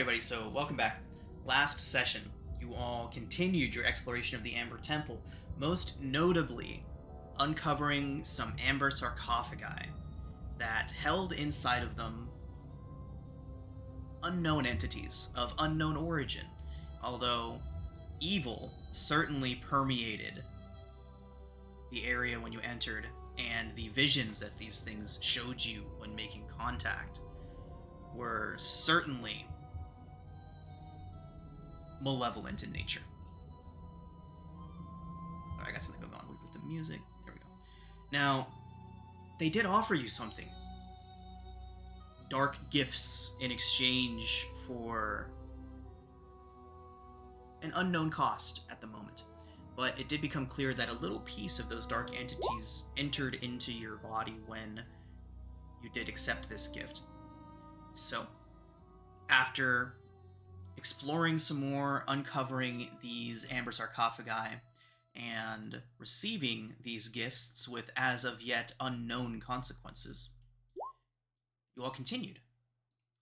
everybody, so welcome back. Last session, you all continued your exploration of the Amber Temple, most notably uncovering some amber sarcophagi that held inside of them unknown entities of unknown origin, although evil certainly permeated the area when you entered, and the visions that these things showed you when making contact were certainly malevolent in nature. Sorry, I got something going on with the music. There we go. Now, they did offer you something. Dark gifts in exchange for an unknown cost at the moment. But it did become clear that a little piece of those dark entities entered into your body when you did accept this gift. So, after exploring some more, uncovering these amber sarcophagi, and receiving these gifts with as of yet unknown consequences, you all continued,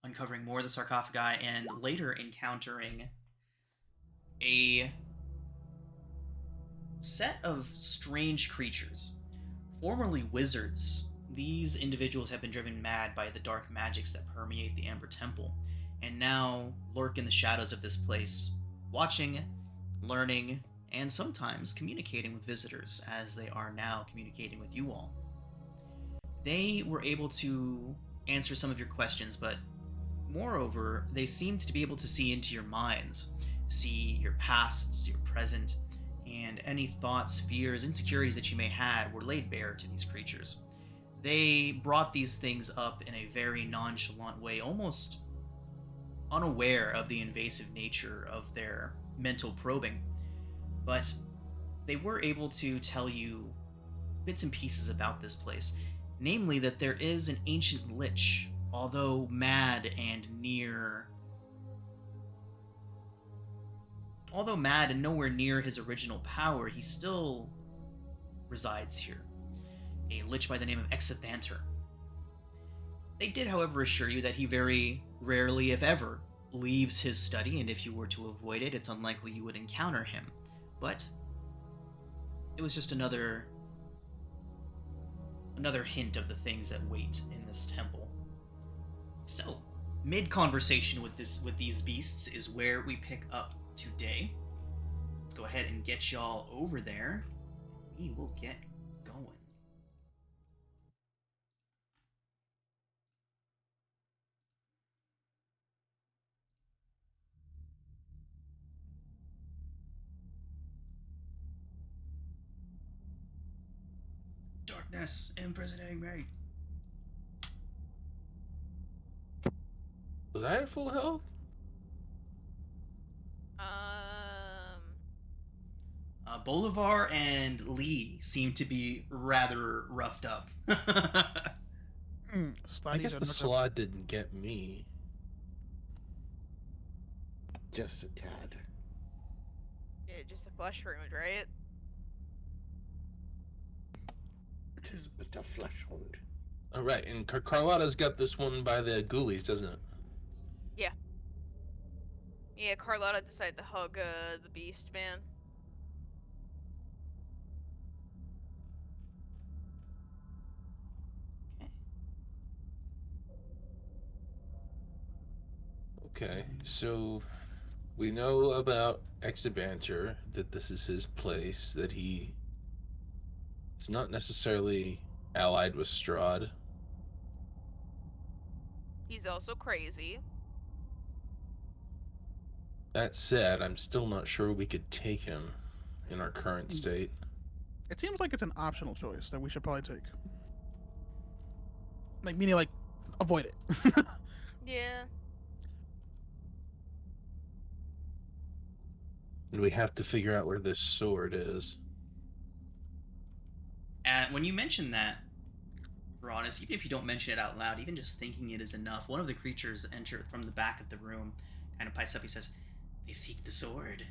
uncovering more of the sarcophagi and later encountering a set of strange creatures. Formerly wizards, these individuals have been driven mad by the dark magics that permeate the Amber Temple, and now lurk in the shadows of this place, watching, learning, and sometimes communicating with visitors, as they are now communicating with you all. They were able to answer some of your questions, but moreover, they seemed to be able to see into your minds, see your pasts, your present, and any thoughts, fears, insecurities that you may have were laid bare to these creatures. They brought these things up in a very nonchalant way, almost unaware of the invasive nature of their mental probing. But they were able to tell you bits and pieces about this place, namely that there is an ancient lich, although mad and nowhere near his original power, he still resides here. A lich by the name of Exithanter. They did, however, assure you that he very rarely, if ever, leaves his study, and if you were to avoid it, it's unlikely you would encounter him. But it was just another hint of the things that wait in this temple. So, mid-conversation with these beasts is where we pick up today. Let's go ahead and get y'all over there. We will get going. Darkness imprisoning me. Was I at full health? Bolivar and Lee seem to be rather roughed up. I guess the slot didn't get me. Just a tad. Yeah, just a flesh wound, right? It is but a flesh wound. All right, and Carlotta's got this one by the ghoulies, doesn't it? Yeah. Yeah, Carlotta decided to hug the beast, man. Okay, so we know about Exabanter, that this is his place, that he is not necessarily allied with Strahd. He's also crazy. That said, I'm still not sure we could take him in our current state. It seems like it's an optional choice that we should probably take. Like, meaning, like, avoid it. Yeah. And we have to figure out where this sword is. And when you mention that, Veronis, even if you don't mention it out loud, even just thinking it is enough, one of the creatures enter from the back of the room, kind of pipes up, he says, "They seek the sword.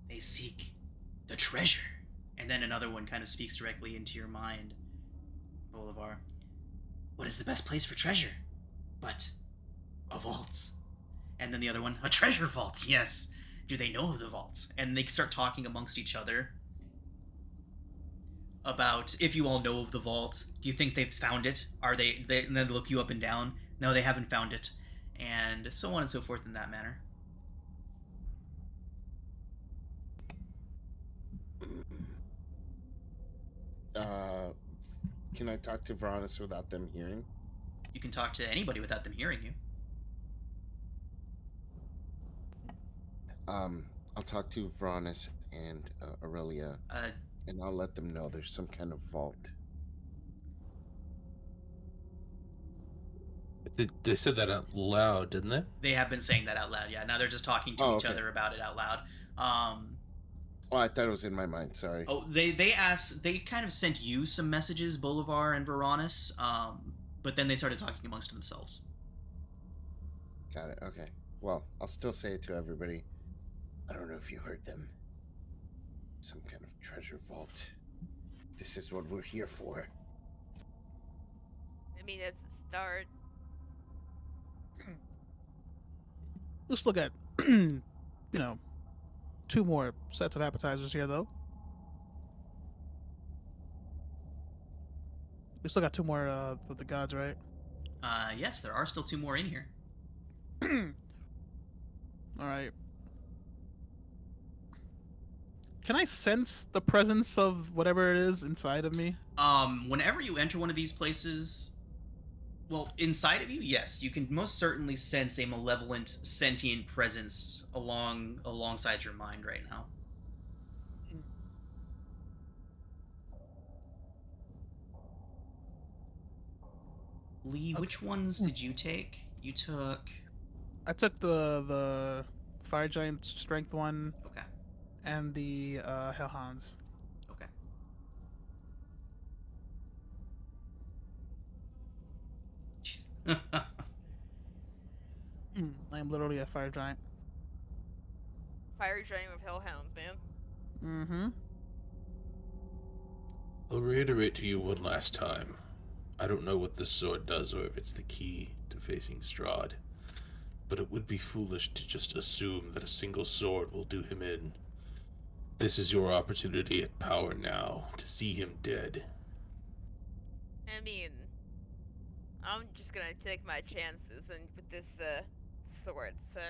They seek the treasure." And then another one kind of speaks directly into your mind, Bolivar. "What is the best place for treasure but a vault? And then the other one, a treasure vault, yes. Do they know of the vault? And they start talking amongst each other about if you all know of the vault. Do you think they've found it? Are they and then look you up and down. No, they haven't found it. And so on and so forth in that manner. Can I talk to Varanus without them hearing? You can talk to anybody without them hearing you. I'll talk to Varanus and Aurelia, and I'll let them know there's some kind of vault. They said that out loud, didn't they? They have been saying that out loud, yeah. Now they're just talking to each okay. other about it out loud. Oh, I thought it was in my mind. Sorry. Oh, they asked, they kind of sent you some messages, Bolivar and Varanus, but then they started talking amongst themselves. Got it. Okay. Well, I'll still say it to everybody. I don't know if you heard them. Some kind of treasure vault. This is what we're here for. I mean, that's the start. Let's look at, you know, 2 more sets of appetizers here, though. We still got 2 more with the gods, right? Yes, there are still 2 more in here. All right. Can I sense the presence of whatever it is inside of me? Whenever you enter one of these places, well, inside of you, yes, you can most certainly sense a malevolent, sentient presence alongside your mind right now. Lee, Okay. which ones did you take? You took... I took the fire giant strength one Okay, and the hellhounds. okay. Jeez. I am literally a fire giant. Fire giant with hellhounds, man. Mm-hmm. I'll reiterate to you one last time. I don't know what this sword does or if it's the key to facing Strahd, but it would be foolish to just assume that a single sword will do him in. This is your opportunity at power now to see him dead. I mean, I'm just gonna take my chances and with this sword, so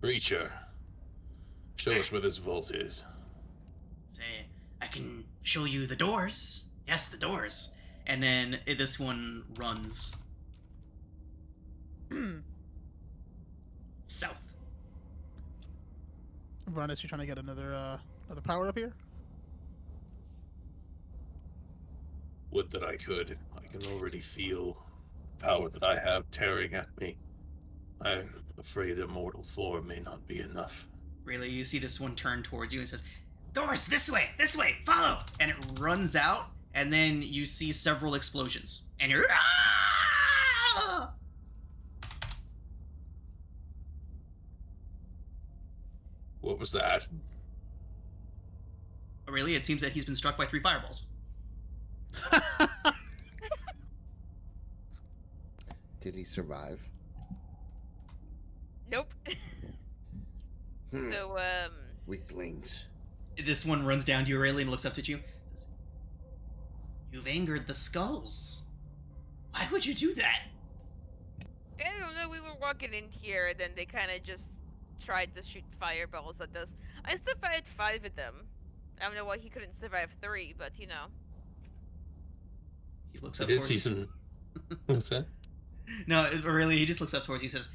Reacher, show us where this vault is. Say, I can show you the doors. Yes, the doors. And then this one runs south. Varanus, you trying to get another power up here? Would that I could. I can already feel the power that I have tearing at me. I'm afraid a mortal form may not be enough. Really, you see this one turn towards you and says, "Doors, this way, follow!" And it runs out, and then you see several explosions. And you're... "Ah!" What was that? Really, it seems that he's been struck by 3 fireballs. Did he survive? nope. So Weaklings. This one runs down to you, Aurelia, and looks up at you. You've angered the skulls. Why would you do that? I don't know. We were walking in here, and then they kind of just tried to shoot fireballs at us. I survived 5 of them. I don't know why he couldn't survive 3, but you know. He looks I up did towards see you. some... What's that? No, Aurelia, he just looks up towards you. He says,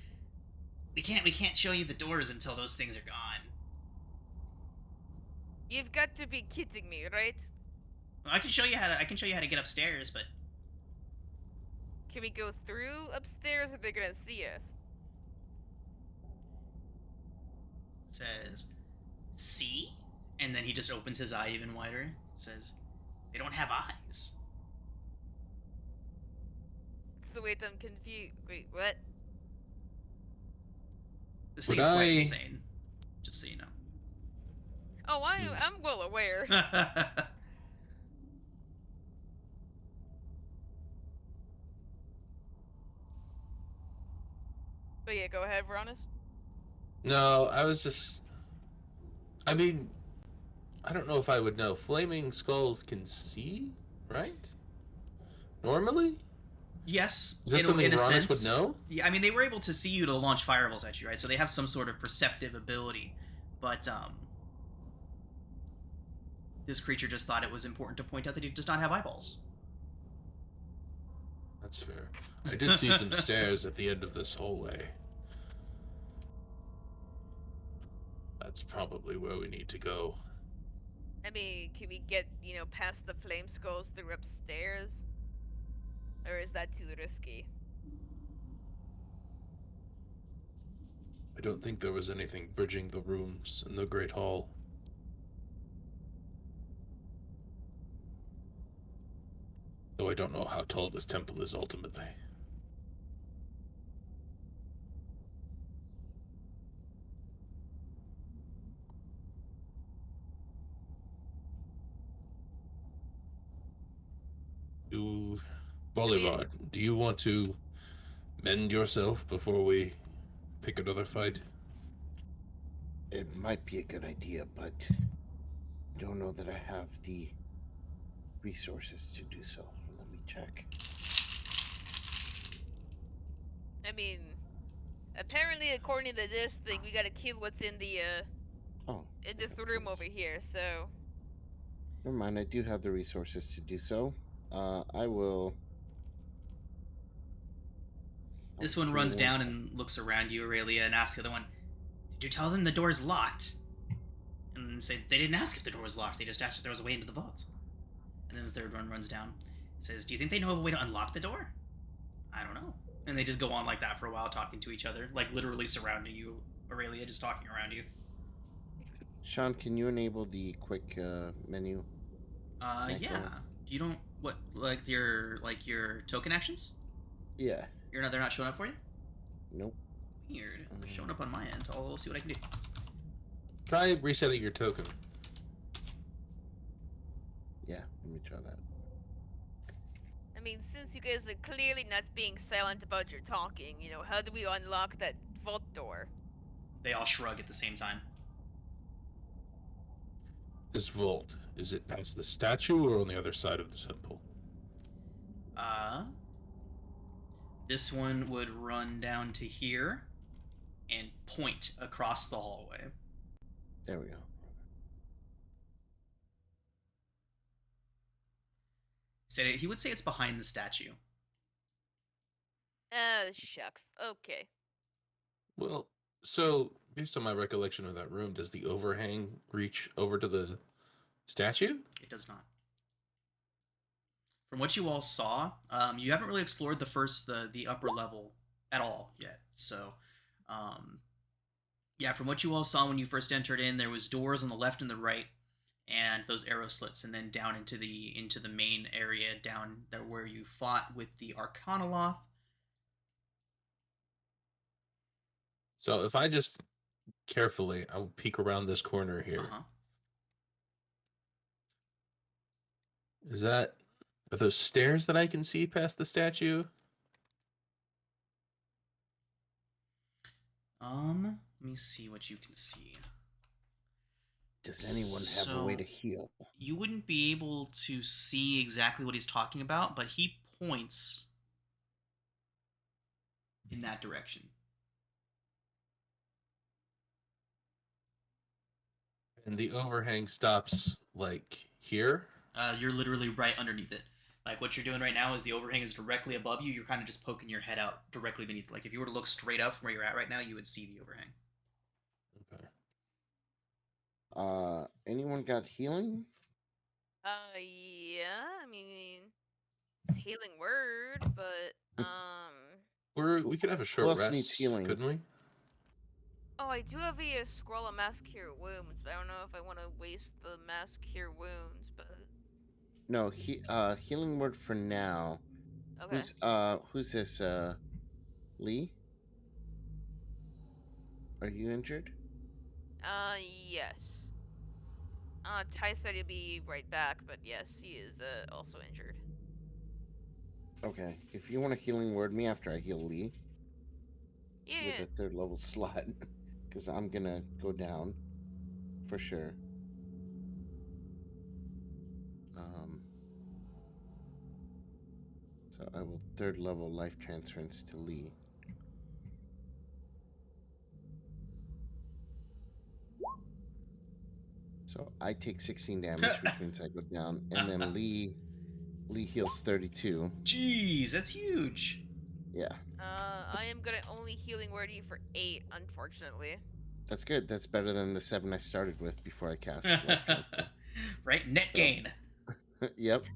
we can't show you the doors until those things are gone. You've got to be kidding me, right? Well, I can show you how to get upstairs, but Can we go through upstairs, or they're gonna see us? says, see? And then he just opens his eye even wider. Says, they don't have eyes. It's the way I'm confused. Wait, what? This Would thing is quite I- insane. Just so you know. Oh, I'm well aware. But yeah, go ahead, Veronis. No, I was just. I mean, I don't know if I would know. Flaming skulls can see, right? Normally? Yes, Is that something in a Veronis would sense. know? Yeah, I mean, they were able to see you to launch fireballs at you, right? So they have some sort of perceptive ability, but this creature just thought it was important to point out that he does not have eyeballs. That's fair. I did see some stairs at the end of this hallway. That's probably where we need to go. I mean, can we get, past the flame skulls through upstairs? Or is that too risky? I don't think there was anything bridging the rooms in the Great Hall. Though I don't know how tall this temple is ultimately. Do Bolivar, do you want to mend yourself before we pick another fight? It might be a good idea, but I don't know that I have the resources to do so. Let me check. I mean, apparently, according to this thing, we gotta kill what's in the, in this room over here, so... Never mind, I do have the resources to do so. I will... This one runs down and looks around you, Aurelia, and asks the other one, "Did you tell them the door's locked?" And say, "They didn't ask if the door was locked, they just asked if there was a way into the vault." And then the third one runs down, says, "Do you think they know of a way to unlock the door?" "I don't know." And they just go on like that for a while, talking to each other, like literally surrounding you, Aurelia, just talking around you. Sean, can you enable the quick menu? Yeah. You don't like your token actions? Yeah. They're not showing up for you? Nope. Weird. They're showing up on my end. I'll see what I can do. Try resetting your token. Yeah, let me try that. I mean, since you guys are clearly not being silent about your talking, how do we unlock that vault door? They all shrug at the same time. This vault, is it past the statue or on the other side of the temple? This one would run down to here and point across the hallway. There we go. He would say it's behind the statue. Shucks. Okay. Well, so based on my recollection of that room, does the overhang reach over to the statue? It does not. From what you all saw, you haven't really explored the upper level at all yet. So, yeah, from what you all saw when you first entered in, there was doors on the left and the right, and those arrow slits, and then down into the main area down there where you fought with the Arcanoloth. So if I just carefully, I'll peek around this corner here. Are those stairs that I can see past the statue? Let me see what you can see. Does anyone have a way to heal? You wouldn't be able to see exactly what he's talking about, but he points in that direction. And the overhang stops, like, here? You're literally right underneath it. Like, what you're doing right now is the overhang is directly above you. You're kind of just poking your head out directly beneath it. Like, if you were to look straight up from where you're at right now, you would see the overhang. Okay. Anyone got healing? Yeah, I mean, it's healing word, but, We could have a short rest, needs healing? couldn't we? Oh, I do have a scroll of mass cure wounds, but I don't know if I want to waste the mass cure wounds, but... No, healing word for now. Okay. Who's this, Lee? Are you injured? Yes. Ty said he'll be right back, but yes, he is, also injured. Okay, if you want a healing word me after I heal Lee. Yeah. with a 3rd level slot because I'm gonna go down for sure. So I will 3rd level life transference to Lee. So I take 16 damage, which means I go down, and then Lee heals 32. Jeez, that's huge. Yeah, I am gonna only healing word you for 8, unfortunately. that's good. That's better than the 7 I started with before I cast life transference. Right? Net So- gain. Yep.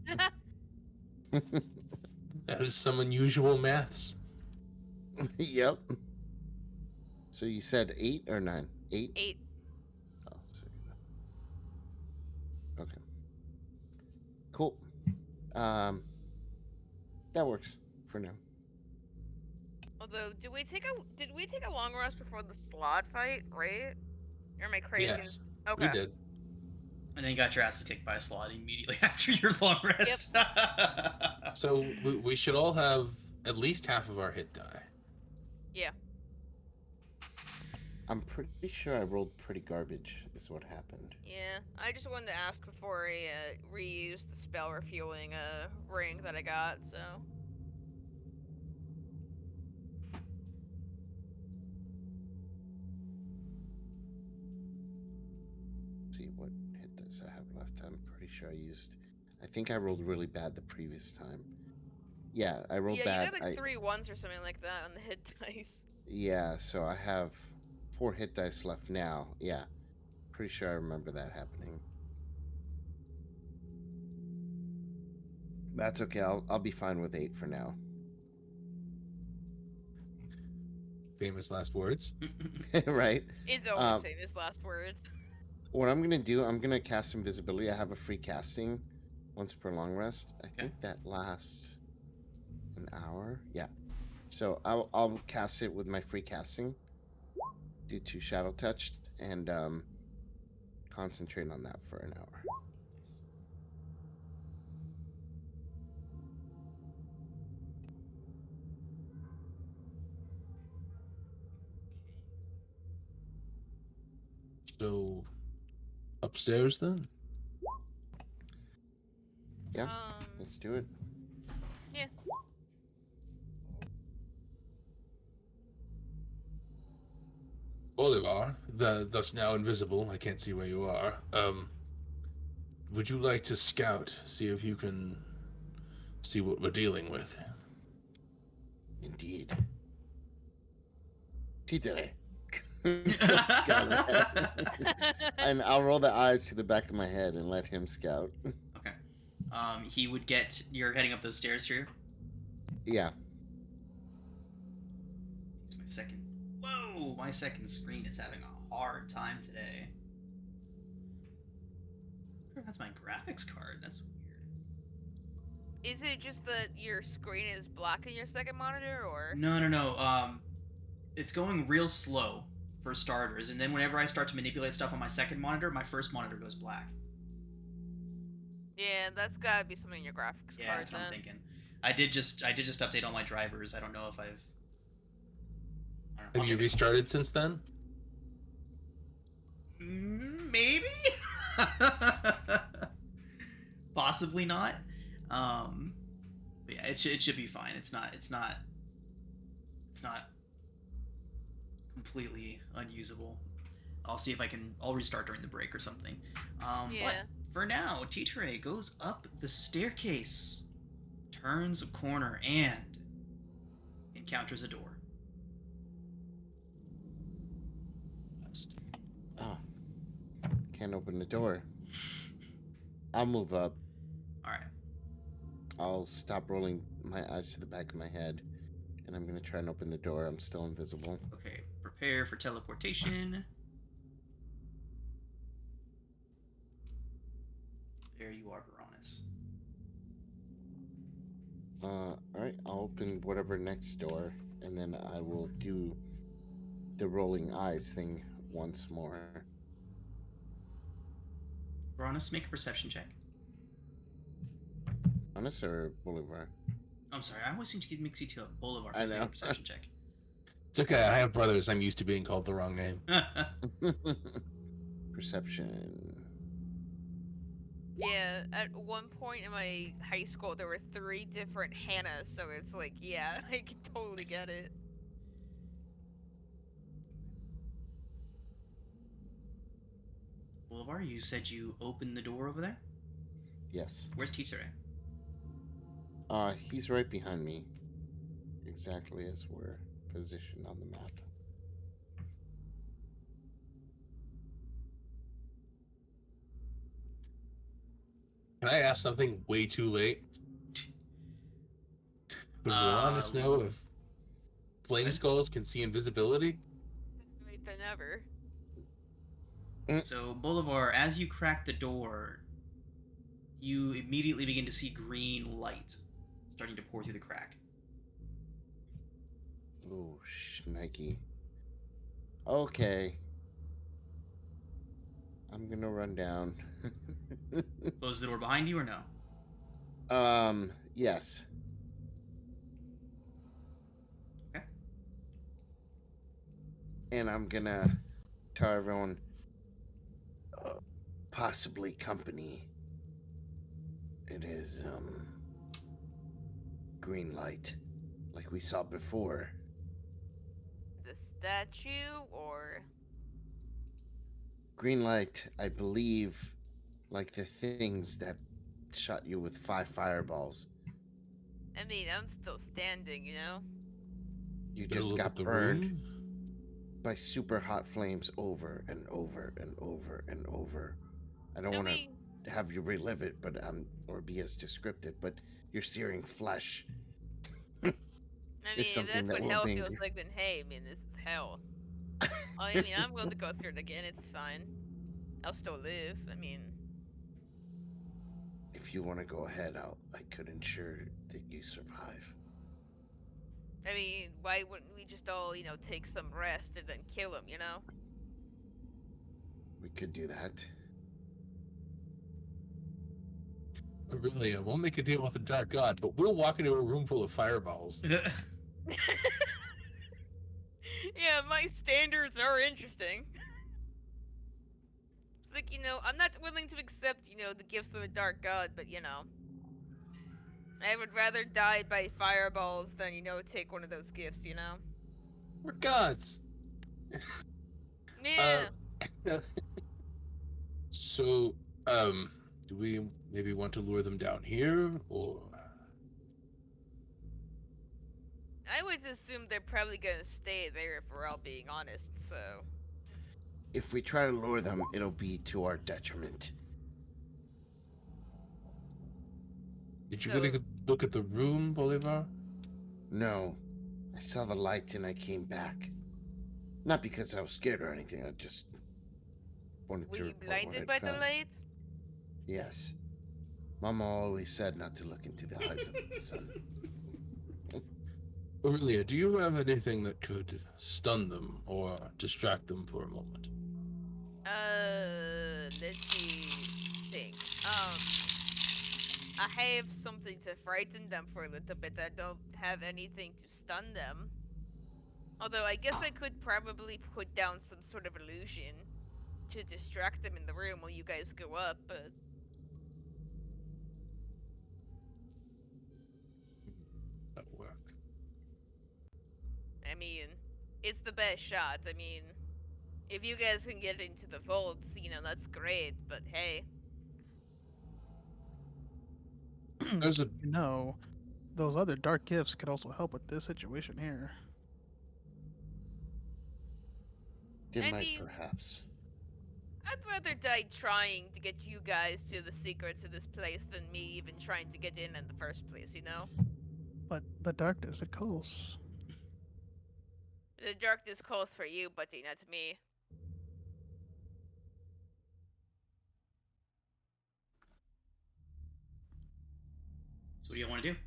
That is some unusual maths. Yep. So you said 8 or 9? 8? 8. Oh, okay. Cool. That works for now. Although, did we take a long rest before the slot fight, right? Or am I crazy? Yes, Okay. we did. And then you got your asses kicked by a slot immediately after your long rest. So we should all have at least half of our hit die. Yeah. I'm pretty sure I rolled pretty garbage, is what happened. Yeah. I just wanted to ask before I reused the spell refueling ring that I got, so. See what hit dice I have left. I'm pretty sure I think I rolled really bad the previous time. Yeah, I rolled Yeah, bad. you got like 3 1s or something like that on the hit dice. Yeah, so I have 4 hit dice left now. Yeah, pretty sure I remember that happening. That's okay. I'll be fine with 8 for now. Famous last words. Right? It's always famous last words. What I'm gonna do, I'm gonna cast invisibility. I have a free casting once per long rest. I think that lasts an hour. Yeah. So I'll cast it with my free casting. Do 2 shadow touched and concentrate on that for an hour. So upstairs then? Yeah. Let's do it. Yeah. Bolivar, thus now invisible. I can't see where you are. Would you like to scout, see if you can see what we're dealing with? Indeed. Títere. And I'll roll the eyes to the back of my head and let him scout. Okay. He would get. You're heading up those stairs here. Yeah. It's my second. Whoa! My second screen is having a hard time today. That's my graphics card. That's weird. Is it just that your screen is black in your second monitor, or? No. It's going real slow for starters, and then whenever I start to manipulate stuff on my second monitor, my first monitor goes black. Yeah, that's gotta be something in your graphics Yeah, card that's what then. I'm thinking. I did just update all my drivers. I don't know if I've. Have you restarted since then? Maybe. Possibly not. But yeah, it should be fine. It's not completely unusable. I'll see if I'll restart during the break or something. Yeah. But for now, Títere goes up the staircase, turns a corner, and encounters a door. Oh. Can't open the door. I'll move up. Alright. I'll stop rolling my eyes to the back of my head. And I'm going to try and open the door. I'm still invisible. Okay, prepare for teleportation. There you are, Veronis. Alright, I'll open whatever next door. And then I will do the rolling eyes thing once more. Veronis, make a perception check. Honest or Bolivar? I'm sorry, I always seem to mix you to a Bolivar. I know. Make a perception check. It's okay. I have brothers. I'm used to being called the wrong name. Perception. Yeah, at one point in my high school, there were 3 different Hannahs, so it's like, yeah, I can totally get it. Boulevard, you said you opened the door over there? Yes. Where's Teacher at? He's right behind me. Exactly as we're positioned on the map. Can I ask something way too late? But we want to know if flame what? skulls can see invisibility. Wait, than ever. So, Bolivar, as you crack the door, you immediately begin to see green light starting to pour through the crack. Oh, shnikey. Okay. I'm gonna run down. Close the door behind you or no? Yes. Okay. And I'm gonna tell everyone, possibly company. It is, green light, like we saw before. The statue, or... Green light, I believe, like the things that shot you with 5 fireballs. I mean, I'm still standing, you know? You Better just look got at the burned room. by super hot flames over and over and over and over. I don't I want mean, to have you relive it, but or be as descriptive, but you're searing flesh. if something that's that what will hell linger. feels like, then hey, I mean, this is hell. I mean, I'm going to go through it again, it's fine. I'll still live, I mean... If you want to go ahead, I could ensure that you survive. I mean, why wouldn't we just all, you know, take some rest and then kill him, you know? We could do that. Really, I won't make a deal with the Dark God, but we'll walk into a room full of fireballs. Yeah, my standards are interesting. It's like, you know, I'm not willing to accept, you know, the gifts of a dark god, but, you know. I would rather die by fireballs than, you know, take one of those gifts, you know? We're gods. Yeah. So, do we maybe want to lure them down here, or? I would assume they're probably gonna stay there if we're all being honest, so... If we try to lure them, it'll be to our detriment. Did you really look at the room, Bolivar? No. I saw the light and I came back. Not because I was scared or anything, I just wanted Were to you report blinded what by I'd the found. light? Yes. Mama always said not to look into the eyes of the sun. Aurelia, do you have anything that could stun them or distract them for a moment? Let me think. I have something to frighten them for a little bit. I don't have anything to stun them. Although I guess I could probably put down some sort of illusion to distract them in the room while you guys go up, but... That'll work. I mean, it's the best shot. I mean, if you guys can get into the vaults, you know, that's great, but hey. There's a You know, those other dark gifts could also help with this situation here. They I might, mean- perhaps. I'd rather die trying to get you guys to the secrets of this place than me even trying to get in the first place, you know? But the darkness, it calls. The darkness calls for you, buddy, not me. So what do you want to do?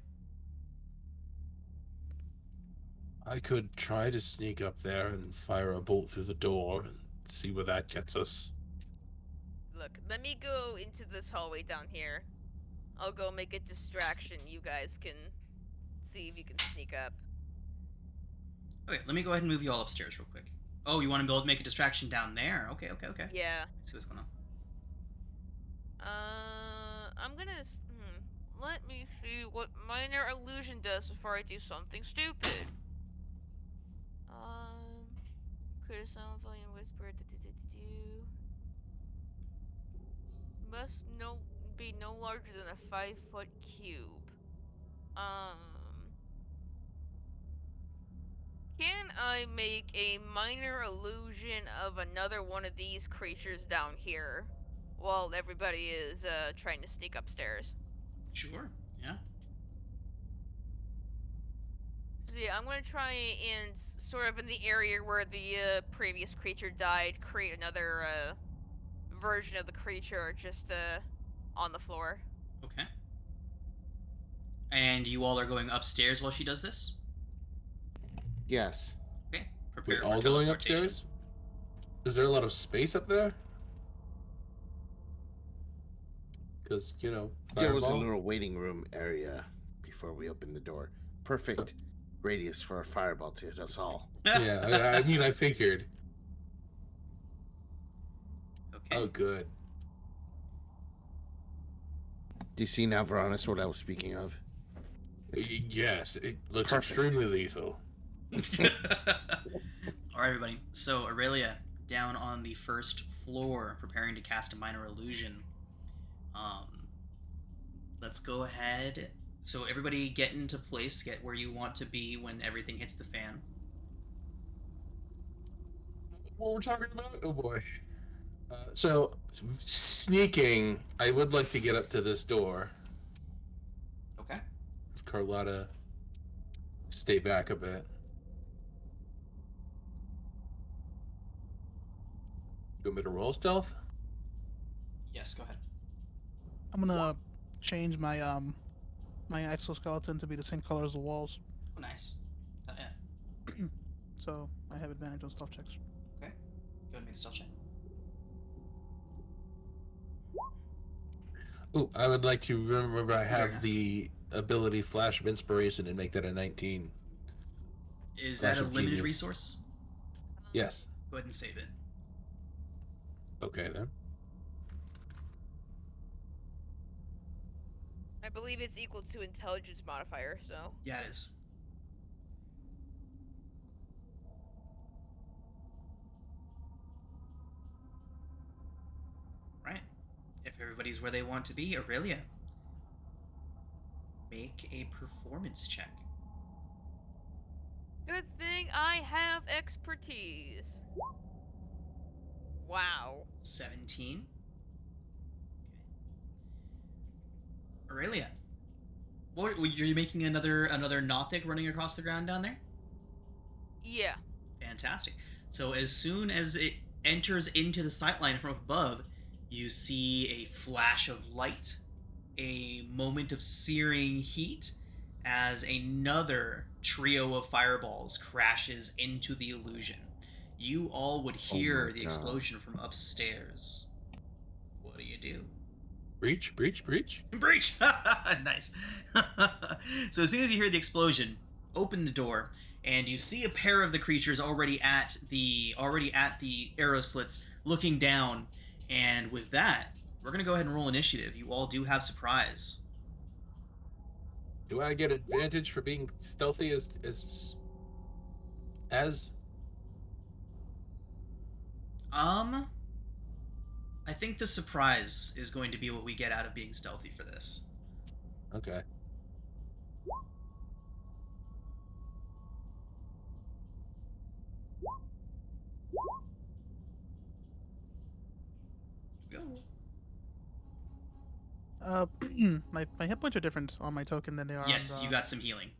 I could try to sneak up there and fire a bolt through the door and see where that gets us. Look, let me go into this hallway down here. I'll go make a distraction. You guys can see if you can sneak up. Okay, let me go ahead and move you all upstairs real quick. Oh, you want to be able to make a distraction down there? Okay. Yeah. Let's see what's going on. I'm gonna. Let me see what minor illusion does before I do something stupid. Create a sound volume whisper. Must be no larger than a 5-foot cube. Can I make a minor illusion of another one of these creatures down here while everybody is trying to sneak upstairs? Sure. Yeah. So yeah, I'm gonna try and sort of in the area where the previous creature died, create another version of the creature just on the floor. Okay. And you all are going upstairs while she does this? Yes. Okay. We Prepare for all going teleportation. upstairs? Is there a lot of space up there? Because, There was a fireball? little waiting room area before we opened the door. Perfect radius for a fireball to hit us all. Yeah, I mean, I figured. Okay. Oh, good. Do you see now, Veronis, what I was speaking of? Yes, it looks Perfect. extremely lethal. All right, everybody. So Aurelia, down on the first floor, preparing to cast a minor illusion. Let's go ahead. So everybody get into place, get where you want to be when everything hits the fan. What we're talking about? Oh boy. So, sneaking, I would like to get up to this door. Okay. Carlotta, stay back a bit. You want me to roll stealth? Yes, go ahead. I'm gonna change my my exoskeleton to be the same color as the walls, Oh, nice. Yeah. so I have advantage on stealth checks. Okay. Go ahead and make a stealth check. Ooh, I would like to remember I Very have nice. the ability Flash of Inspiration and make that a 19. Is Flash that a of limited genius. resource? Yes. Go ahead and save it. Okay, then. I believe it's equal to intelligence modifier, so. Yeah, it is. Right. If everybody's where they want to be, Aurelia, make a performance check. Good thing I have expertise. Wow. 17. Okay. Aurelia, what you're making another Nothic running across the ground down there? Yeah. Fantastic. So as soon as it enters into the sightline from above, you see a flash of light, a moment of searing heat, as another trio of fireballs crashes into the illusion. You all would hear the explosion from upstairs. What do you do? Breach, breach, breach. Breach! Nice. So as soon as you hear the explosion, open the door, and you see a pair of the creatures already at the arrow slits, looking down. And with that, we're gonna go ahead and roll initiative. You all do have surprise. Do I get advantage for being stealthy as? I think the surprise is going to be what we get out of being stealthy for this. Okay. Go. My hit points are different on my token than they are. Yes, on the... you got some healing.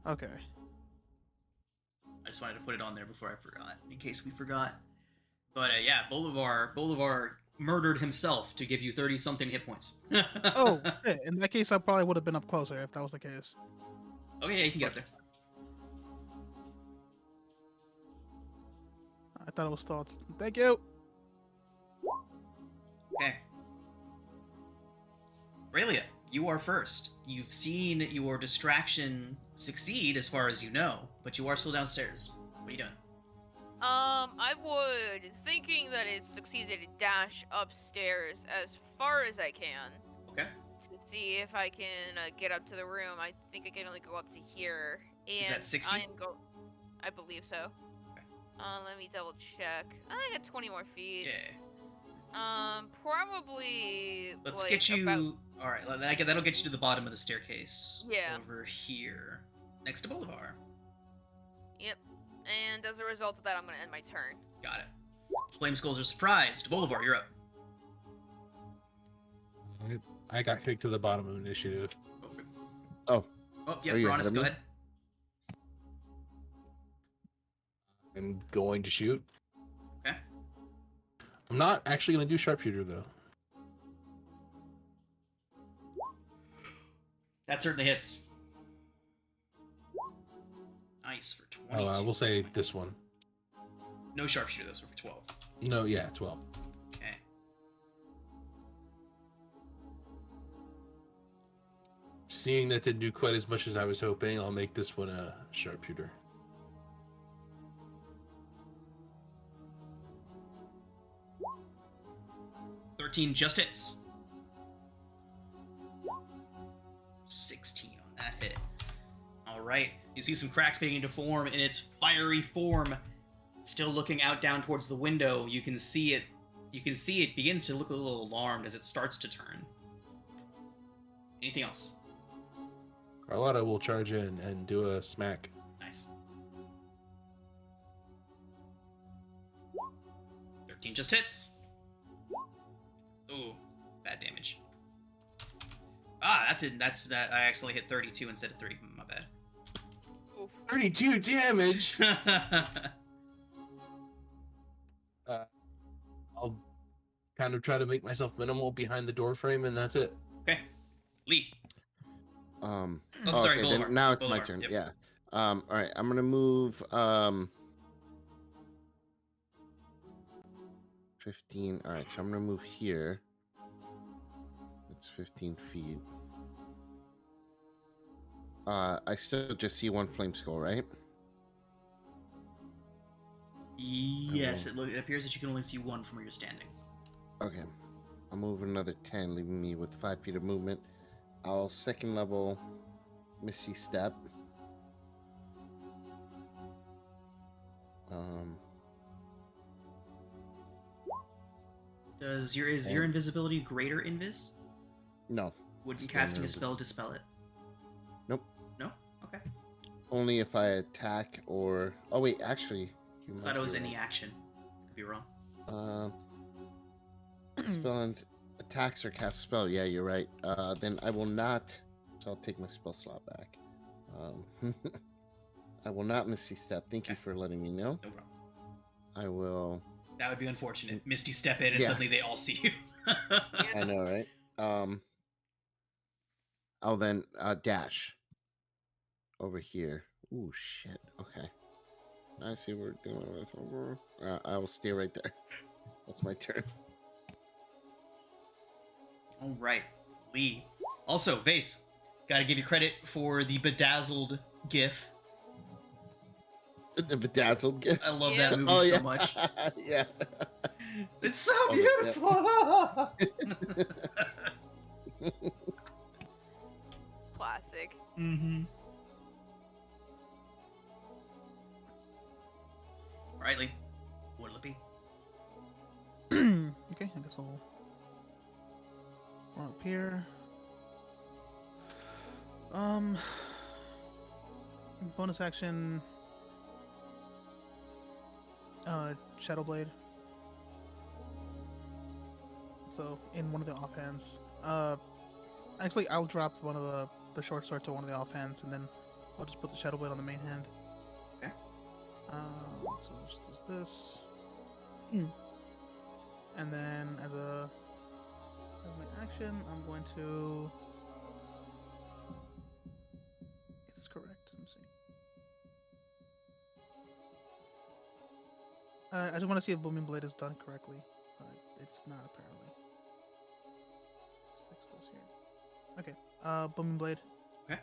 Okay. I just wanted to put it on there before I forgot, in case we forgot. But yeah, Bolivar murdered himself to give you 30-something hit points. Oh, yeah, in that case, I probably would have been up closer if that was the case. Okay, yeah, you can get up there. I thought it was thoughts. Thank you. Okay. Aurelia, You are first. You've seen your distraction succeed as far as you know, but you are still downstairs. What are you doing? I would, thinking that it succeeded, dash upstairs as far as I can Okay. to see if I can get up to the room. I think I can only go up to here. And Is that 60? I believe so. Okay. Let me double check. I got 20 more feet. Yeah. Probably. Let's like, get you. About... All right, that'll get you to the bottom of the staircase. Yeah. Over here, next to Bolivar. Yep. And as a result of that, I'm gonna end my turn. Got it. Flame Skulls are surprised. Bolivar, you're up. I got kicked to the bottom of initiative. Okay. Oh, Oh, yeah, Are you Piranhas, ahead of go me? ahead. I'm going to shoot. Okay. I'm not actually going to do sharpshooter though. That certainly hits. Nice for 22. Oh, we'll say this one. No sharpshooter, though, so for 12. No, yeah, 12. Okay. Seeing that didn't do quite as much as I was hoping, I'll make this one a sharpshooter. $13 just hits. 16 on that hit. All right. You see some cracks beginning to form in its fiery form. Still looking out down towards the window. You can see it. You can see it begins to look a little alarmed as it starts to turn. Anything else? Carlotta will charge in and do a smack. Nice. 13 just hits. Ooh, bad damage. Ah, that didn't. That I accidentally hit 32 instead of 3. My bad. Oof. 32 damage. I'll kind of try to make myself minimal behind the door frame, and that's it. Okay, Lee. Oh, sorry, okay, Bolivar. then now it's Bolivar, my turn. yep. Yeah. All right, I'm gonna move 15. All right, so I'm gonna move here. That's 15 feet. I still just see one flame skull, right? Yes, it appears that you can only see one from where you're standing. Okay. I'll move another 10, leaving me with 5 feet of movement. I'll second level Misty Step. Is your invisibility greater invis? No. Would Still casting a no spell dispel it? Nope. No? Okay. Only if I attack or... Oh, wait, actually... I thought it was any action. Could be wrong. Spell and attacks or cast spell. Yeah, you're right. Then I will not... So I'll take my spell slot back. I will not Misty Step. Thank you for letting me know. No problem. I will... That would be unfortunate. Misty step in and Yeah. suddenly they all see you. I know, right? I'll then dash over here. Ooh, shit. Okay. I see what we're doing with. I will stay right there. That's my turn. All right, Lee. Also, Vase, gotta give you credit for the bedazzled GIF. The bedazzled gift. I love Yeah. that movie Oh, so yeah. much. Yeah. It's so Oh, yeah. beautiful. Classic. Mm-hmm. All right, Lee. What'll it be? Okay, I guess I'll run up here. Bonus action. Shadow Blade. So in one of the offhands. Actually, I'll drop one of the short sword to one of the offhands, and then I'll just put the Shadow Blade on the main hand. Okay. So just there's this. And then as my action, I'm going to. Is this correct? Let me see. I just want to see if Booming Blade is done correctly. It's not apparently. Let's fix this here. Okay. Booming blade. Okay.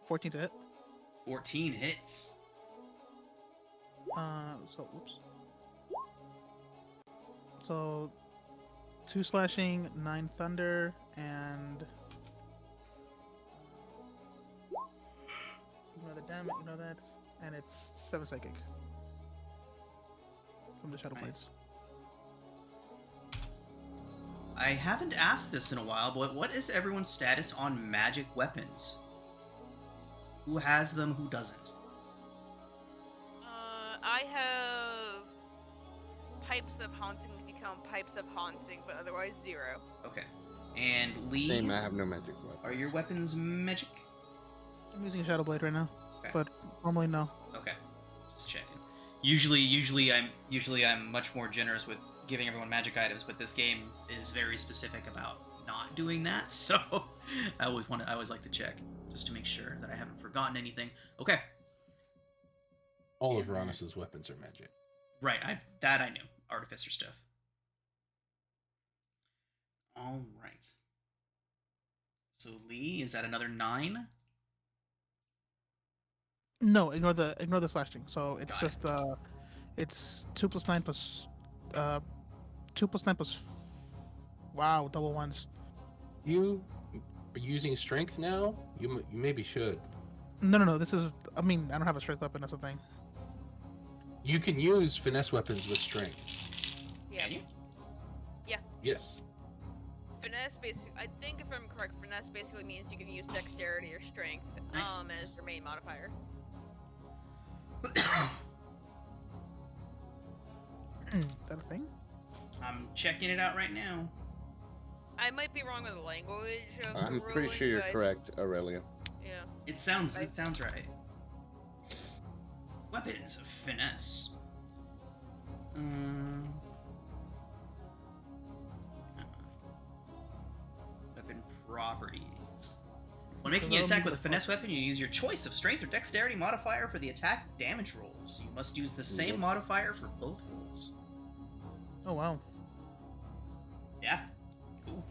14 to hit. 14 hits. Oops. So 2 slashing, 9 thunder, and ignore the damage, ignore that, and it's 7 psychic from the Shadow Right. Blades. I haven't asked this in a while, but what is everyone's status on magic weapons? Who has them, who doesn't? I have Pipes of Haunting if you count Pipes of Haunting, but otherwise 0. Okay. And Lee, Same, I have no magic weapon. are your weapons magic? I'm using a Shadow Blade right now, Okay. but normally no. Okay. Just checking. Usually I'm much more generous with giving everyone magic items, but this game is very specific about not doing that. So I always like to check just to make sure that I haven't forgotten anything. Okay. All of Uranus's weapons are magic. Right, I knew. Artificer stuff. All right. So Lee, is that another 9? No, ignore the slashing. So it's Got it. just it's 2 plus 9 plus 2 plus 9 plus. Wow, double ones. You are using strength now? You maybe should. No. This is. I mean, I don't have a strength weapon. That's the thing. You can use finesse weapons with strength. Yeah. Can you? Yes. Finesse basically, I think if I'm correct, finesse basically means you can use dexterity or strength Nice. as your main modifier. Is that a thing? I'm checking it out right now. I might be wrong with the language of the I'm pretty ruling, sure you're but- correct, Aurelia. Yeah. It sounds Right. right. Weapons of finesse. Weapon properties. When making an attack with a finesse weapon, you use your choice of strength or dexterity modifier for the attack damage rolls. You must use the same modifier for both rolls. Oh wow. Yeah, cool.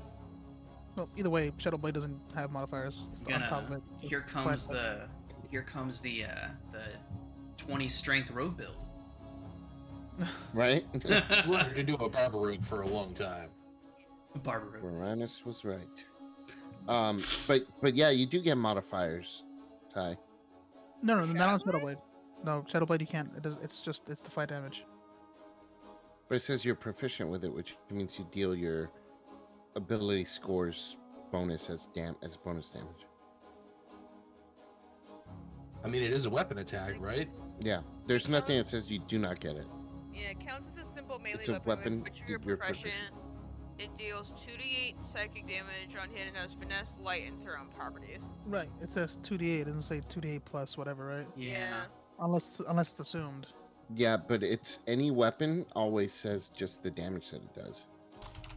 Well, either way, Shadow Blade doesn't have modifiers on top of it. Here comes the 20 strength road build. Right? Wanted to do a barber rogue for a long time. Barber road. Uranus was right. But yeah, you do get modifiers, Ty. No, not on Shadow Shadow Blade. No, Shadow Blade you can't. It's the flat damage. But it says you're proficient with it, which means you deal your ability scores bonus as bonus damage. I mean, it is a weapon attack, right? Yeah, there's nothing that says you do not get it. Yeah, it counts as a simple melee It's a weapon, weapon with which you're that you're proficient. It deals 2d8 psychic damage on hit and has finesse, light, and thrown properties. Right. It says 2d8. It doesn't say 2d8 plus whatever, right? Yeah. Unless it's assumed. Yeah, but it's any weapon always says just the damage that it does.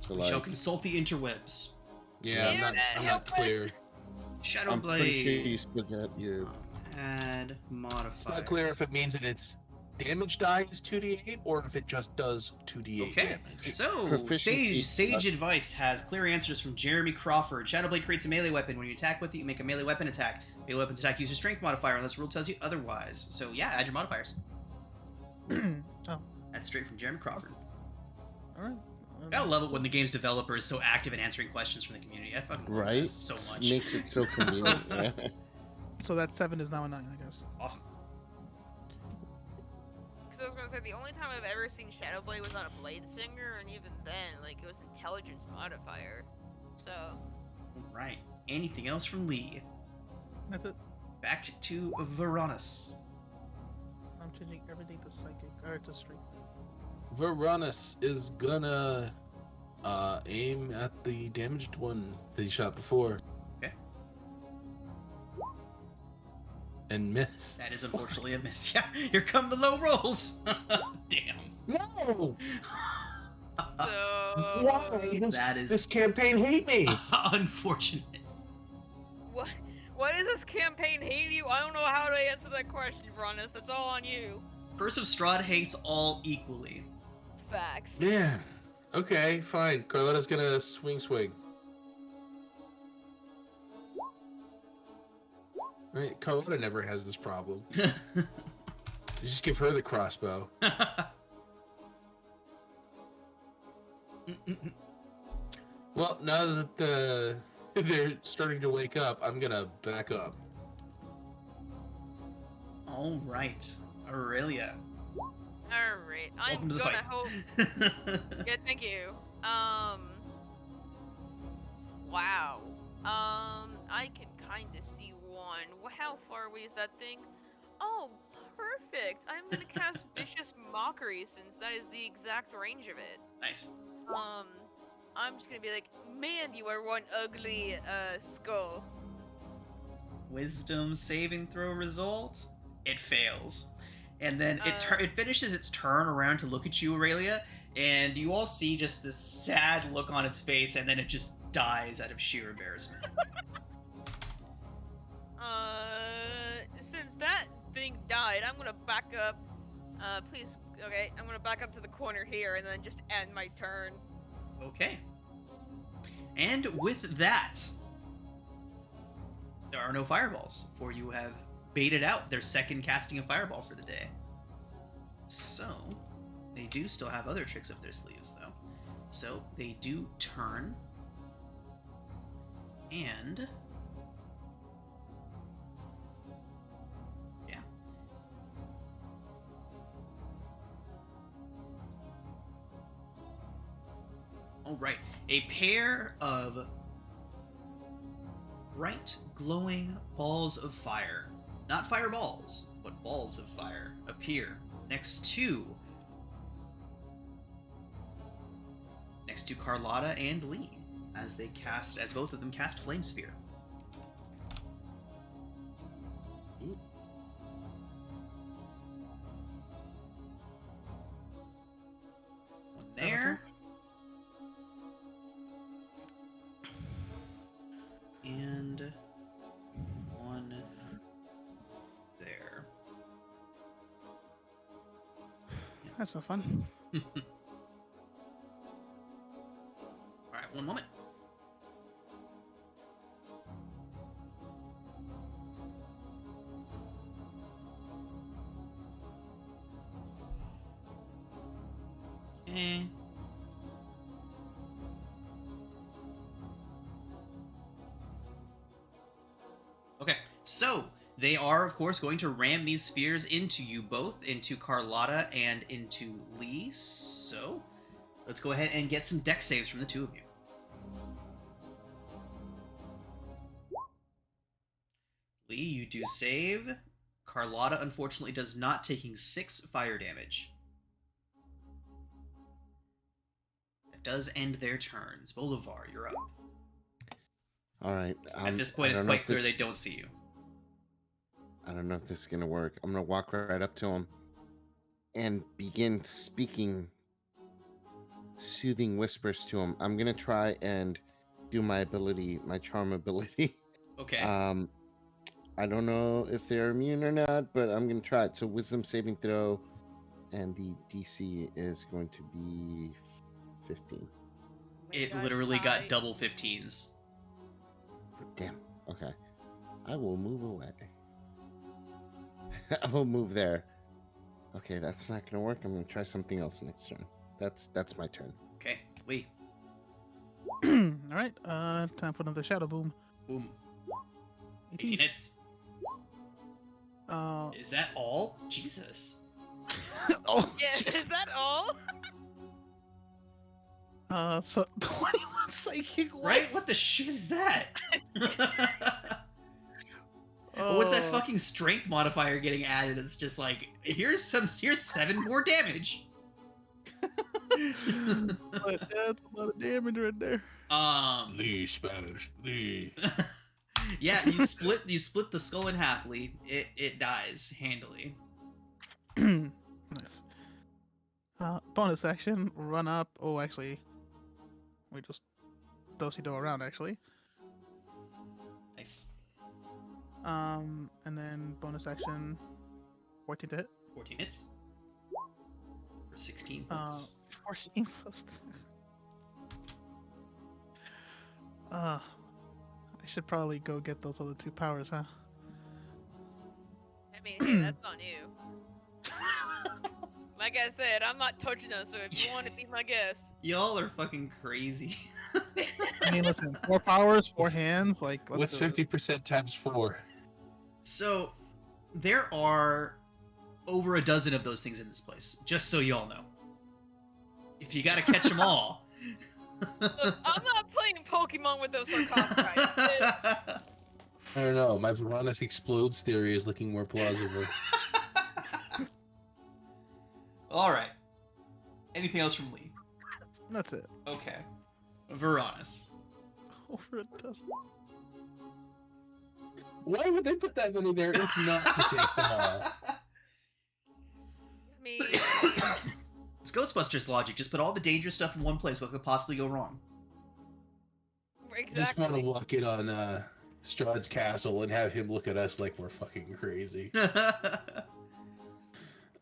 So We shall consult the interwebs. Yeah, I'm Internet, not help us! clear. Shadow I'm Blade. pretty sure you still get your. Add modifier. It's not clear if it means that its damage die is 2d8 or if it just does 2d8 Okay, damage. so Proficiency- sage advice has clear answers from Jeremy Crawford. Shadow Blade creates a melee weapon. When you attack with it, you make a melee weapon attack. Melee weapons attack uses strength modifier unless the rule tells you otherwise. So yeah, add your modifiers. Oh, That's straight from Jeremy Crawford. all right. Gotta love it when the game's developer is so active in answering questions from the community. I fucking love Right? this so much. Makes it so convenient. Yeah. So that 7 is now a 9, I guess. Awesome. Because I was going to say, the only time I've ever seen Shadow Blade was on a Blade Singer, and even then, like, it was intelligence modifier. So, All right. Anything else from Lee? That's it. Back to Varanus. I'm changing everything to psychic or to strength. Varanus is gonna aim at the damaged one that he shot before. Okay. And miss. That is unfortunately a miss. Yeah, here come the low rolls. Damn. No! so Why? That is This campaign hate me! unfortunate. what does this campaign hate you? I don't know how to answer that question, Varanus. That's all on you. Curse of Strahd hates all equally. Facts. Man, Okay, fine. Carlotta's gonna swing. Right, Carlotta never has this problem. You just give her the crossbow. Well, now that they're starting to wake up, I'm gonna back up. All right, Aurelia. Alright, I'm Welcome to the gonna fight. hope. Yeah, thank you. Wow. I can kind of see one. How far away is that thing? Oh, perfect. I'm gonna cast Vicious Mockery since that is the exact range of it. Nice. I'm just gonna be like, man, you are one ugly, skull. Wisdom saving throw result. It fails. And then Uh. it finishes its turn around to look at you, Aurelia, and you all see just this sad look on its face, and then it just dies out of sheer embarrassment. Since that thing died, I'm gonna back up. Please, okay, I'm gonna back up to the corner here and then just end my turn. Okay. And with that, there are no fireballs, for you have baited out their second casting of fireball for the day. So, they do still have other tricks up their sleeves, though. So, they do turn. And... yeah. Alright. A pair of bright, glowing balls of fire, not fireballs, but balls of fire, appear next to Carlotta and Lee as both of them cast Flame Sphere. Ooh. One there. And one there. That's not fun. Alright, one moment. Okay. Okay, so they are, of course, going to ram these spheres into you both, into Carlotta and into Lee. So let's go ahead and get some deck saves from the two of you. Lee, you do save. Carlotta, unfortunately, does not, taking 6 fire damage. That does end their turns. Bolivar, you're up. All right. At this point, it's quite clear they don't see you. I don't know if this is gonna work. I'm gonna walk right up to him and begin speaking soothing whispers to him. I'm gonna try and do my ability, my charm ability. Okay. I don't know if they're immune or not, but I'm gonna try it. So wisdom saving throw, and the DC is going to be 15. It literally got double 15s. Damn. Okay. I will move away. I will move there. Okay, that's not gonna work. I'm gonna try something else next turn. That's my turn. Okay, Lee. All right. Time for another shadow boom. Boom. 18 hits. Is that all? Jesus. Oh. Yeah, Jeez. is that all? So 21 psychic. Right? What the shit is that? What's that fucking strength modifier getting added? It's just like, here's 7 more damage. But that's a lot of damage right there. Lee Spanish. Lee. Yeah, you split the skull in half, Lee. It dies handily. Nice. Bonus action, run up. Oh, actually, we just do around actually. Nice. And then bonus action, 14 to hit. 14 hits. For 16 points. 14 plus 2. I should probably go get those other 2 powers, huh? I mean, hey, that's on you. Like I said, I'm not touching them, so if you want to be my guest. Y'all are fucking crazy. I mean, listen, 4 powers, 4 hands, like, let's What's do it. 50% times 4? So, there are over a dozen of those things in this place, just so y'all know. If you gotta catch them all. Look, I'm not playing Pokemon with those sarcophagi. I don't know. My Varanus explodes theory is looking more plausible. Alright. Anything else from Lee? That's it. Okay. Varanus. Over a dozen. Why would they put that many there if not to take them all? I mean, It's Ghostbusters logic. Just put all the dangerous stuff in one place. What could possibly go wrong? Just want to exactly. walk in on Strahd's castle and have him look at us like we're fucking crazy.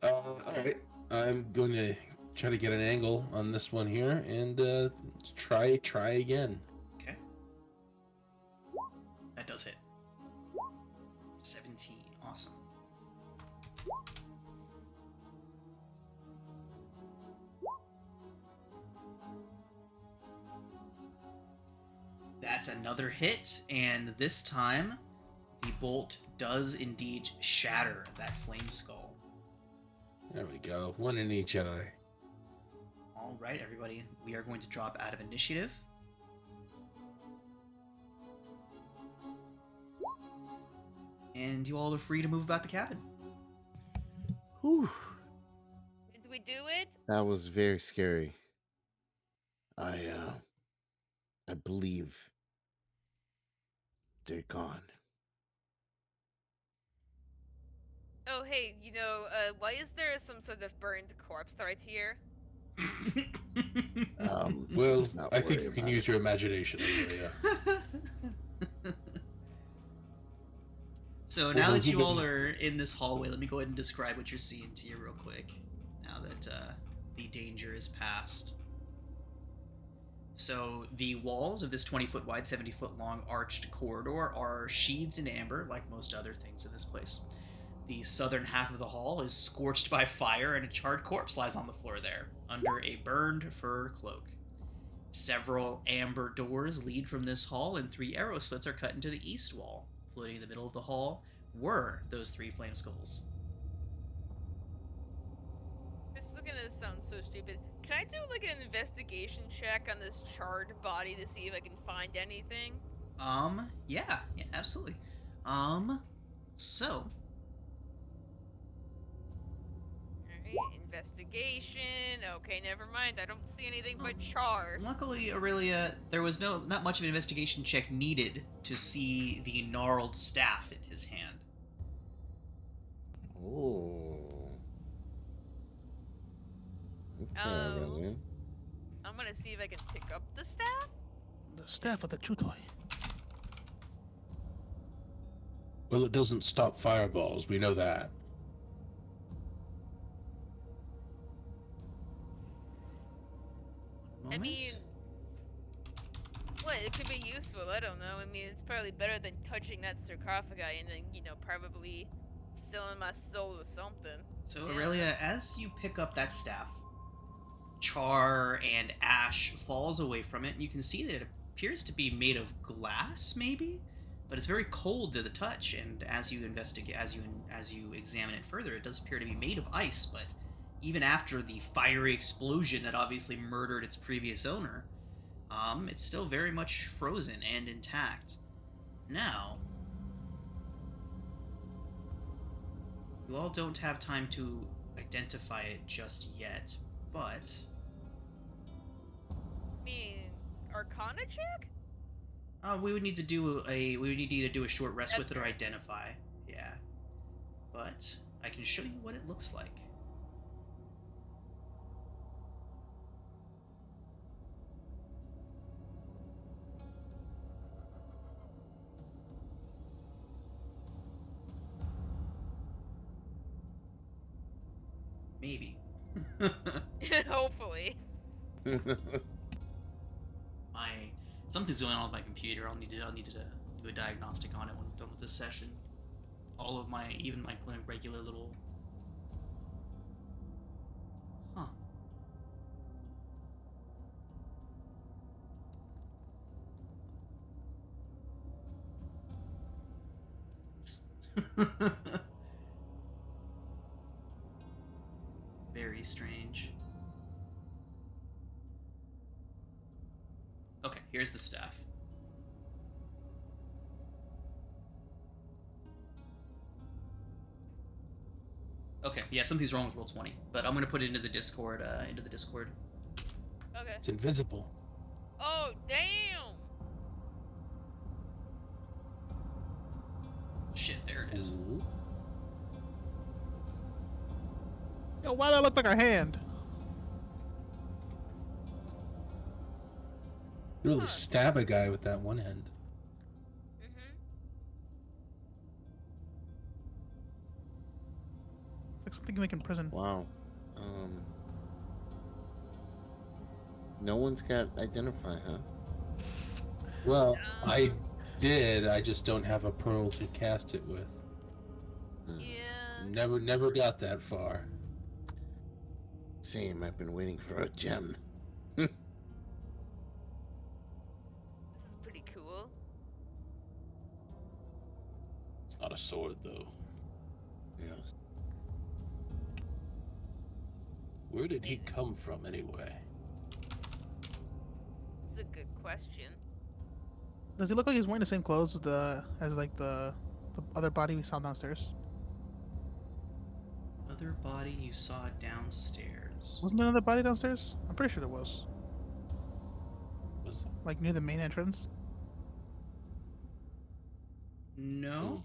Alright. I'm going to try to get an angle on this one here and try again. Okay. That does hit. 17. Awesome. That's another hit, and this time the bolt does indeed shatter that flame skull. There we go. One in each eye. All right, everybody, we are going to drop out of initiative. And you all are free to move about the cabin. Whew. Did we do it? That was very scary. I believe they're gone. Oh, hey, why is there some sort of burned corpse right here? Well, let's not I think worry you can about use it. your imagination. Amelia. So now that you all are in this hallway, let me go ahead and describe what you're seeing to you real quick. Now that the danger is past. So the walls of this 20-foot wide, 70-foot long arched corridor are sheathed in amber, like most other things in this place. The southern half of the hall is scorched by fire, and a charred corpse lies on the floor there, under a burned fur cloak. Several amber doors lead from this hall, and 3 arrow slits are cut into the east wall. Floating in the middle of the hall were those 3 flame skulls. This is gonna sound so stupid. Can I do like an investigation check on this charred body to see if I can find anything? Yeah, absolutely. So Alright, investigation. Okay, never mind. I don't see anything but char. luckily, Aurelia, there was not much of an investigation check needed to see the gnarled staff in his hand. Oh. Okay, Oh. Aurelian. I'm gonna see if I can pick up the staff. The staff of the Chutoy. Well, it doesn't stop fireballs. We know that. One I moment. mean, what? It could be useful. I don't know. I mean, it's probably better than touching that sarcophagi and then, probably stealing my soul or something. So Yeah. Aurelia, as you pick up that staff, char and ash falls away from it, and you can see that it appears to be made of glass, maybe, but it's very cold to the touch. And as you investigate, as you examine it further, it does appear to be made of ice. But even after the fiery explosion that obviously murdered its previous owner, it's still very much frozen and intact. Now, you all don't have time to identify it just yet, but I mean, Arcana check? we would need to either do a short rest That's with it or fair. identify. Yeah. But I can show you what it looks like. Maybe. Hopefully. My Something's going on with my computer. I'll need to do a diagnostic on it when I'm done with this session. All of my, even my regular little. Huh. Very strange. Okay, here's the staff. Okay, yeah, something's wrong with roll 20, but I'm gonna put it into the Discord. Okay. It's invisible. Oh, damn! Shit, there it is. Ooh. Yo, why that look like a hand? You really Huh. stab a guy with that one hand. Mm-hmm. It's like something you make in prison. Wow. No one's got identify, huh? Well, Um, I did. I just don't have a pearl to cast it with. Yeah. Never got that far. Same. I've been waiting for a gem. This is pretty cool. It's not a sword, though. Yes. Where did he come from, anyway? This is a good question. Does he look like he's wearing the same clothes as the other body we saw downstairs? Other body you saw downstairs. Wasn't there another body downstairs? I'm pretty sure there was. Was Like near the main entrance. No.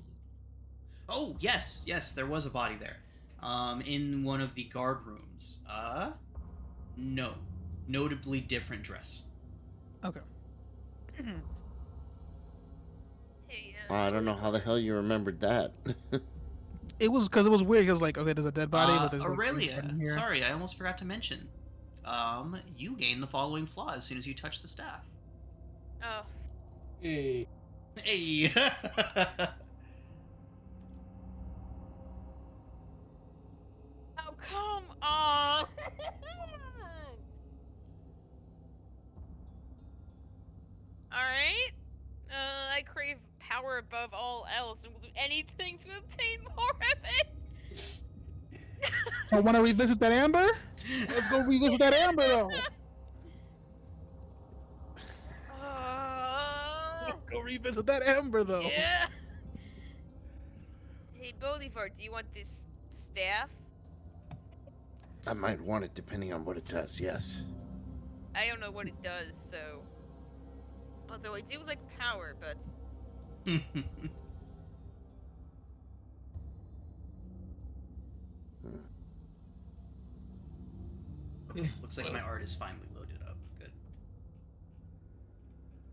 Oh, yes, there was a body there. In one of the guard rooms. No. Notably different dress. Okay. Hey, I don't know how the hell you remembered that. It was because it was weird. Because like, okay, there's a dead body, but there's like, Aurelia, things in here. sorry, I almost forgot to mention. You gain the following flaw as soon as you touch the staff. Oh, Hey. Hey! oh, come on! Alright. I crave power above all else and will do anything to obtain more of it! So want to revisit that amber? Let's go revisit that amber though. Let's go revisit that amber though. Yeah! Hey, Bolivar, do you want this staff? I might want it depending on what it does, yes. I don't know what it does, so... Although I do like power, but... Looks like my art is finally loaded up. Good.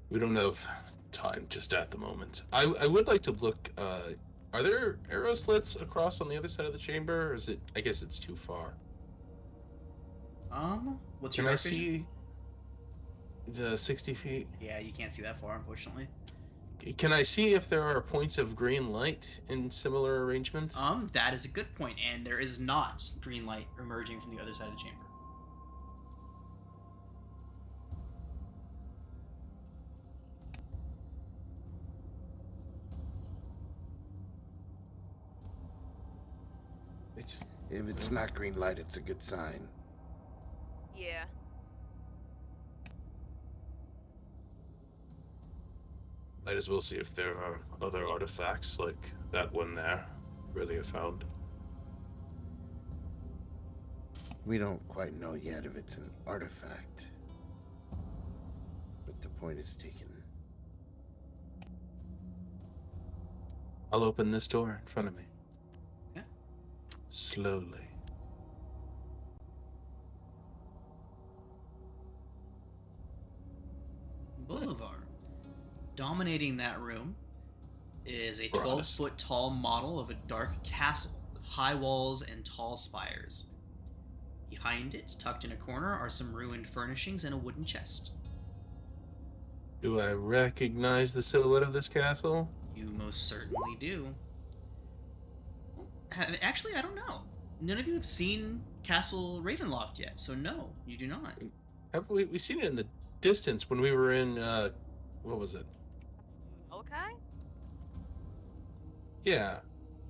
We don't have time just at the moment. I would like to look. Are there arrow slits across on the other side of the chamber, or is it? I guess it's too far. What's Can your I dark vision? see the 60 feet? Yeah, you can't see that far, unfortunately. Can I see if there are points of green light in similar arrangements? That is a good point, and there is not green light emerging from the other side of the chamber. It's If it's not green light, it's a good sign. Yeah. might as well see if there are other artifacts like that one there really are found. We don't quite know yet if it's an artifact. But the point is taken. I'll open this door in front of me. Yeah. Slowly. Boulevard. Dominating that room is a We're honest. 12-foot tall model of a dark castle with high walls and tall spires. Behind it, tucked in a corner, are some ruined furnishings and a wooden chest. Do I recognize the silhouette of this castle? You most certainly do. Actually, I don't know. None of you have seen Castle Ravenloft yet, so no, you do not. Have we've seen it in the distance when we were in what was it? Okay. Yeah.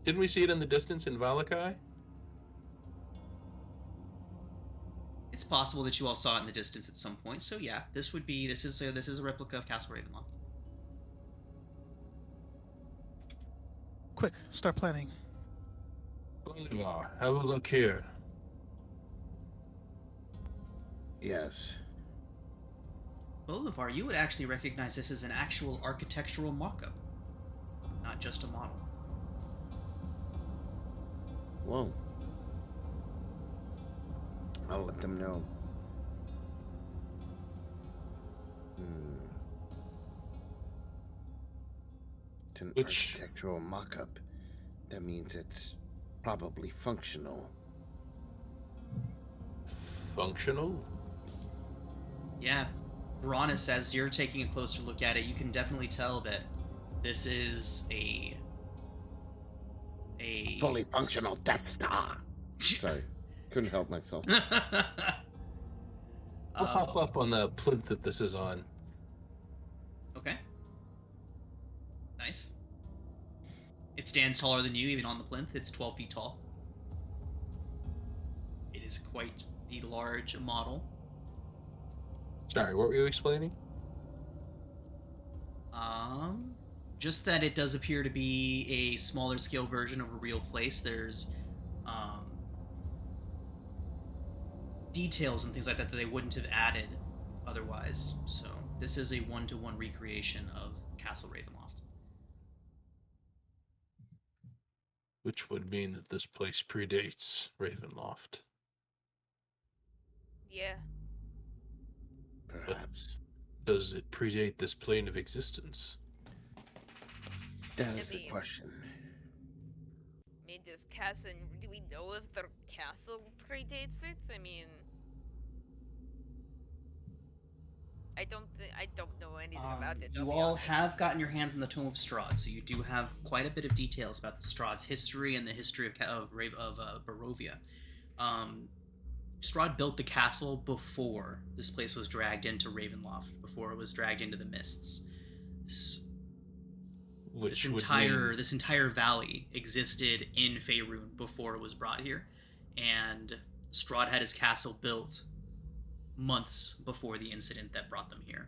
Didn't we see it in the distance in Valakai? It's possible that you all saw it in the distance at some point. So yeah, this is a replica of Castle Ravenloft. Quick, start planning. Bolivar, have a look here. Yes. Bolivar, you would actually recognize this as an actual architectural mock-up, not just a model. Whoa. I'll let them know. It's an architectural mock-up. That means it's probably functional. Functional? Yeah, Veronis, as you're taking a closer look at it, you can definitely tell that this is a fully functional Death Star. Sorry, couldn't help myself. We'll hop up on the plinth that this is on. Okay. Nice. It stands taller than you, even on the plinth. It's 12 feet tall. It is quite the large model. Sorry, what were you explaining? Just that it does appear to be a smaller scale version of a real place. There's details and things like that that they wouldn't have added otherwise. So this is a one-to-one recreation of Castle Ravenloft. Which would mean that this place predates Ravenloft. Yeah. Perhaps. Does it predate this plane of existence? That is the question. I mean, does castle? Do we know if the castle predates it? I mean, I don't know anything about it. You all have gotten your hands on the Tome of Strahd, so you do have quite a bit of details about Strahd's history and the history of Barovia. Strahd built the castle before this place was dragged into Ravenloft, before it was dragged into the Mists. This entire valley existed in Faerun before it was brought here, and Strahd had his castle built months before the incident that brought them here.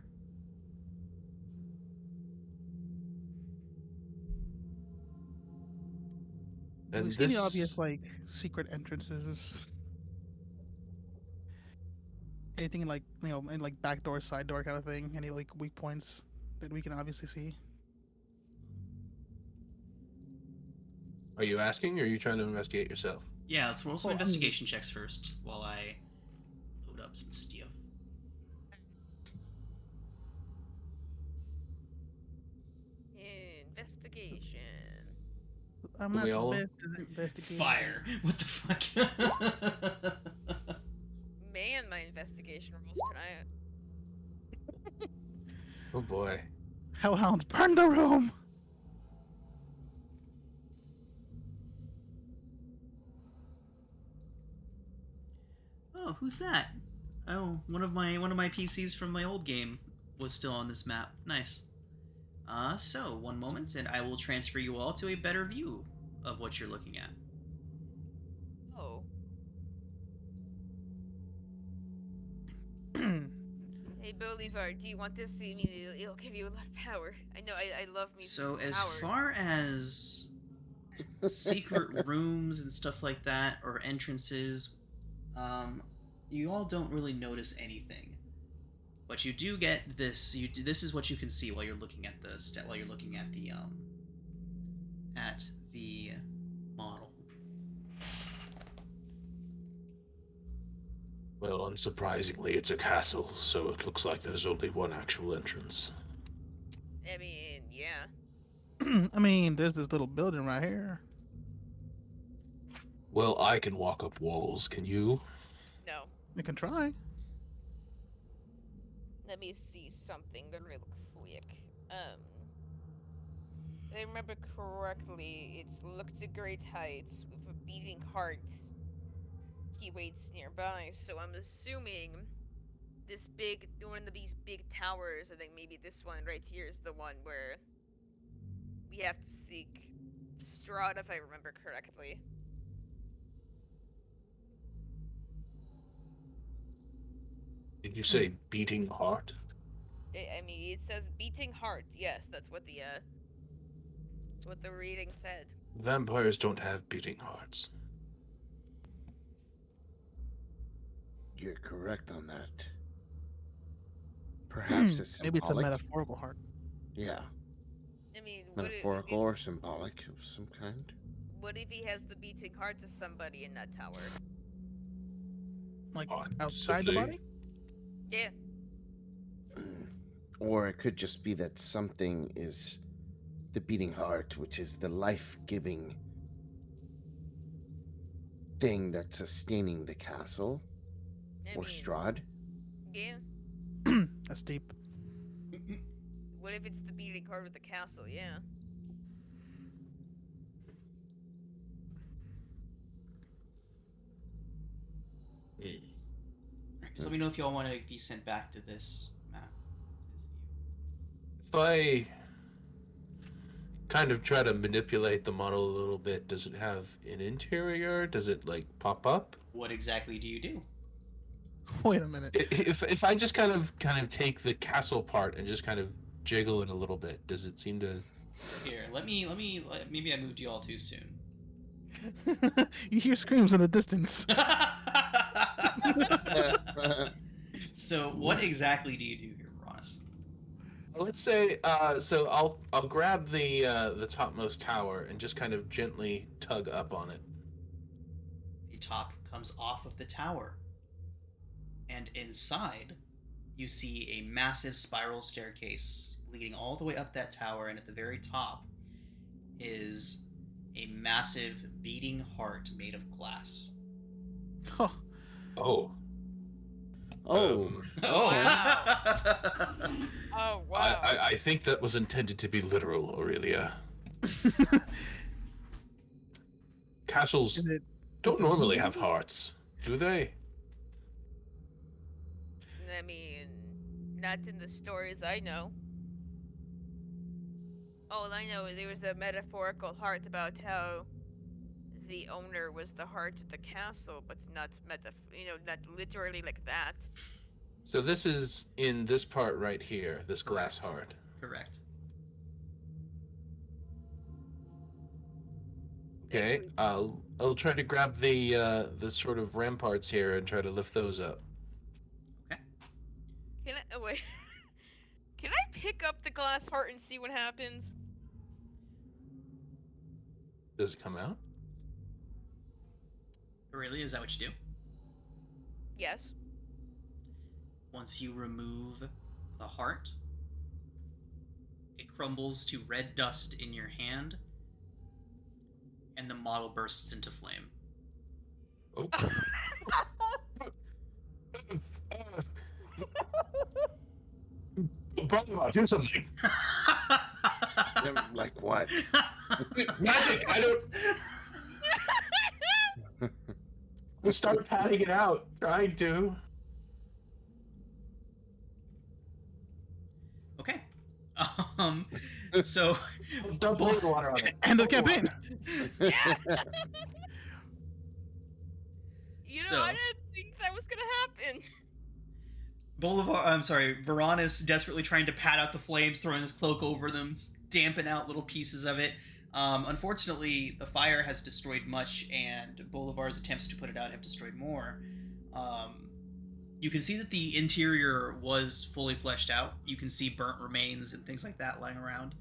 And we see any obvious secret entrances? Anything like in like back door, side door kind of thing? Any like weak points that we can obviously see? Are you asking, or are you trying to investigate yourself? Yeah, let's roll some investigation checks first while I load up some stuff. Investigation. I'm not the best investigator. Fire! What the fuck? Man, my investigation rolls tonight. Oh boy. Hellhounds, burn the room! Oh, who's that? Oh, one of my PCs from my old game was still on this map. Nice. So one moment, and I will transfer you all to a better view of what you're looking at. Oh. Hey, Bolivar, do you want to see me? It'll give you a lot of power. I know, I love me. So as power. far as secret rooms and stuff like that, or entrances, you all don't really notice anything. But you do get this. This is what you can see while you're looking at the model. Well, unsurprisingly, it's a castle, so it looks like there's only one actual entrance. I mean, yeah. I mean, there's this little building right here. Well, I can walk up walls. Can you? No. You can try. Let me see something real quick. If I remember correctly, it's look to great heights with a beating heart. He waits nearby, so I'm assuming this big, one of these big towers, I think maybe this one right here is the one where we have to seek Strahd, if I remember correctly. Did you say beating heart? I mean, it says beating heart. Yes, that's what the reading said. Vampires don't have beating hearts. You're correct on that. Perhaps it's Maybe it's a symbolic. metaphorical heart. Yeah, I mean, metaphorical or symbolic of some kind. what if he has the beating heart to somebody in that tower? Like outside the body? Yeah. Or it could just be that something is the beating heart, which is the life-giving thing that's sustaining the castle I or mean, Strahd. Yeah. That's deep. What if it's the beating heart of the castle? Yeah. So let me know if y'all want to be sent back to this map. If I kind of try to manipulate the model a little bit, does it have an interior? Does it like pop up? What exactly do you do? Wait a minute. If I just kind of take the castle part and just kind of jiggle it a little bit, does it seem to? Here, maybe I moved you all too soon. You hear screams in the distance. So what exactly do you do here, Ronis? Let's say, so I'll grab the topmost tower and just kind of gently tug up on it. The top comes off of the tower, and inside, you see a massive spiral staircase leading all the way up that tower, and at the very top is a massive beating heart made of glass. Oh, Oh. Oh, Oh! Oh wow. I think that was intended to be literal, Aurelia. Castles is it? don't normally have hearts, do they? I mean, not in the stories I know. All I know is there was a metaphorical heart about how the owner was the heart of the castle, but not not literally like that. So this is in this part right here, this glass heart. Correct. Okay, I'll try to grab the sort of ramparts here and try to lift those up. Can I wait? Can I pick up the glass heart and see what happens? Does it come out? Really? Is that what you do? Yes. Once you remove the heart, it crumbles to red dust in your hand, and the model bursts into flame. Oh. Brother, do something. like what? Magic! I don't. We start patting it out. Trying to. Okay. So Don't pour the water on it. End of the campaign. So- I didn't think that was gonna happen. Varanus desperately trying to pat out the flames, throwing his cloak over them, dampen out little pieces of it. Unfortunately, the fire has destroyed much, and Bolivar's attempts to put it out have destroyed more. You can see that the interior was fully fleshed out. You can see burnt remains and things like that lying around.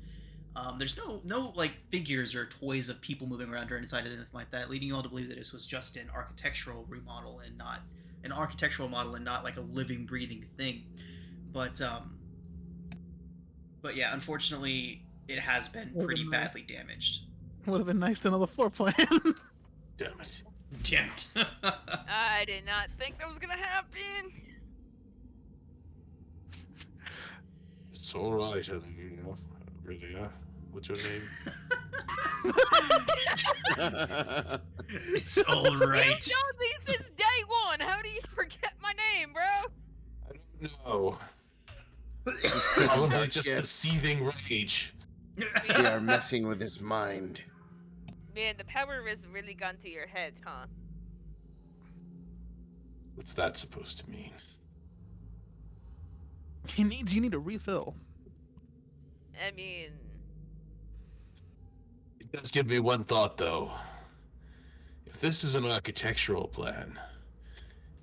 There's no like figures or toys of people moving around or inside or anything like that, leading you all to believe that this was just an architectural remodel and not an architectural model and not like a living, breathing thing. But yeah, unfortunately, it has been pretty badly damaged. Would have been nice to know the floor plan. Damn it. Damn it. I did not think that was gonna happen. all right. You know, really, what's your name? It's all right. You known me since day one. How do you forget my name, bro? I don't know. Probably Probably just the seething rage. They are messing with his mind. Man, the power has really gone to your head, huh? What's that supposed to mean? You need a refill. I mean, It does give me one thought, though. If this is an architectural plan,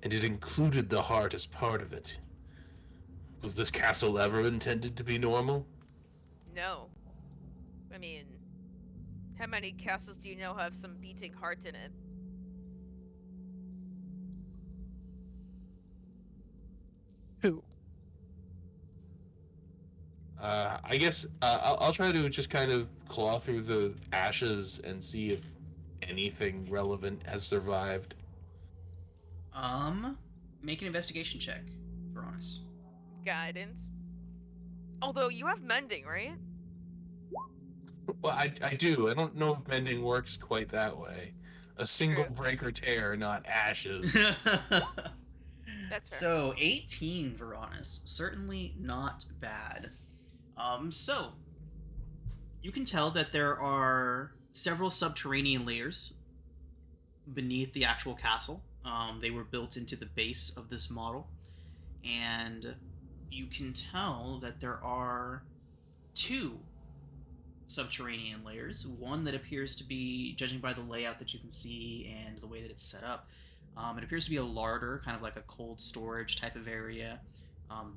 and it included the heart as part of it, was this castle ever intended to be normal? no. I mean, how many castles do you know have some beating heart in it? Who? I guess I'll try to just kind of claw through the ashes and see if anything relevant has survived. Make an investigation check, Veronis. Guidance. Although you have mending, right? Well, I do. I don't know if mending works quite that way. A single True. break or tear, not ashes. That's fair. So 18, Veronis. Certainly not bad. So you can tell that there are several subterranean layers beneath the actual castle. They were built into the base of this model, and you can tell that there are two subterranean layers. One that appears to be, judging by the layout that you can see and the way that it's set up, it appears to be a larder, kind of like a cold storage type of area.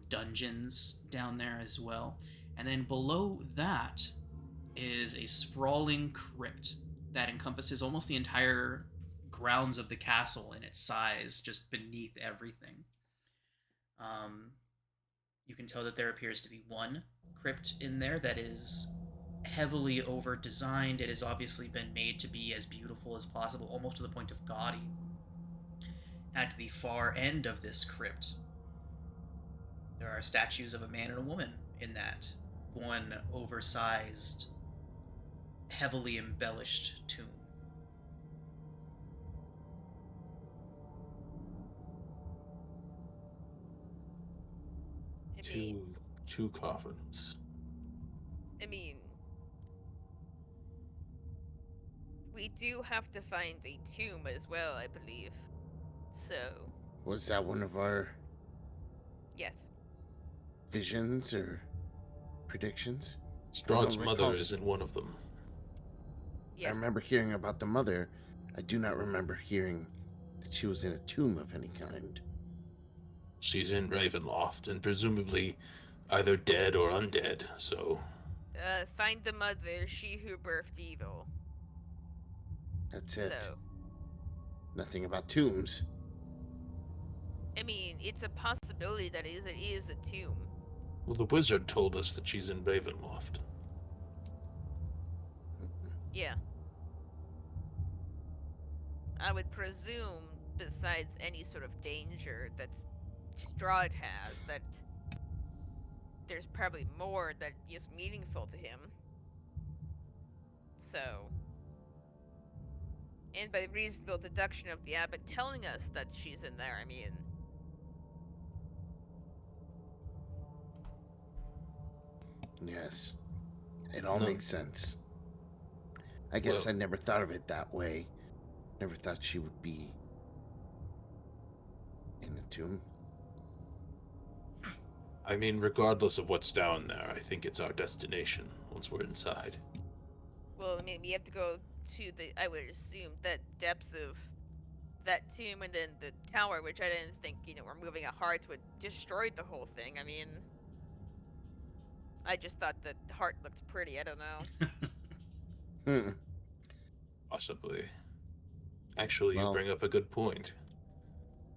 Dungeons down there as well. And then below that is a sprawling crypt that encompasses almost the entire grounds of the castle in its size, just beneath everything. You can tell that there appears to be one crypt in there that is heavily over designed. It has obviously been made to be as beautiful as possible, almost to the point of gaudy. At the far end of this crypt, there are statues of a man and a woman in that one oversized, heavily embellished tomb. Two coffins. I mean, we do have to find a tomb as well, I believe. So, Was that one of our yes. visions or predictions? Strahd's I don't mother recall- isn't one of them. Yeah. I remember hearing about the mother. I do not remember hearing that she was in a tomb of any kind. She's in Ravenloft, and presumably either dead or undead, so... Find the mother, she who birthed evil. That's it. So, Nothing about tombs. I mean, it's a possibility that it is a tomb. Well, the wizard told us that she's in Ravenloft. Yeah. I would presume, besides any sort of danger that Strahd has, that there's probably more that is meaningful to him. So, and by reasonable deduction of the abbot telling us that she's in there, I mean, Yes. It all No. makes sense. I guess Well- I never thought of it that way. Never thought she would be in a tomb. I mean, regardless of what's down there, I think it's our destination once we're inside. well, I mean, we have to go to the, I would assume, that depths of that tomb and then the tower, which I didn't think, removing a heart would destroy the whole thing. I mean, I just thought the heart looked pretty. I don't know. Hmm. Possibly. Actually, Well- you bring up a good point.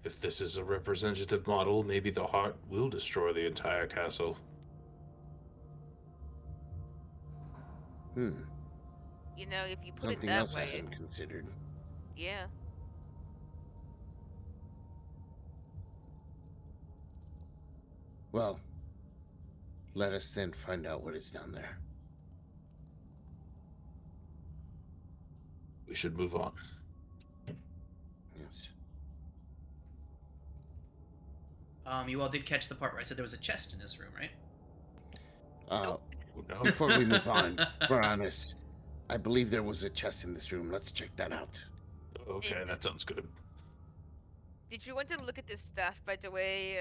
If this is a representative model, maybe the heart will destroy the entire castle. Hmm. If you put Something it that else I way, hadn't considered. yeah. Well, Let us then find out what is down there. We should move on. Yes. You all did catch the part where I said there was a chest in this room, right? Oh, no. Before we move on, Baroness, I believe there was a chest in this room. Let's check that out. Okay, that sounds good. Did you want to look at this stuff, by the way,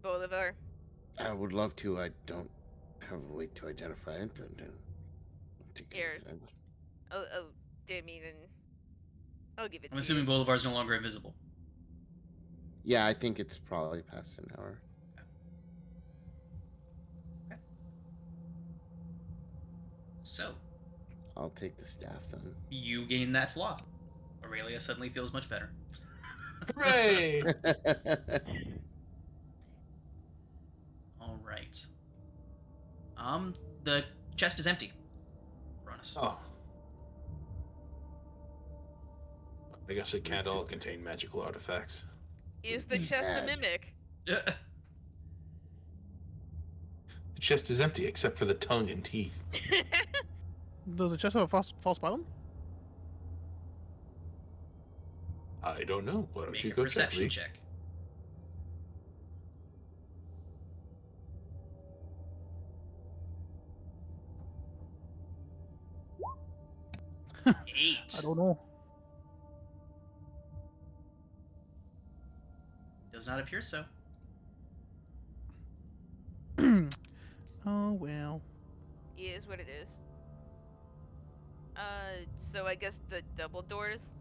Bolivar? I would love to. I don't have a way to identify it, but I'll take a Here. look at it. I'll give it I'm to assuming you. Bolivar's no longer invisible. Yeah, I think it's probably past an hour. So, I'll take the staff then. you gain that flaw. Aurelia suddenly feels much better. Hooray! All right. The chest is empty. Baroness. Oh. I guess it can't all contain magical artifacts. Is the chest a Bad. mimic? The chest is empty except for the tongue and teeth. Does the chest have a false bottom? I don't know. Why don't Make you a go check, perception Lee? check. Eight. I don't know. Does not appear so. Oh well. Is what it is. So I guess the double doors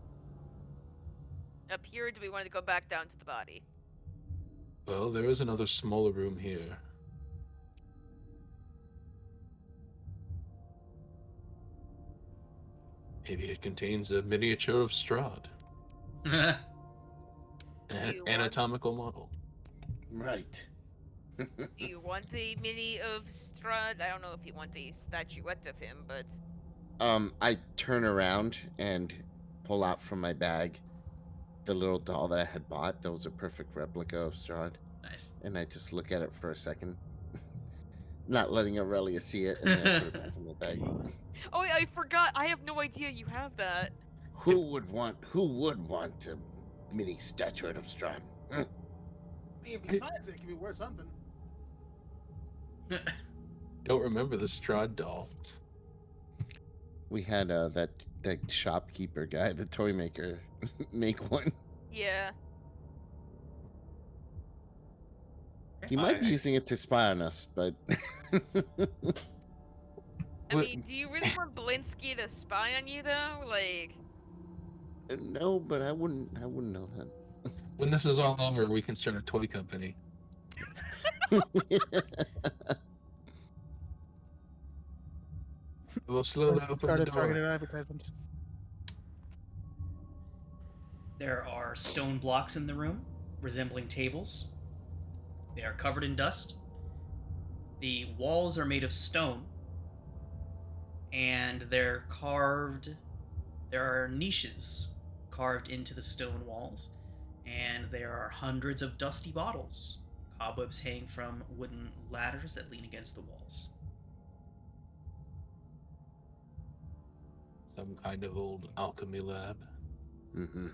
up here. Do we want to go back down to the body? Well, there is another smaller room here. Maybe it contains a miniature of Strahd. An You want- anatomical model. Right. Do you want a mini of Strahd? I don't know if you want a statuette of him, but I turn around and pull out from my bag the little doll that I had bought. That was a perfect replica of Strahd. Nice. And I just look at it for a second. Not letting Aurelia see it, and then I put it back in my bag. oh, I forgot. I have no idea you have that. Who would want a mini statuette of Strahd? Besides, it could be worth something. Don't remember the Strahd doll. We had that shopkeeper guy, the toy maker, make one. Yeah. He might be using it to spy on us, but I mean, do you really want Blinsky to spy on you though? Like, no, but I wouldn't know that. When this is all over, we can start a toy company. We'll slowly open Start the a targeted door. advertisement. There are stone blocks in the room, resembling tables. They are covered in dust. The walls are made of stone, and they're carved. There are niches carved into the stone walls, and there are hundreds of dusty bottles. Cobwebs hang from wooden ladders that lean against the walls. Some kind of old alchemy lab. Mm-hmm.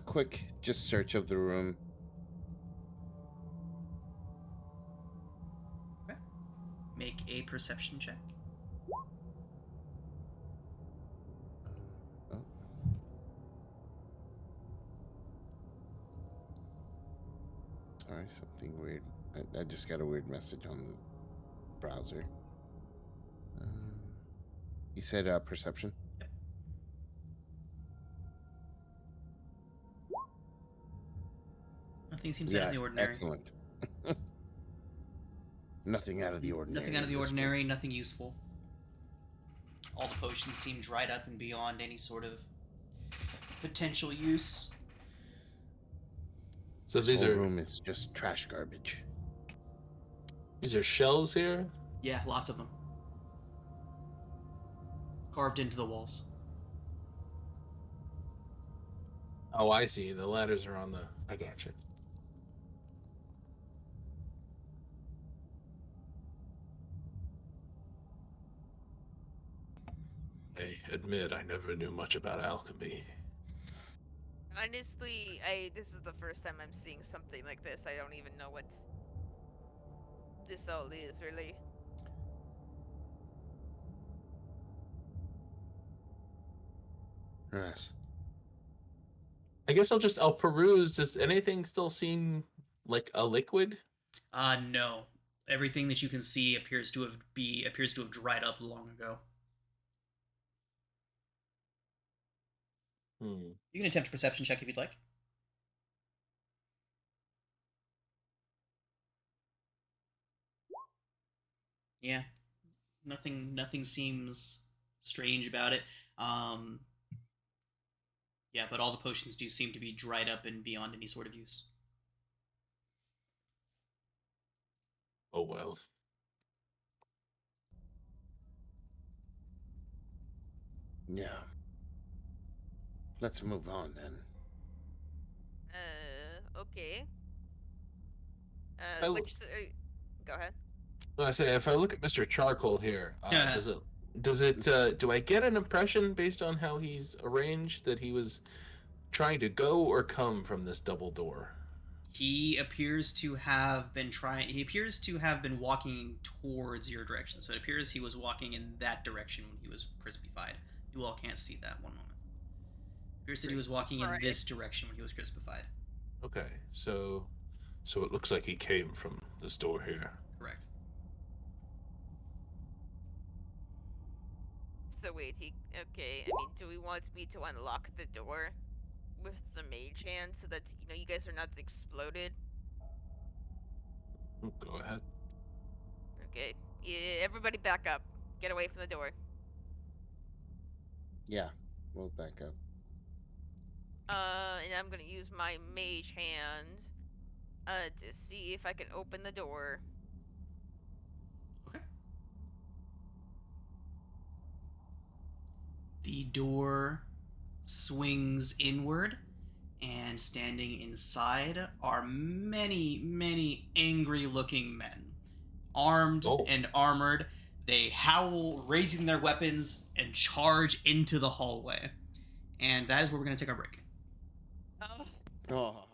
Quick, just search of the room. Okay. Make a perception check. Oh. Sorry, something weird. I just got a weird message on the browser. You said perception? Nothing seems out of the ordinary. Excellent. Nothing out of the ordinary. Nothing out of the in this ordinary, nothing useful. All the potions seem dried up and beyond any sort of potential use. So This these whole are room is just trash garbage. shelves here. Yeah, lots of them. Carved into the walls. Oh, I see. The ladders are on the. I gotcha. I admit I never knew much about alchemy. Honestly, this is the first time I'm seeing something like this. I don't even know what this all is, really. Right. I guess I'll peruse. Does anything still seem like a liquid? No. Everything that you can see appears to have dried up long ago. Hmm. You can attempt a perception check if you'd like. Yeah, nothing seems strange about it. Um, yeah, but all the potions do seem to be dried up and beyond any sort of use. Oh well. Yeah. Let's move on then. Okay. I l- Which go ahead. I say, if I look at Mr. Charcoal here, Yeah. do I get an impression based on how he's arranged that he was trying to go or come from this double door? He appears to have been walking towards your direction. So it appears he was walking in that direction when he was crispified. You all can't see that one moment. It appears that he was walking in this direction when he was crispified. Okay, so it looks like he came from this door here. Correct. So wait, okay, I mean, do we want me to unlock the door with the mage hand so that, you guys are not exploded? Go ahead. Okay, yeah, everybody back up. Get away from the door. Yeah, we'll back up. And I'm gonna use my mage hand, to see if I can open the door. Okay. The door swings inward, and standing inside are many, many angry looking men. Armed and armored, they howl, raising their weapons, and charge into the hallway. And that is where we're going to take our break. Oh.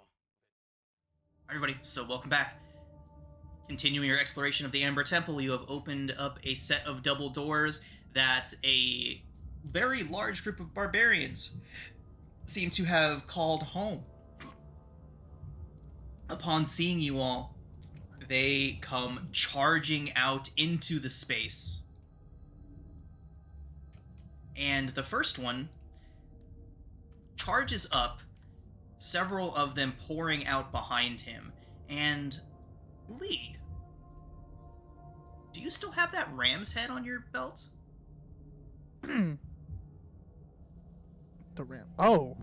Everybody, so welcome back. Continuing your exploration of the Amber Temple, you have opened up a set of double doors that a very large group of barbarians seem to have called home. Upon seeing you all, they come charging out into the space. And the first one charges up, several of them pouring out behind him. And Lee, do you still have that ram's head on your belt? The ram. Oh,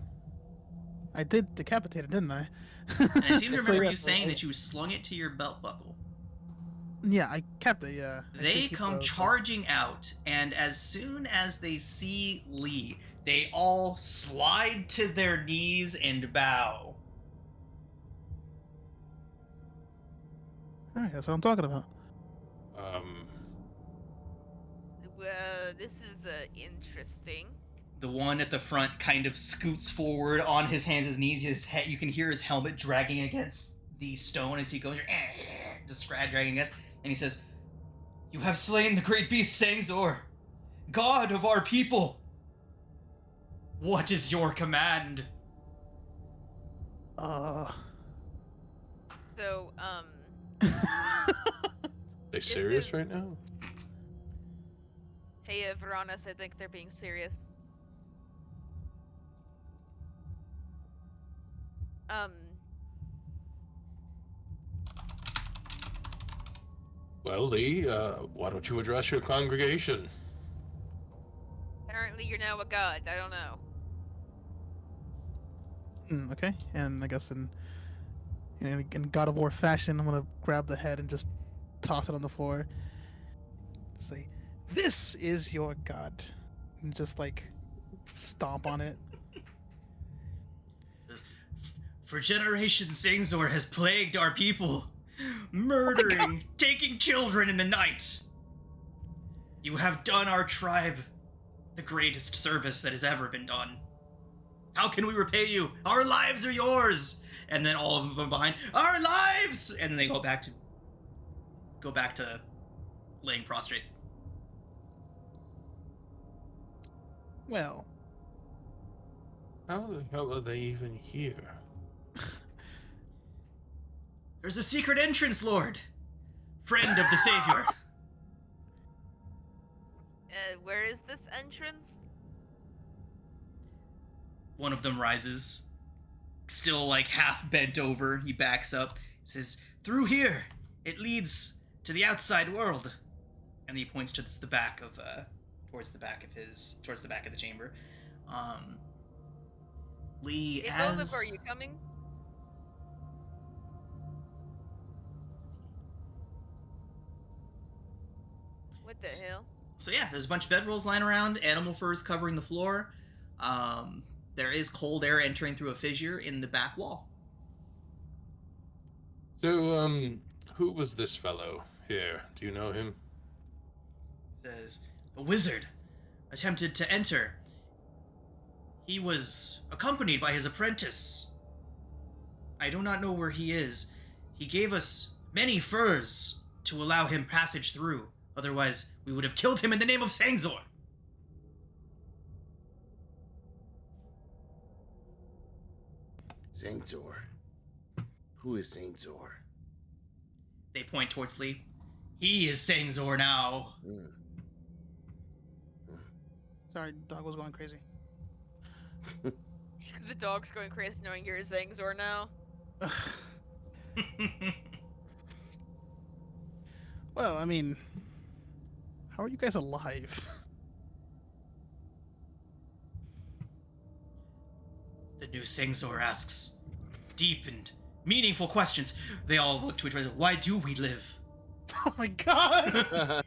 I did decapitate it, didn't I? And I seem to So, remember yeah, you saying that you slung it to your belt buckle. Yeah, I kept it. Yeah. I They did keep come those. charging out, and as soon as they see Lee, they all slide to their knees and bow. Alright, that's what I'm talking about. This is, interesting. The one at the front kind of scoots forward on his hands and knees. His head, you can hear his helmet dragging against the stone as he goes, just dragging against. And he says, "You have slain the great beast Sangzor, god of our people. What is your command?" So, They serious right now? hey, Veronis, I think they're being serious. Well, Lee, why don't you address your congregation? Apparently you're now a god, I don't know. Okay, and I guess in God of War fashion, I'm gonna grab the head and just toss it on the floor. Say, "This is your god," and just like stomp on it. "For generations, Sangzor has plagued our people, murdering, taking children in the night. You have done our tribe the greatest service that has ever been done. How can we repay you? Our lives are yours. And then all of them from behind, our lives. And then they go back to laying prostrate. Well, How the hell are they even here? There's a secret entrance, Lord. Friend of the Savior. Where is this entrance? One of them rises, still like half bent over. He backs up, says, "Through here. It leads to the outside world." And he points towards the back of the chamber. Lee, Hey, as Joseph, are you coming? What the hell? So yeah, there's a bunch of bedrolls lying around, animal furs covering the floor. There is cold air entering through a fissure in the back wall. So, who was this fellow here? Do you know him? Says, "The wizard attempted to enter. He was accompanied by his apprentice. I do not know where he is. He gave us many furs to allow him passage through. Otherwise, we would have killed him in the name of Sangzor." Zangzor. Who is Zangzor? They point towards Lee. "He is Sangzor now." Mm. sorry, dog was going crazy. The dog's going crazy knowing you're Zangzor now. Well, I mean, how are you guys alive? The new Sangzor asks deep and meaningful questions. They all look to each other. "Why do we live?" Oh my god!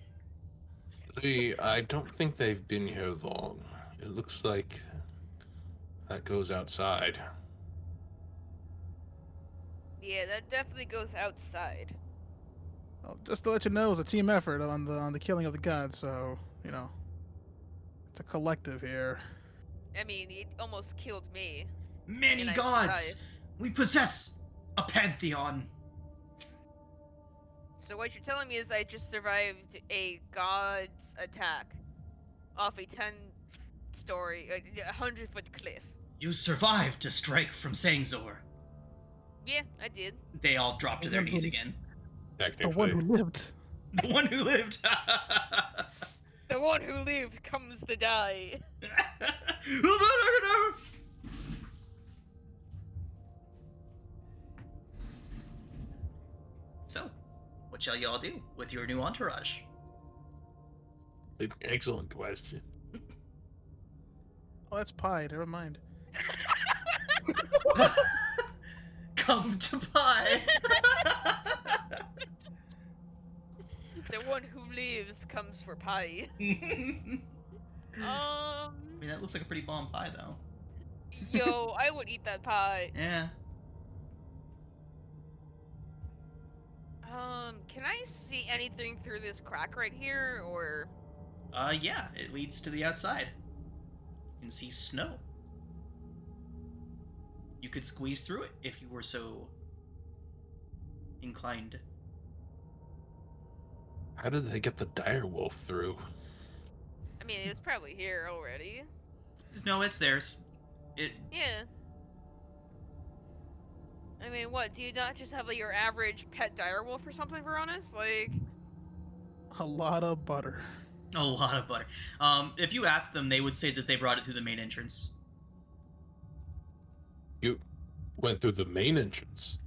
I don't think they've been here long. It looks like that goes outside. Yeah, that definitely goes outside. Well, just to let you know, it was a team effort on the killing of the gods, so, you know, it's a collective here. I mean, it almost killed me. Many And I gods! survived. We possess a pantheon. So what you're telling me is I just survived a god's attack off a 10-story, 100-foot cliff. You survived a strike from Sangzor. Yeah, I did. They all drop to their knees again. The one who Technically. lived. The one who lived. The one who lived comes to die. So, what shall y'all do with your new entourage? Excellent question. Oh, that's pie. Never mind. Come to pie. The one who lives comes for pie. I Um, mean, that looks like a pretty bomb pie, though. yo, I would eat that pie. Yeah. Can I see anything through this crack right here, or? Yeah, it leads to the outside. You can see snow. You could squeeze through it if you were so inclined. How did they get the dire wolf through? I mean, it was probably here already. No, it's theirs. It. Yeah. I mean, what? Do you not just have like your average pet direwolf or something, Veronis? Like, A lot of butter. A lot of butter. If you asked them, they would say that they brought it through the main entrance. You went through the main entrance.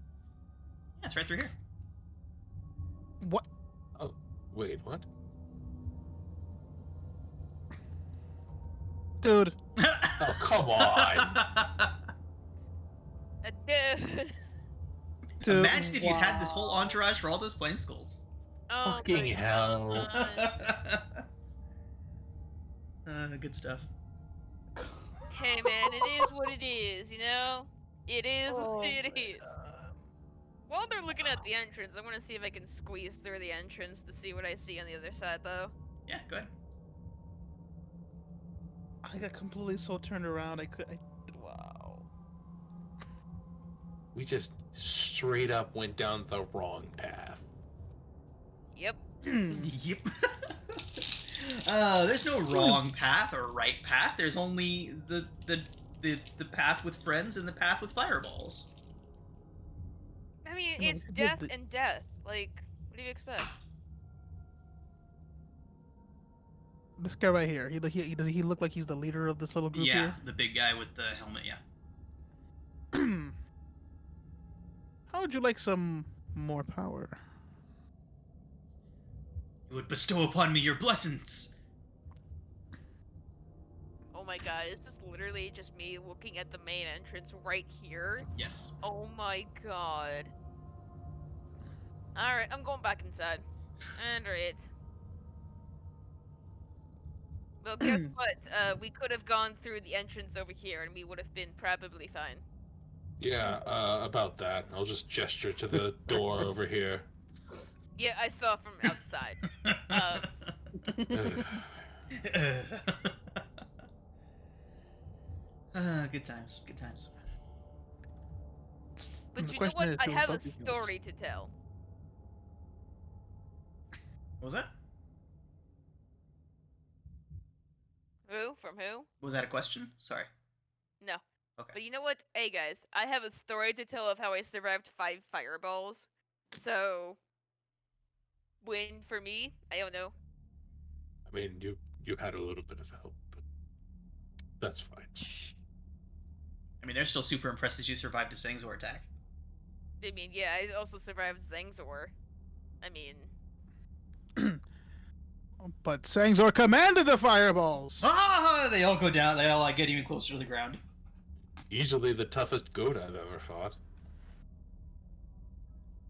Yeah, it's right through here. What? Oh, wait, what? Dude. Oh, come on. dude. Dude. Imagine if you had this whole entourage for all those flame skulls. Oh Fucking my hell. God. Good stuff. Hey man, it is what it is, you know? It is what it is. While they're looking at the entrance, I want to see if I can squeeze through the entrance to see what I see on the other side, though. Yeah, go ahead. I got completely so turned around. Wow. We just straight up went down the wrong path. Yep. Yep. There's no wrong path or right path. There's only the path with friends and the path with fireballs. I mean, You know, it's we did death the- and death. Like, what do you expect? This guy right here. Does he look like he's the leader of this little group Yeah, the big guy with the helmet. Yeah. here? How would you like some more power? You would bestow upon me your blessings. Oh my god, is this literally just me looking at the main entrance right here? Yes. Oh my god. Alright, I'm going back inside. Alright. Well, guess what? We could have gone through the entrance over here and we would have been probably fine. Yeah, about that. I'll just gesture to the door over here. Yeah, I saw from outside. Good times. Good times. But The you know question what? is, I who have a above you is? story to tell. What was that? Who? From who? Was that a question? Sorry. No. Okay. But you know what? Hey guys, I have a story to tell of how I survived 5 fireballs. So, win for me? I don't know. I mean, you had a little bit of help, but that's fine. I mean, they're still super impressed that you survived a Sangzor attack. I mean, yeah, I also survived Zangzor. I mean, But Sangzor commanded the fireballs. Ah! They all go down. They all like get even closer to the ground. Easily the toughest goat I've ever fought.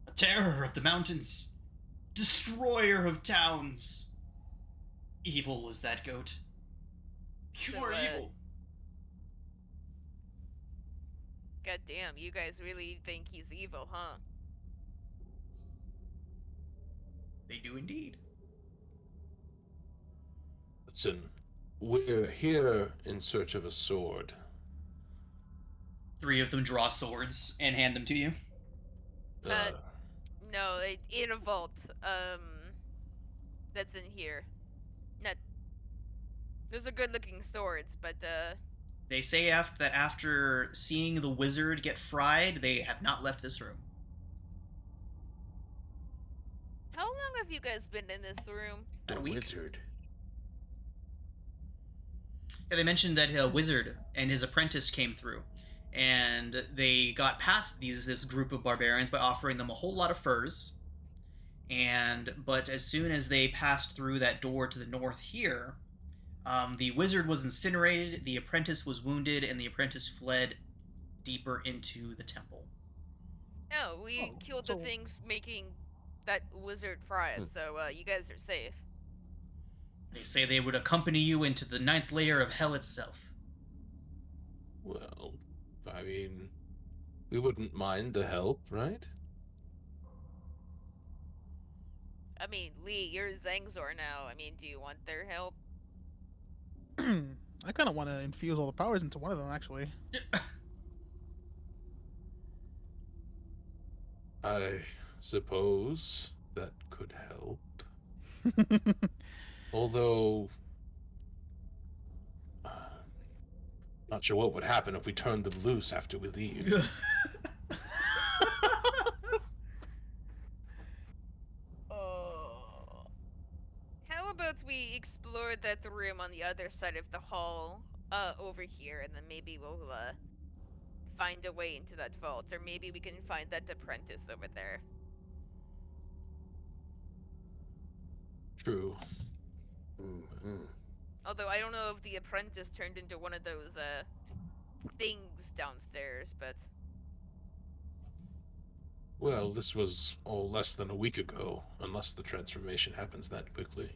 A terror of the mountains, destroyer of towns. Evil was that goat. Pure So, evil. goddamn, you guys really think he's evil, huh? They do indeed. Listen, we're here in search of a sword. 3 of them draw swords and hand them to you. No, in a vault. That's in here. Not. Those are good-looking swords, but They say after seeing the wizard get fried, they have not left this room. how long have you guys been in this room? About a The week. wizard. Yeah, they mentioned that a wizard and his apprentice came through, and they got past this group of barbarians by offering them a whole lot of furs. But as soon as they passed through that door to the north here, the wizard was incinerated, the apprentice was wounded, and the apprentice fled deeper into the temple. Oh, we killed the so- things making that wizard fried, so you guys are safe. They say they would accompany you into the 9th layer of hell itself. Well, I mean, we wouldn't mind the help, right? I mean, Lee, you're Zangzor now. I mean, do you want their help? I kind of want to infuse all the powers into one of them, actually. I suppose that could help. Although, not sure what would happen if we turned them loose after we leave. How about we explore that room on the other side of the hall, over here, and then maybe we'll, find a way into that vault, or maybe we can find that apprentice over there. True. Mm-hmm. Although I don't know if the apprentice turned into one of those, things downstairs, but... Well, this was all less than a week ago, unless the transformation happens that quickly.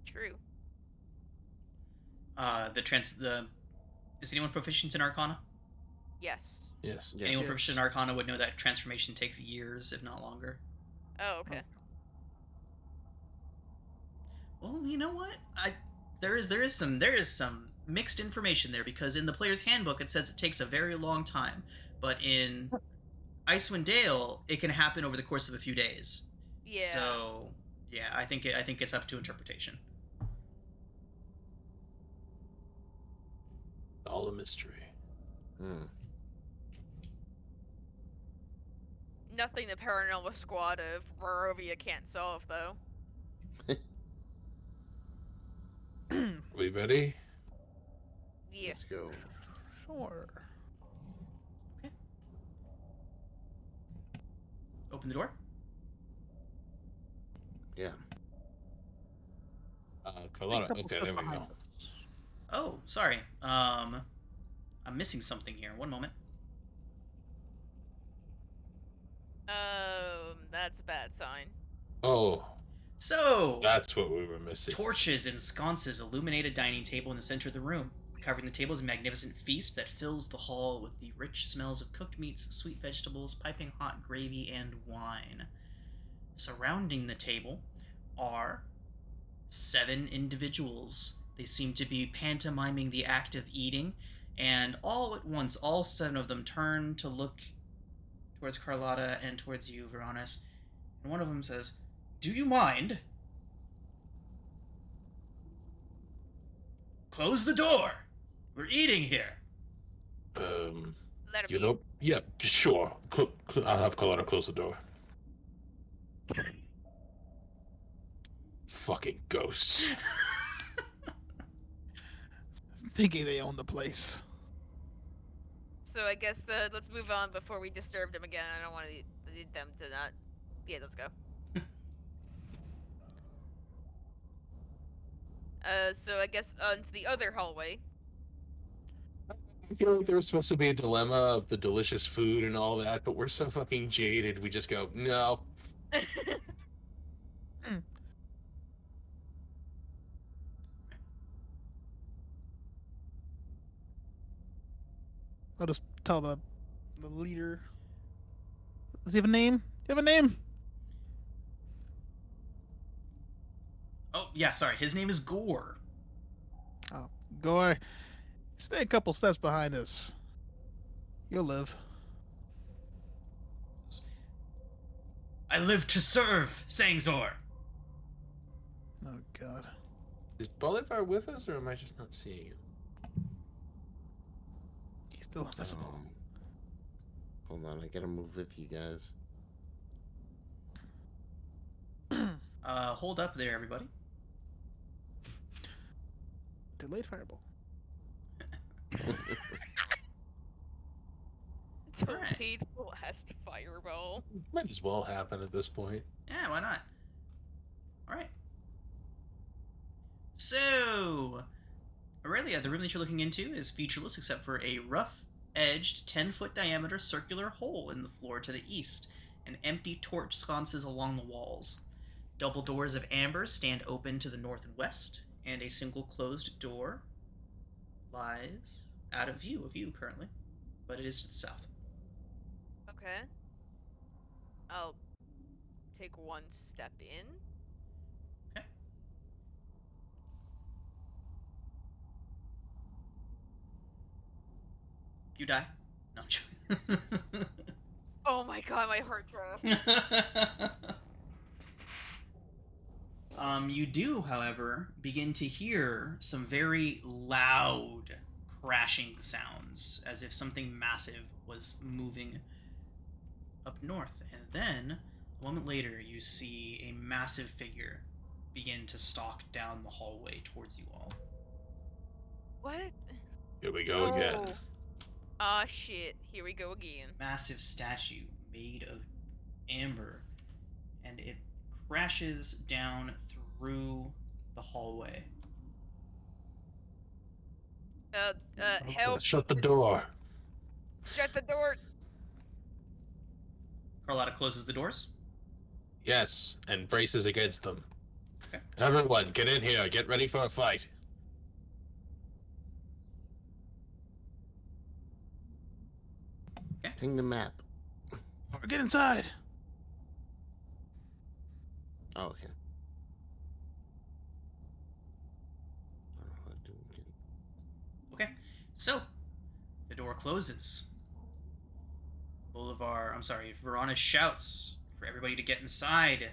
True. Is anyone proficient in Arcana? Yes. Yes. Yeah. Anyone Yes. proficient in Arcana would know that transformation takes years, if not longer. Oh, okay. Well, you know what? there is some mixed information there, because in the player's handbook it says it takes a very long time, but in Icewind Dale it can happen over the course of a few days. Yeah. So yeah, I think it's up to interpretation. All a mystery. Hmm. Nothing the paranormal squad of Barovia can't solve, though. We ready? Yeah. Let's go. Sure. Okay. Open the door. Yeah. Carlotta. Couple Okay, steps there we behind go. us. Oh, sorry. I'm missing something here. One moment. That's a bad sign. Oh, So, that's what we were missing. torches and sconces illuminate a dining table in the center of the room. Covering the table is a magnificent feast that fills the hall with the rich smells of cooked meats, sweet vegetables, piping hot gravy, and wine. Surrounding the table are 7 individuals. They seem to be pantomiming the act of eating, and all at once, all 7 of them turn to look towards Carlotta and towards you, Veronis. And one of them says, "Do you mind? Close the door. We're eating here." Let him You eat. know, yeah, sure. I'll have Carlotta close the door. Fucking ghosts. Thinking they own the place. So I guess let's move on before we disturb them again. I don't want them to not. Yeah, let's go. So I guess onto the other hallway. I feel like there was supposed to be a dilemma of the delicious food and all that, but we're so fucking jaded, we just go, no. I'll just tell the leader. Does he have a name? Do you have a name? Oh, yeah, sorry. His name is Gore. Oh, Gore. Stay a couple steps behind us. You'll live. "I live to serve, Sangzor." Oh God. Is Bolivar with us, or am I just not seeing him? He's still invisible. Hold on, I gotta move with you guys. Hold up there, everybody. Delayed fireball. Alright. Delayed blast fireball. Might as well happen at this point. Yeah, why not? Alright. So, Aurelia, the room that you're looking into is featureless except for a rough-edged, 10-foot diameter circular hole in the floor to the east, and empty torch sconces along the walls. Double doors of amber stand open to the north and west, and a single closed door lies out of view currently, but it is to the south. Okay. I'll take one step in. Okay. You die? No, I'm joking. Oh my god, my heart dropped. You do, however, begin to hear some very loud crashing sounds, as if something massive was moving up north. And then, a moment later, you see a massive figure begin to stalk down the hallway towards you all. What? Here we go again. Oh. Ah, shit. Here we go again. Massive statue made of amber, and it crashes down through the hallway. Help. Shut the door. Shut the door. Carlotta closes the doors. Yes, and braces against them. Okay. Everyone, get in here. Get ready for a fight. Ping the map. Or get inside. Oh, okay. So, the door closes. Verona shouts for everybody to get inside.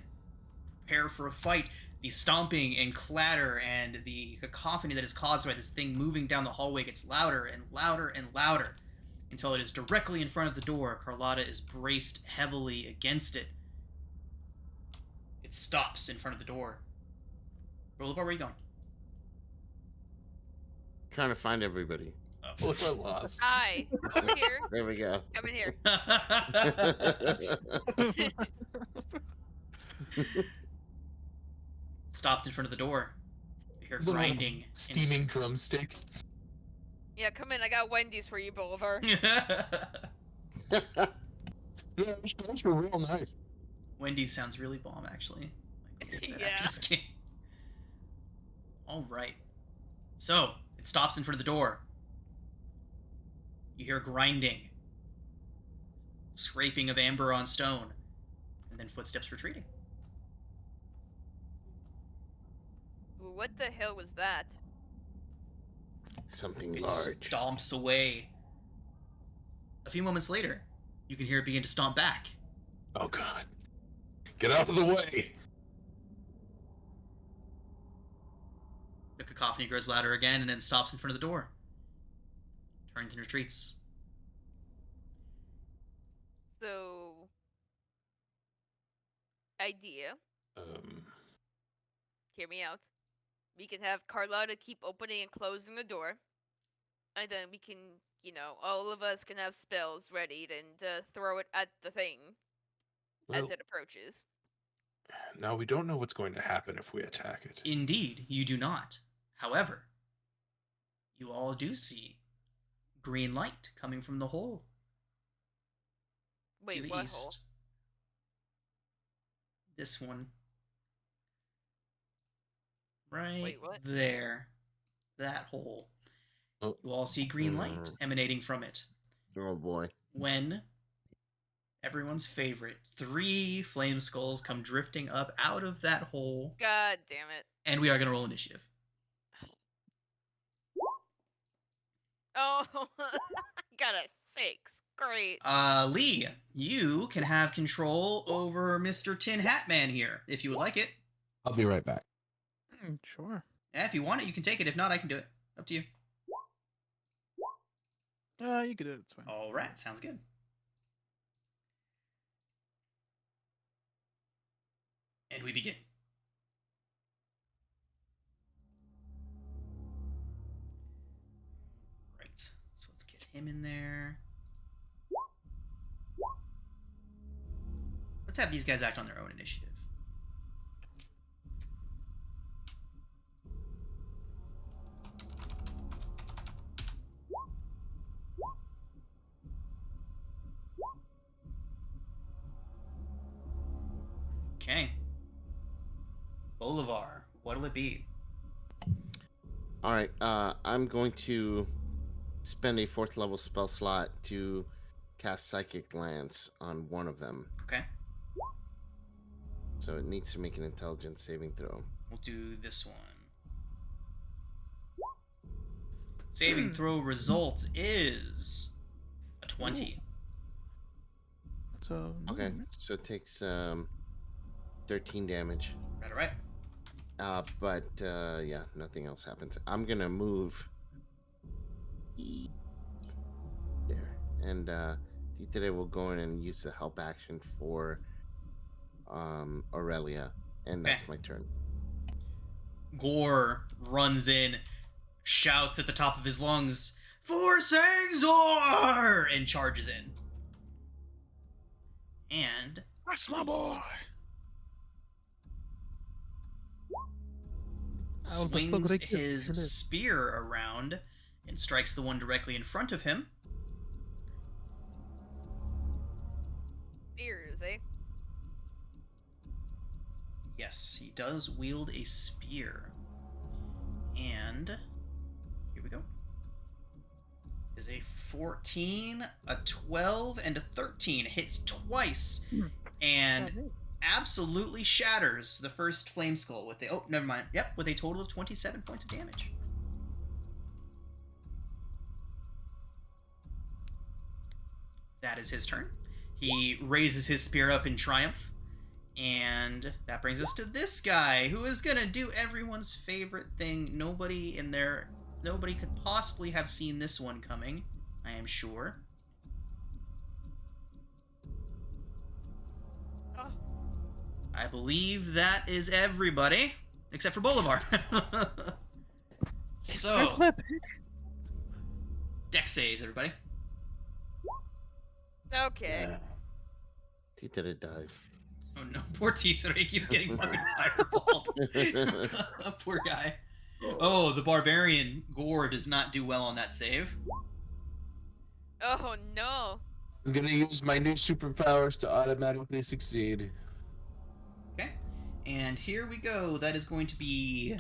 Prepare for a fight. The stomping and clatter and the cacophony that is caused by this thing moving down the hallway gets louder and louder and louder until it is directly in front of the door. Carlotta is braced heavily against it. It stops in front of the door. Bolivar, where are you going? Trying to find everybody. Look, I lost. Hi. Over here. There we go. Come in here. Stopped in front of the door. You hear Little grinding. steaming drumstick. Yeah, come in. I got Wendy's for you, Bolivar. Yeah, those guys were real nice. Wendy's sounds really bomb, actually. Like, we'll get that Yeah. after this game. All right. So it stops in front of the door. You hear grinding, scraping of amber on stone, and then footsteps retreating. What the hell was that? Something It large. stomps away. A few moments later, you can hear it begin to stomp back. Oh god. Get out of the way! The cacophony grows louder again and then stops in front of the door. Turns and retreats. So, idea. Hear me out. We can have Carlotta keep opening and closing the door. And then we can, all of us can have spells ready and throw it at the thing as Well, it approaches. now we don't know what's going to happen if we attack it. Indeed, you do not. However, you all do see green light coming from the hole to Wait, the what east. hole? This one. Right Wait, what? there. That hole. Oh. You all see green light emanating from it. Oh boy. When everyone's favorite 3 flame skulls come drifting up out of that hole, God damn it. and we are going to roll initiative. Oh, got a 6. Great. Lee, you can have control over Mr. Tin Hat Man here, if you would like it. I'll be right back. Sure. Yeah, if you want it, you can take it. If not, I can do it. Up to you. You can do it. It's fine. All right, sounds good. And we begin. Right, so let's get him in there. Let's have these guys act on their own initiative. Okay. Bolivar, what'll it be? All right. I'm going to spend a 4th level spell slot to cast Psychic Lance on one of them. Okay. So it needs to make an intelligence saving throw. We'll do this one. Saving throw result is a 20. So Okay. So it takes 13 damage. Right. But yeah, nothing else happens. I'm gonna move there, and today we'll go in and use the help action for Aurelia, and that's my turn. Gore runs in, shouts at the top of his lungs, "For Sangzor!" and charges in. And that's my boy. swings his spear around and strikes the one directly in front of him. Spears, eh? Yes, he does wield a spear. And here we go. Is a 14, a 12, and a 13. Hits twice and absolutely shatters the first flame skull with with a total of 27 points of damage. is his turn. He raises his spear up in triumph. And that brings us to this guy, who is gonna do everyone's favorite thing. Nobody could possibly have seen this one coming, I am sure. Oh, I believe that is everybody, except for Bolivar. So, dex saves, everybody. okay. Yeah. Tita dies. Oh no, poor Tisa, he keeps getting fucking fireballed. Poor guy. Oh, the barbarian Gore does not do well on that save. Oh no. I'm gonna use my new superpowers to automatically succeed. Okay, and here we go. That is going to be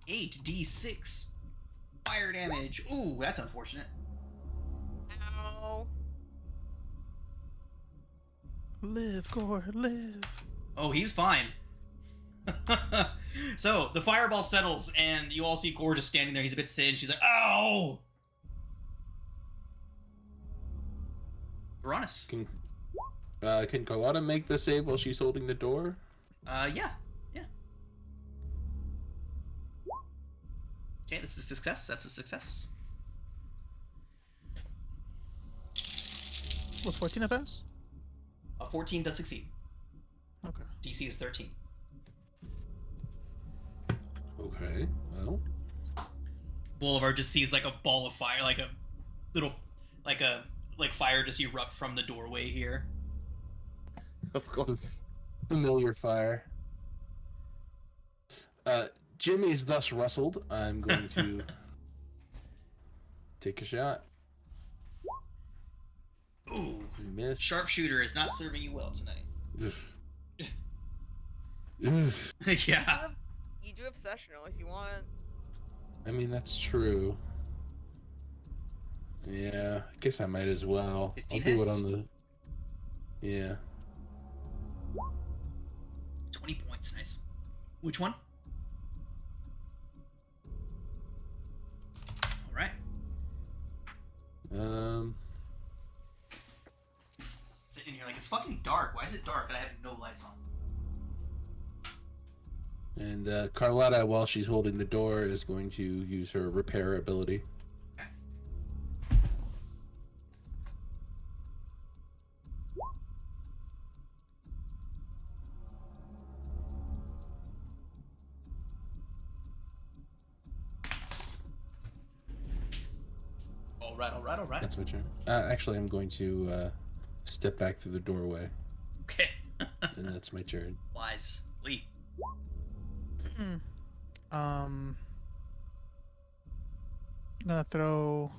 8d6 fire damage. Ooh, that's unfortunate. Ow. Live, Gore, live. Oh, he's fine. So the fireball settles, and you all see Gore just standing there. He's a bit singed. She's like, "Ow!" Veronis. Can Carlotta make the save while she's holding the door? Yeah. Okay, that's a success. That's a success. Was 14 a pass? A 14 does succeed. Okay. DC is 13. Okay, well. Boulevard just sees like a ball of fire, like a little, like fire just erupt from the doorway here. Of course. Familiar fire. Jimmy's thus rustled. I'm going to take a shot. Ooh, Miss. sharpshooter is not serving you well tonight. Oof. Yeah. You do have sessional if you want. I mean, that's true. Yeah, I guess I might as well. 15 I'll do hits. it on the... Yeah. 20 points, nice. Which one? All right. Sitting here like, it's fucking dark. Why is it dark and I have no lights on? And Carlotta, while she's holding the door, is going to use her repair ability. Okay. All right. That's my turn. Actually, I'm going to step back through the doorway, Okay. and that's my turn. Wise. Lee. I'm gonna throw.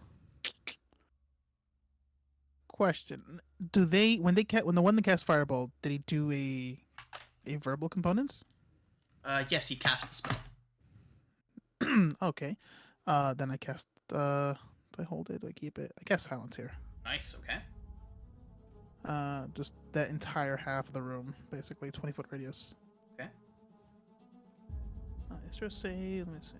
Question: Do they when the one that cast fireball, did he do a verbal component? Yes, he cast the spell. Okay. Then I cast. Do I hold it? Do I keep it? I cast silence here. Nice, okay. Just that entire half of the room, basically 20-foot radius. Okay. Is there a save? Let me see.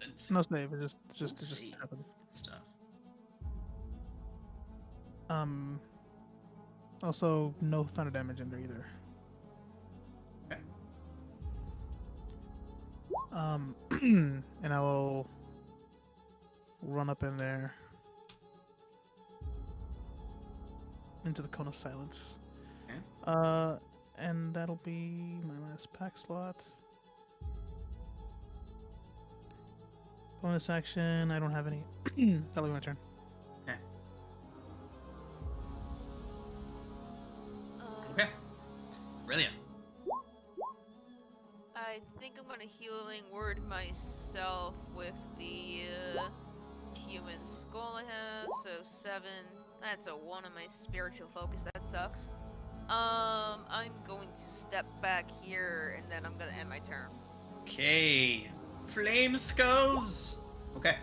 It's No save. It just save. happened. Stuff. Also, no thunder damage in there either. Okay. And I will run up in there into the cone of silence. Okay. And that'll be my last pack slot. Bonus action. I don't have any. That'll be my turn. Okay. Brilliant. I think I'm gonna healing word myself with the human skull I have. So 7. That's a 1 on my spiritual focus. That sucks. I'm going to step back here and then I'm gonna end my turn. Okay. Flame skulls. Okay.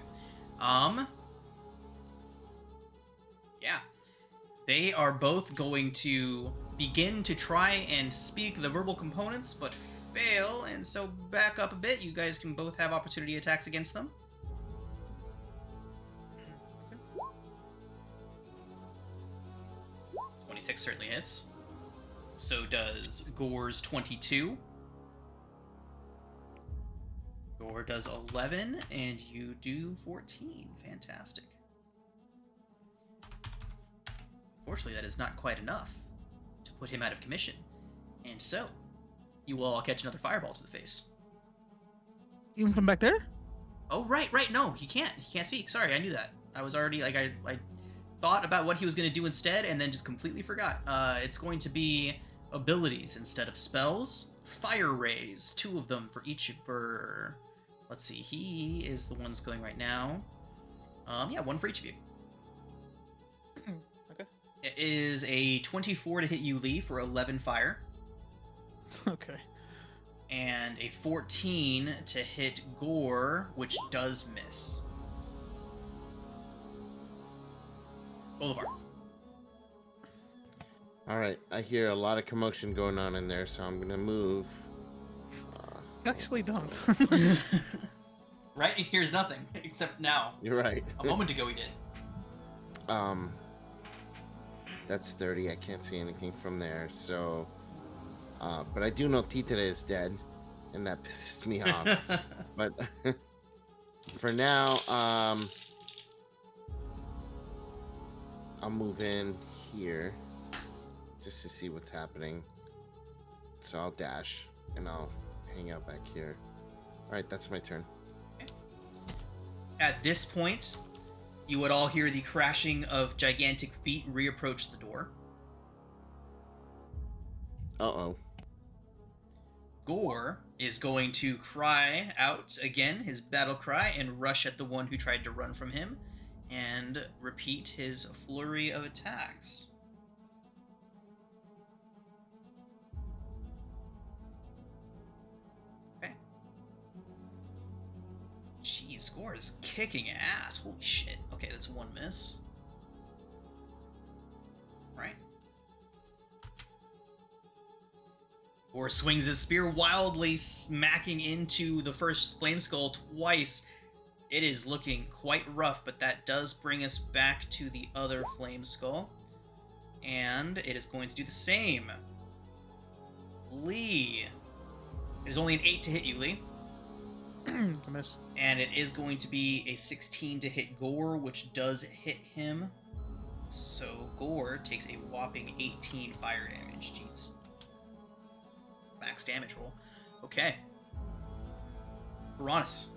Yeah. They are both going to begin to try and speak the verbal components, but fail, and so back up a bit. You guys can both have opportunity attacks against them. 26 certainly hits. So does Gore's 22. Gore does 11, and you do 14. Fantastic. Fortunately, that is not quite enough to put him out of commission. And so, you will all catch another fireball to the face. Even from back there? Oh, right. No, he can't. He can't speak. Sorry, I knew that. I was already, like, I thought about what he was going to do instead and then just completely forgot. It's going to be abilities instead of spells. Fire rays, 2 of them for each for... Let's see, he is the one that's going right now. Yeah, 1 for each of you. Okay. It is a 24 to hit you, Lee, for 11 fire. Okay. And a 14 to hit Gore, which does miss. Bolivar. All right, I hear a lot of commotion going on in there, so I'm gonna move. Actually, don't. Right? He hears nothing, except now. You're right. A moment ago he did. That's 30. I can't see anything from there. So, but I do know Títere is dead, and that pisses me off. But for now, I'll move in here just to see what's happening. So I'll dash and I'll hang out back here. All right, that's my turn. At this point, you would all hear the crashing of gigantic feet reapproach the door. Uh-oh. Gore is going to cry out again, his battle cry, and rush at the one who tried to run from him, and repeat his flurry of attacks. Okay. Jeez, Gore is kicking ass. Holy shit. Okay, that's 1 miss. Right. Gore swings his spear wildly, smacking into the first flame skull twice. It is looking quite rough, but that does bring us back to the other flame skull. And it is going to do the same. Lee. It is only an 8 to hit you, Lee. It's a miss. And it is going to be a 16 to hit Gore, which does hit him. So Gore takes a whopping 18 fire damage. Jeez. Max damage roll. Okay. Uranus.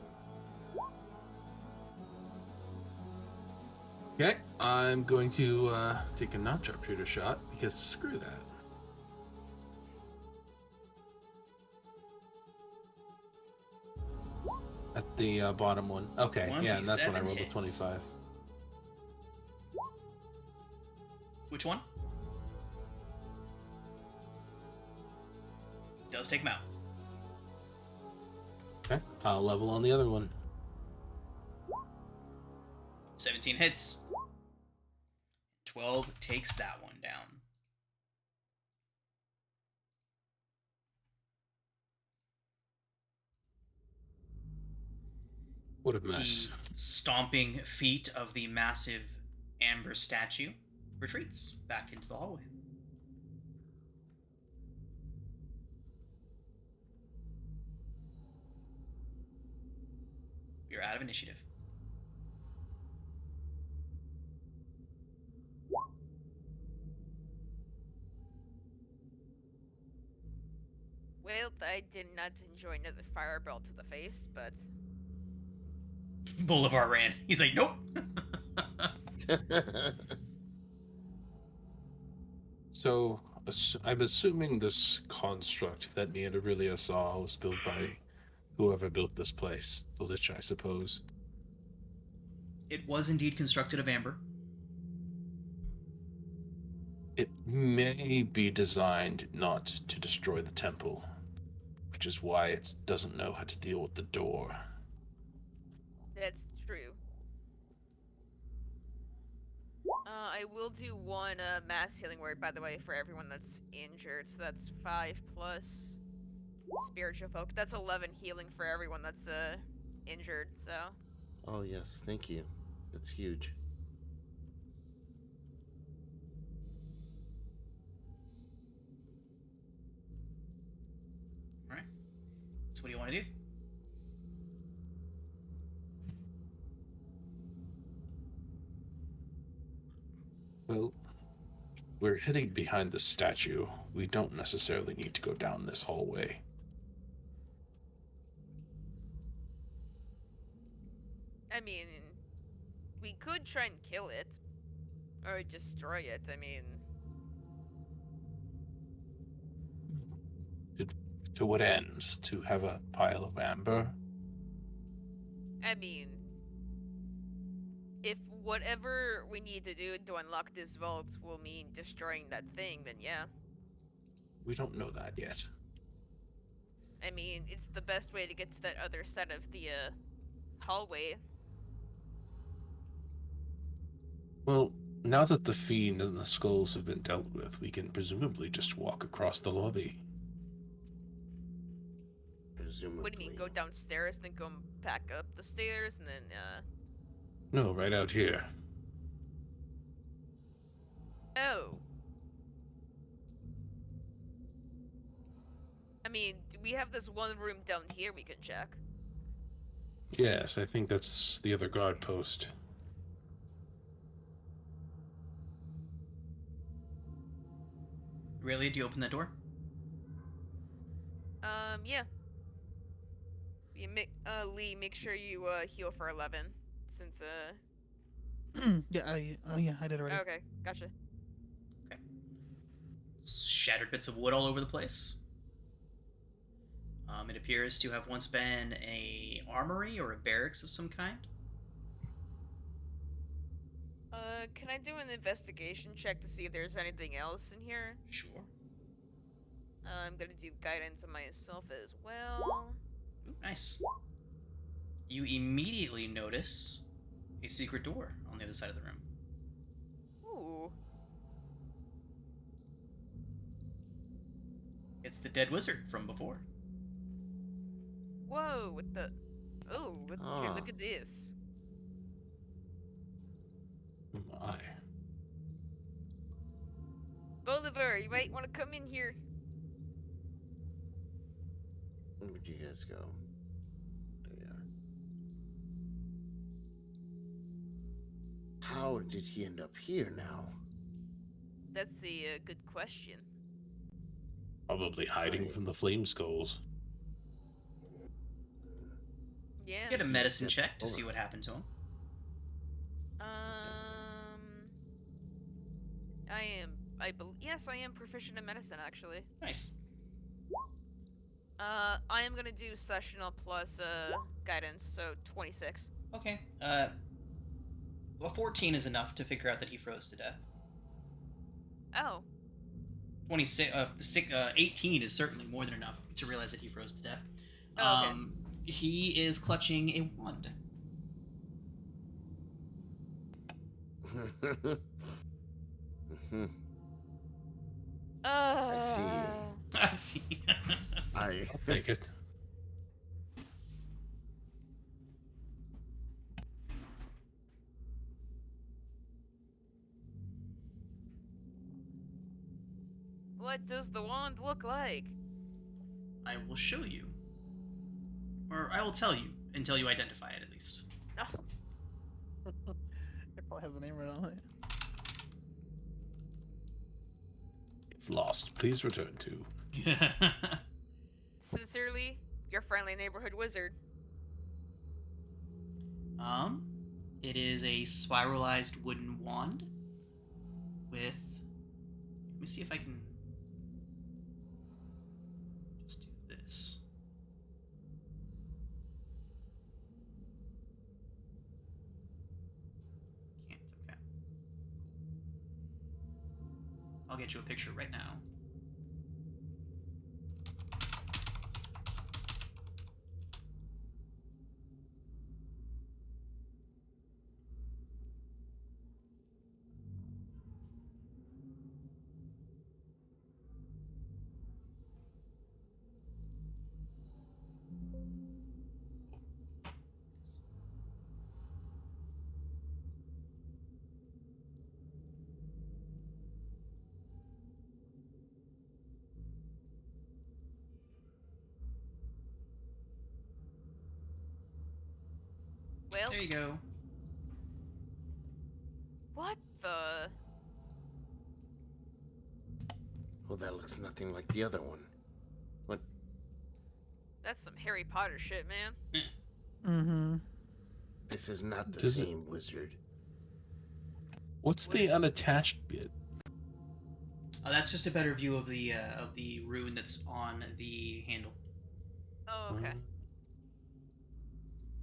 Okay, I'm going to take a non-sharpshooter shot because screw that. At the bottom one. Okay, yeah, and that's when I 27 rolled a hits. 25. Which one? Does take him out. Okay, I'll level on the other one. 17 hits. 12 takes that one down. What a mess. The stomping feet of the massive amber statue retreats back into the hallway. We are out of initiative. Well, I did not enjoy another fireball to the face, but Bolivar ran. He's like, nope. So, I'm assuming this construct that me and Aurelia saw was built by whoever built this place. The Lich, I suppose. It was indeed constructed of amber. It may be designed not to destroy the temple, which is why it doesn't know how to deal with the door. that's true. I will do 1 mass healing word, by the way, for everyone that's injured. So that's 5 plus spiritual folk. That's 11 healing for everyone that's injured. So Oh, yes. Thank you. That's huge. So what do you want to do? Well, we're hiding behind the statue. We don't necessarily need to go down this hallway. I mean, we could try and kill it. Or destroy it, I mean... To what end? To have a pile of amber? I mean... If whatever we need to do to unlock this vault will mean destroying that thing, then yeah. We don't know that yet. I mean, it's the best way to get to that other side of the, hallway. Well, now that the fiend and the skulls have been dealt with, we can presumably just walk across the lobby. Presumably. What do you mean, go downstairs, then go back up the stairs, and then, No, right out here. Oh. I mean, we have this one room down here we can check. Yes, I think that's the other guard post. Really? Do you open that door? Yeah. Lee, make sure you, heal for 11. Since, Yeah, I did already. Okay, gotcha. Shattered bits of wood all over the place. It appears to have once been a armory or a barracks of some kind. Can I do an investigation check to see if there's anything else in here? Sure. I'm gonna do guidance on myself as well. Ooh, nice. You immediately notice a secret door on the other side of the room. Ooh. It's the dead wizard from before. Whoa, what the... Oh, here, Ah. look at this. My. Bolivar, you might want to come in here. Where'd you guys go? There you are. How did he end up here now? That's a good question. Probably hiding Right. from the flame skulls. Yeah. Get a medicine step check to see over. what happened to him. Yes, I am proficient in medicine, actually. Nice. I am gonna do sessional plus, guidance, so 26. Okay. Well, 14 is enough to figure out that he froze to death. Oh. 18 is certainly more than enough to realize that he froze to death. Oh, okay. He is clutching a wand. I see. I see. I Take it. What does the wand look like? I will show you. Or I will tell you until you identify it, at least. Oh, It probably has a name right on it. If lost, please return to. sincerely, your friendly neighborhood wizard. It is a spiralized wooden wand with. Let me see if I can just do this. Can't. Okay. I'll get you a picture right now. Well, There you go. what the? Well, that looks nothing like the other one. What? That's some Harry Potter shit, man. Mm-hmm. This is not the Does it- same wizard. What's What? the unattached bit? That's just a better view of the rune that's on the handle. Oh, okay. Uh,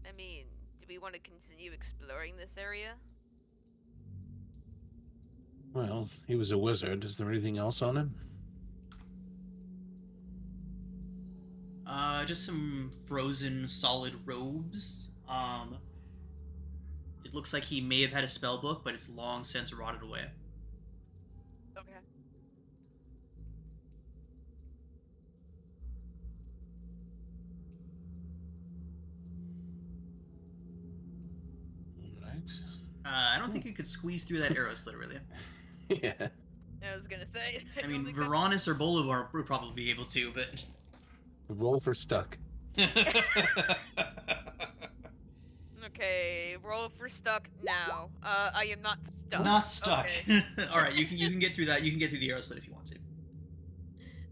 I mean, do we want to continue exploring this area? Well, he was a wizard. Is there anything else on him? Just some frozen solid robes. It looks like he may have had a spell book, but it's long since rotted away. Okay. Right. I don't think you could squeeze through that arrow slit, really. Yeah. I was gonna say. I don't mean, think that's- Varanus or Bolivar would probably be able to, but. Roll for stuck. Okay, roll for stuck now. I am not stuck. Not stuck. Okay. All right, you can get through that. You can get through the arrow slit if you want to.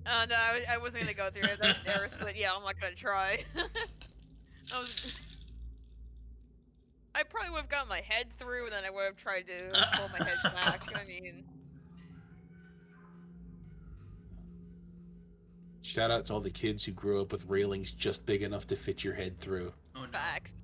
No, I wasn't gonna go through it. That's an arrow slit. Yeah, I'm not gonna try. I probably would have gotten my head through, and then I would have tried to pull my head back. I mean, Shout out to all the kids who grew up with railings just big enough to fit your head through. Oh no. facts.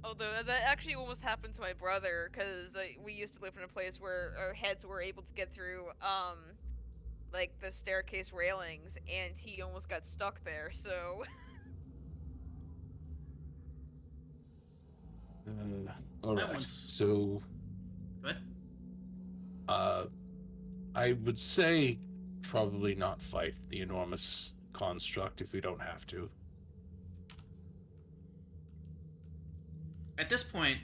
Although that actually almost happened to my brother, because we used to live in a place where our heads were able to get through, like the staircase railings, and he almost got stuck there. So All That right. one's- So, Good. I would say probably not fight the enormous construct if we don't have to. At this point,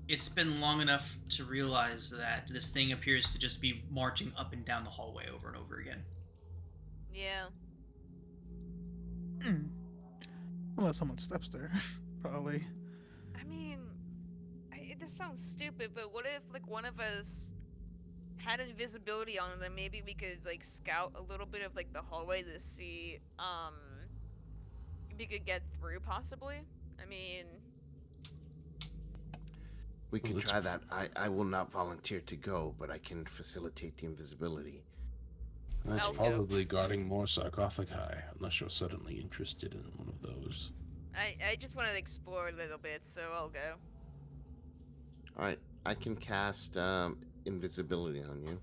it's been long enough to realize that this thing appears to just be marching up and down the hallway over and over again. yeah. Unless someone steps there, probably. I mean, this sounds stupid, but what if like one of us had invisibility on them? Maybe we could like scout a little bit of like the hallway to see if we could get through possibly. I mean, We can Let's- try that. I will not volunteer to go, but I can facilitate the invisibility. That's I'll go. probably guarding more sarcophagi, unless you're suddenly interested in one of those. I just want to explore a little bit, so I'll go. All right, I can cast invisibility on you.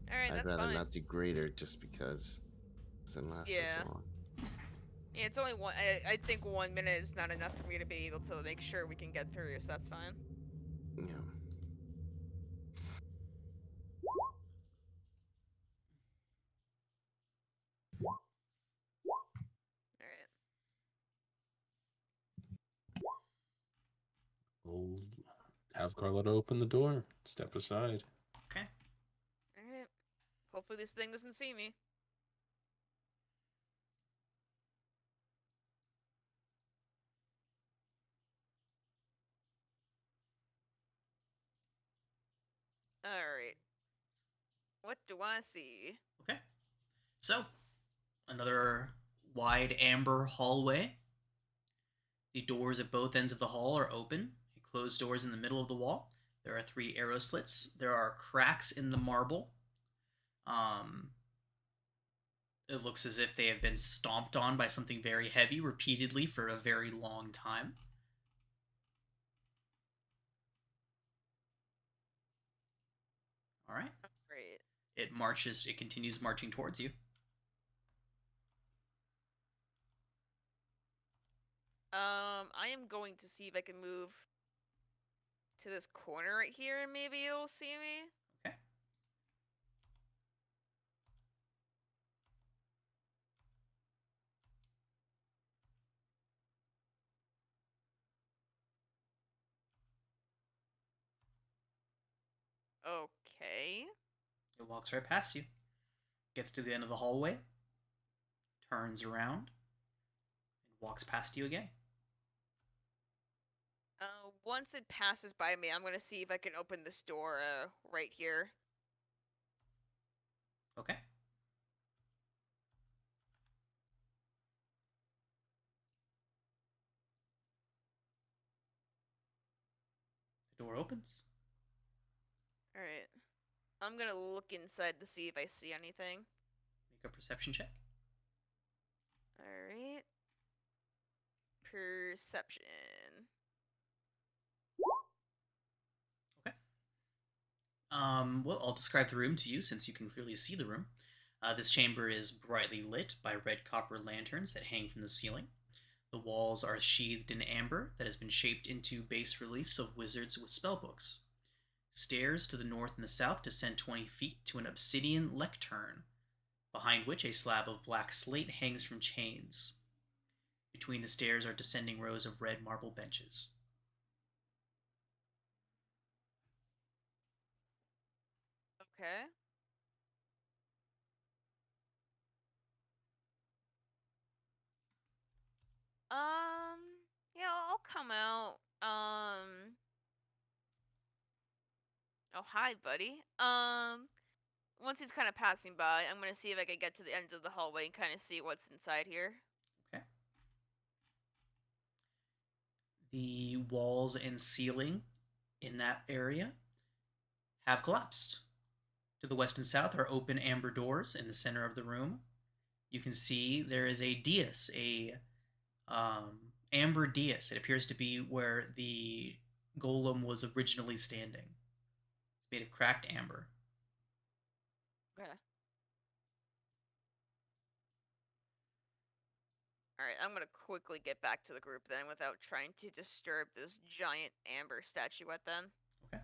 All right, I'd that's rather fine. not do greater, just because it doesn't last Yeah. as long. Yeah, it's only one. I think 1 minute is not enough for me to be able to make sure we can get through, so that's fine. Yeah. All right. We'll have Carlotta open the door. Step aside. Okay. All right. Hopefully this thing doesn't see me. All right. What do I see? Okay. So, another wide amber hallway. The doors at both ends of the hall are open. Closed doors in the middle of the wall. There are 3 arrow slits. There are cracks in the marble. It looks as if they have been stomped on by something very heavy repeatedly for a very long time. All right. Great. It continues marching towards you. I am going to see if I can move to this corner right here, and maybe it'll see me. Okay. Okay. It walks right past you. Gets to the end of the hallway. turns around, and walks past you again. Once it passes by me, I'm gonna see if I can open this door, right here. Okay. The door opens. Alright. I'm gonna look inside to see if I see anything. Make a perception check. Alright. Perception. Okay. Well, I'll describe the room to you since you can clearly see the room. This chamber is brightly lit by red copper lanterns that hang from the ceiling. The walls are sheathed in amber that has been shaped into bas reliefs of wizards with spellbooks. Stairs to the north and the south descend 20 feet to an obsidian lectern, behind which a slab of black slate hangs from chains. Between the stairs are descending rows of red marble benches. Okay. Yeah, I'll come out. Oh, hi, buddy. Once he's kind of passing by, I'm gonna see if I can get to the end of the hallway and kind of see what's inside here. Okay. The walls and ceiling in that area have collapsed. To the west and south are open amber doors in the center of the room. You can see there is a dais, a amber dais. It appears to be where the golem was originally standing. It's made of cracked amber. Okay. Alright, I'm gonna quickly get back to the group then without trying to disturb this giant amber statuette then. Okay.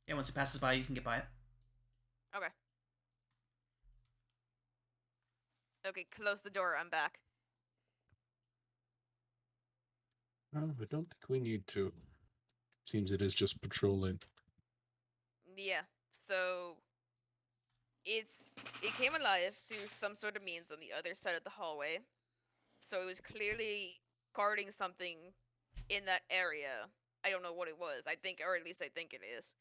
Yeah, once it passes by, you can get by it. Okay. Okay, close the door, I'm back. Oh, I don't think we need to. Seems it is just patrolling. Yeah, so it came alive through some sort of means on the other side of the hallway. So it was clearly guarding something in that area. I don't know what it was. I think, or at least I think it is.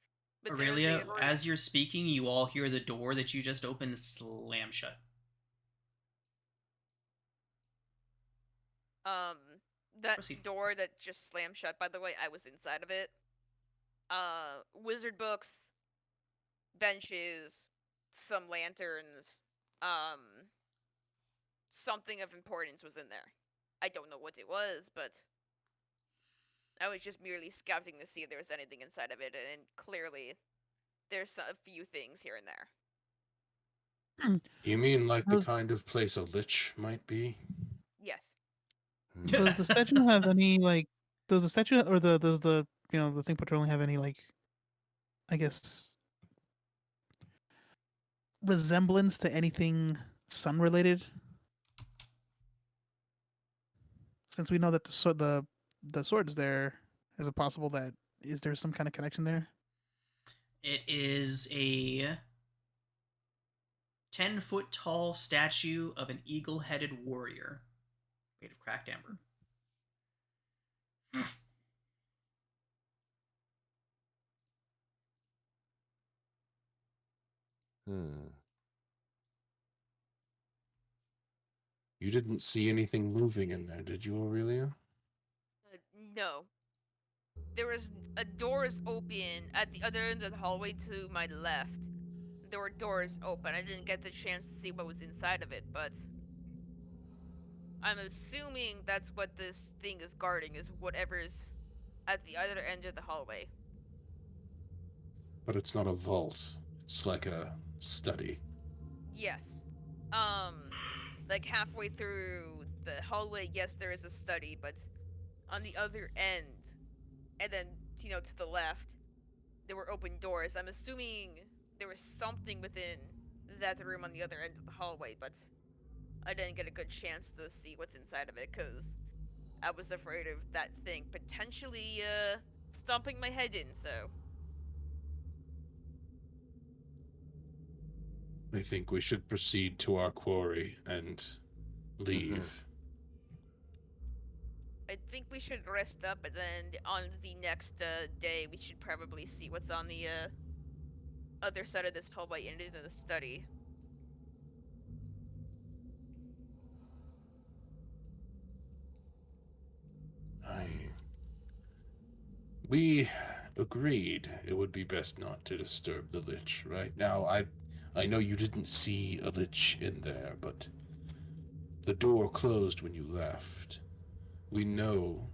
But there was Aurelia, a as you're speaking, you all hear the door that you just opened slam shut. that Proceed. door that just slammed shut, by the way, I was inside of it. Wizard books, benches, some lanterns, something of importance was in there. I don't know what it was, but I was just merely scouting to see if there was anything inside of it, and clearly there's a few things here and there. You mean like the kind of place a lich might be? Yes. Does the statue have any like? Does the statue or does the the thing patrolling have any like? I guess resemblance to anything sun related? Since we know that the sword is there, is it possible that is there some kind of connection there? It is a 10-foot tall statue of an eagle-headed warrior made of cracked amber. You didn't see anything moving in there, did you, Aurelia? No. There was doors open at the other end of the hallway to my left. There were doors open. I didn't get the chance to see what was inside of it, but I'm assuming that's what this thing is guarding, is whatever's at the other end of the hallway. But it's not a vault. It's like a study. Yes. Like halfway through the hallway, yes, there is a study, but on the other end, and then, to the left, there were open doors. I'm assuming there was something within that room on the other end of the hallway, but I didn't get a good chance to see what's inside of it, because I was afraid of that thing potentially, stomping my head in, so. I think we should proceed to our quarry and leave. I think we should rest up, and then on the next day, we should probably see what's on the other side of this hallway into the study. We agreed it would be best not to disturb the Lich. Right now, I know you didn't see a Lich in there, but the door closed when you left. We know,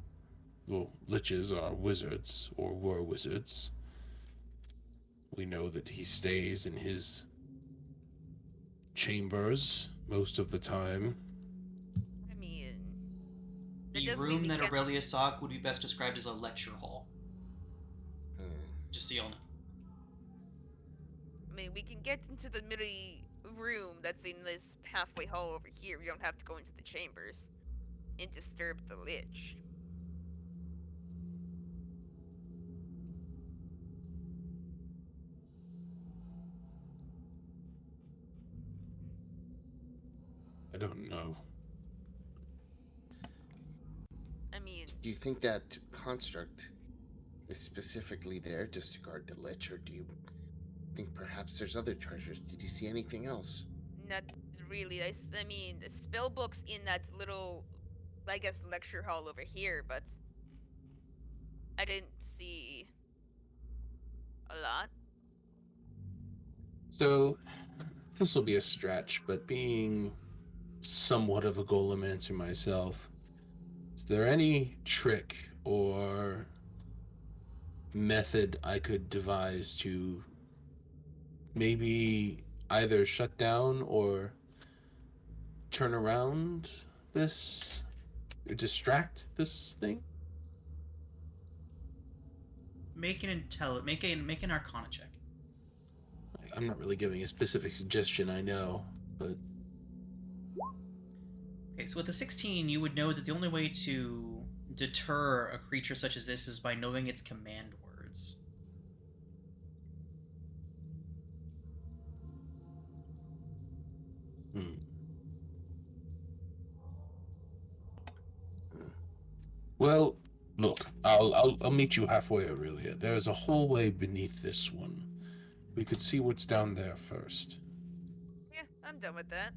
well, Liches are wizards, or were wizards. We know that he stays in his chambers most of the time. I mean, that The doesn't mean room we that can't. Aurelia saw would be best described as a lecture hall. Just so y'all know. I mean, we can get into the middle room that's in this halfway hall over here. We don't have to go into the chambers and disturb the Lich. I don't know. I mean, Do you think that construct is specifically there just to guard the Lich, or do you think perhaps there's other treasures? Did you see anything else? not really. I mean, the spell book's in that little, I guess, lecture hall over here, but I didn't see a lot. So, this will be a stretch, but being somewhat of a golemancer myself, is there any trick or method I could devise to maybe either shut down or turn around this, or distract this thing? Make an Arcana check. I'm not really giving a specific suggestion, I know, but Okay, so with a 16, you would know that the only way to deter a creature such as this is by knowing its command words. Well, look, I'll meet you halfway, Aurelia. There's a hallway beneath this one. We could see what's down there first. Yeah, I'm done with that.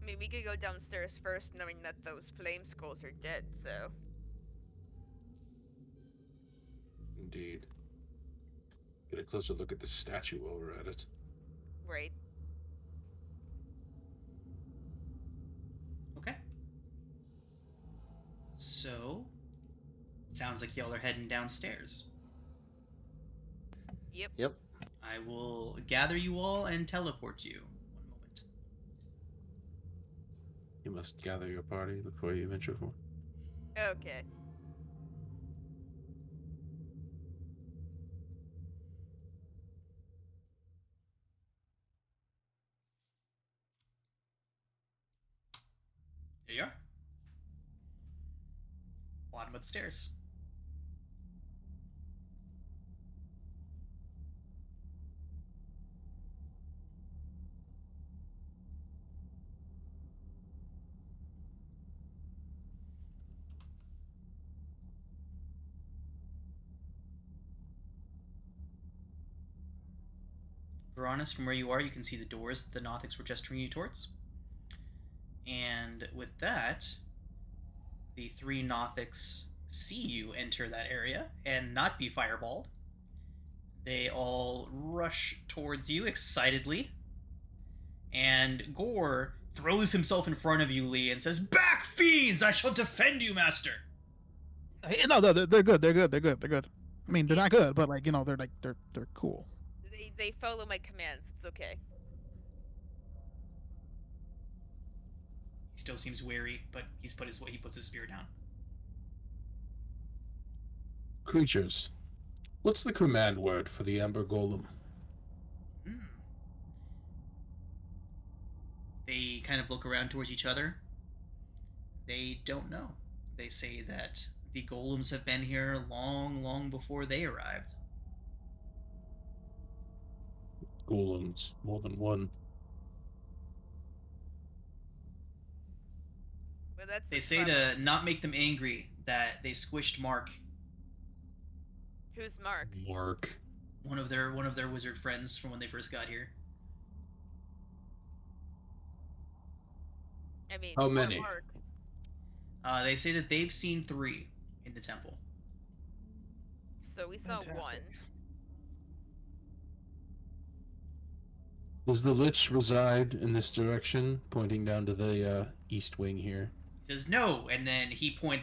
I mean, we could go downstairs first, knowing that those flame skulls are dead, so. Indeed. Get a closer look at the statue while we're at it. Right. Okay. So, sounds like y'all are heading downstairs. Yep. I will gather you all and teleport you. One moment. You must gather your party before you venture forth. Okay. There you are. Bottom of the stairs. Veronis, from where you are, you can see the doors that the Nothics were gesturing you towards. And with that, the three Nothics see you enter that area and not be fireballed. They all rush towards you excitedly. And Gore throws himself in front of you, Lee, and says, "Back, fiends! I shall defend you, master!" Hey, no, they're good. They're good. I mean, they're not good, but like they're cool. They follow my commands. It's okay. He still seems wary, but he puts his spear down. Creatures, what's the command word for the Amber Golem? They kind of look around towards each other. They don't know. They say that The golems have been here long, long before they arrived. Golems, more than one. Well, that's They the say clever. to not make them angry that they squished Mark, Who's Mark? Mark. one of their wizard friends from when they first got here. I mean, How poor many? Mark. They say that they've seen 3 in the temple. So we saw Fantastic. one. Does the Lich reside in this direction, pointing down to the east wing here? He says no, and then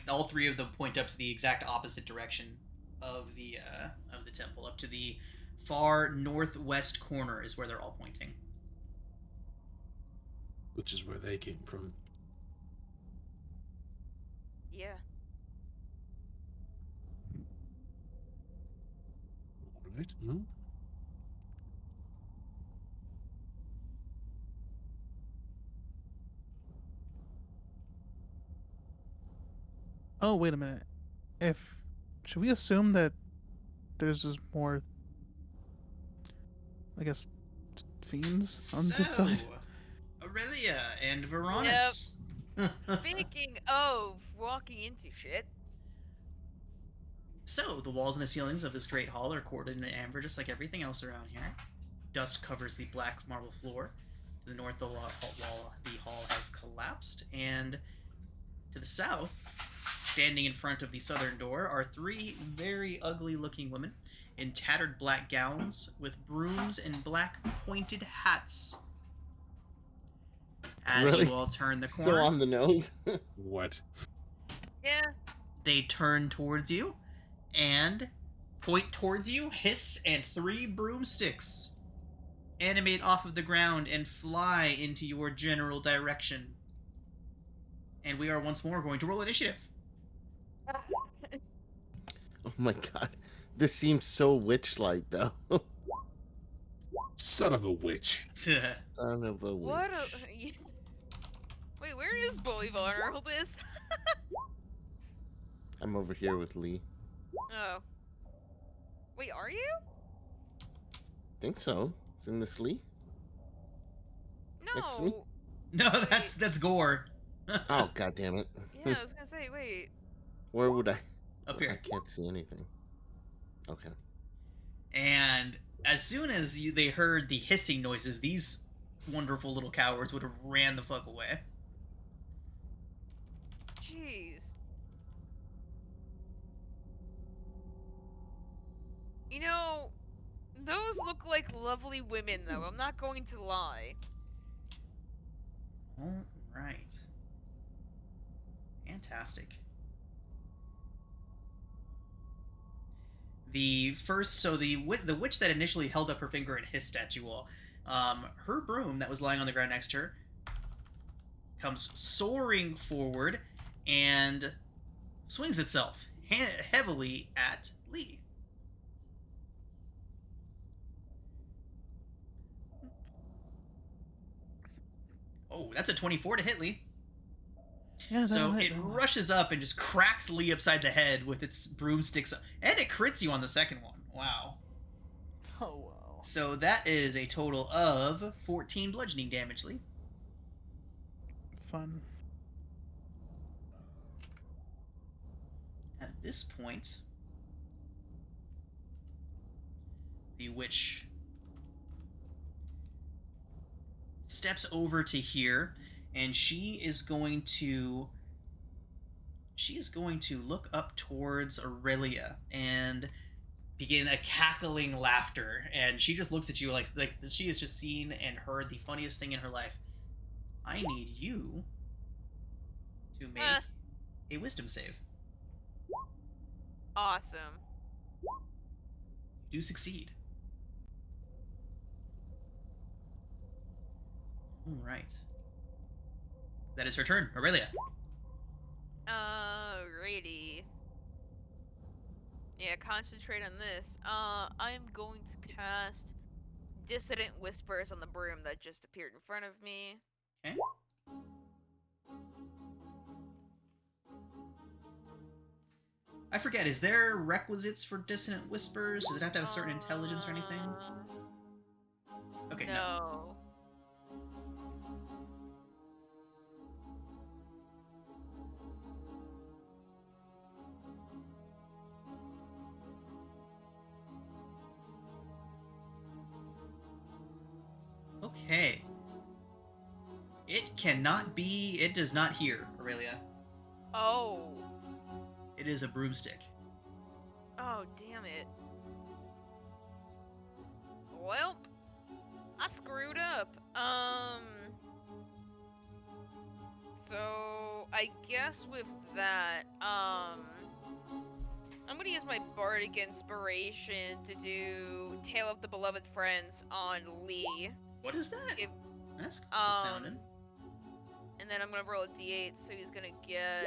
all 3 of them point up to the exact opposite direction of the temple, up to the far northwest corner is where they're all pointing. Which is where they came from. Yeah. Right? No? Oh, wait a minute. Should we assume that there's just more, I guess, fiends on this side? Aurelia and Veronis. Speaking of walking into shit. So, the walls and the ceilings of this great hall are corded in amber, just like everything else around here. Dust covers the black marble floor. To the north, the hall has collapsed, and to the south, standing in front of the southern door, are 3 very ugly-looking women in tattered black gowns with brooms and black pointed hats. As Really? you all turn the So corner, on the nose. What? Yeah. they turn towards you and point towards you, hiss, and 3 broomsticks animate off of the ground and fly into your general direction. And we are once more going to roll initiative. Oh my god. This seems so witch-like, though. Son of a witch. Son of a witch. What a. Wait, where is Bolivar in all this? I'm over here with Lee. Oh. Wait, are you? Think so. It's in this Lee? Next to me? No. No, that's Gore. Oh, god damn it. Yeah, I was gonna say, wait. Where would I? Up I here. can't see anything. Okay. And as soon as they heard the hissing noises, these wonderful little cowards would have ran the fuck away. Jeez. You know, those look like lovely women, though. I'm not going to lie. All right. Fantastic. The witch that initially held up her finger and hissed at you all, her broom that was lying on the ground next to her comes soaring forward and swings itself heavily at Lee. Oh, that's a 24 to hit Lee. Yeah, So that'll it hit. rushes up and just cracks Lee upside the head with its broomsticks, and it crits you on the second one. Wow. Oh, wow. So that is a total of 14 bludgeoning damage, Lee. Fun. At this point, the witch steps over to here, and she is going to look up towards Aurelia and begin a cackling laughter. And she just looks at you like she has just seen and heard the funniest thing in her life. I need you to make a wisdom save. Awesome. You do succeed. All right. That is her turn. Aurelia. Alrighty. Yeah, concentrate on this. I'm going to cast Dissident Whispers on the broom that just appeared in front of me. Okay. I forget, is there requisites for dissonant whispers? Does it have to have a certain intelligence or anything? Okay, no. No. Okay. It cannot be. It does not hear, Aurelia. Oh. It is a broomstick. Oh, damn it. Well, I screwed up. So I guess with that, I'm gonna use my bardic inspiration to do Tale of the Beloved Friends on Lee. What is that? If, That's good um, sounding. and then I'm gonna roll a d8, so he's gonna get,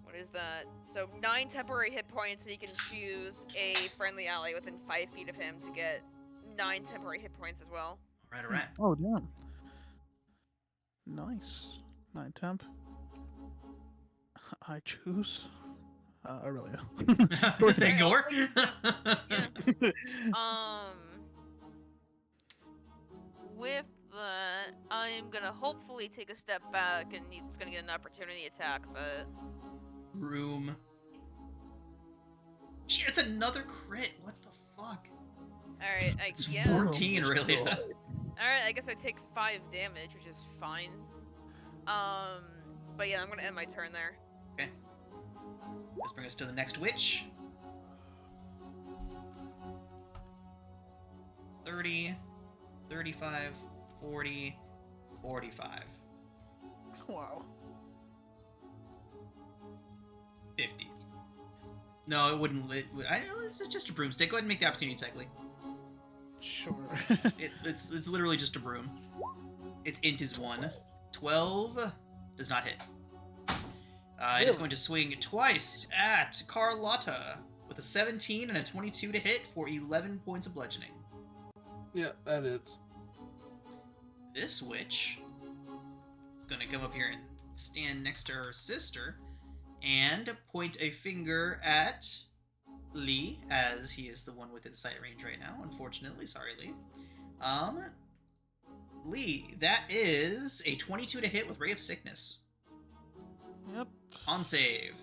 what is that? So 9 temporary hit points, and he can choose a friendly ally within 5 feet of him to get 9 temporary hit points as well. All right. Oh, damn. Nice. 9 temp. I choose Aurelia. Gore? Yeah. With that, I'm gonna hopefully take a step back, and he's gonna get an opportunity attack, but... Room. Gee, it's another crit. What the fuck? Alright, I It's guess... 14, really. Alright, I guess I take 5 damage, which is fine. But yeah, I'm gonna end my turn there. Okay. This brings us to the next witch. 30, 35, 40, 45, Wow. 50. No, it wouldn't. I know this is just a broomstick. Go ahead and make the opportunity attack, Lee. Sure. It's literally just a broom. Its int is 1. 12 does not hit. It is going to swing twice at Carlotta with a 17 and a 22 to hit for 11 points of bludgeoning. Yeah, that is. This witch is going to come up here and stand next to her sister and point a finger at Lee, as he is the one within sight range right now, unfortunately. Sorry, Lee. Lee, that is a 22 to hit with Ray of Sickness. Yep. On save.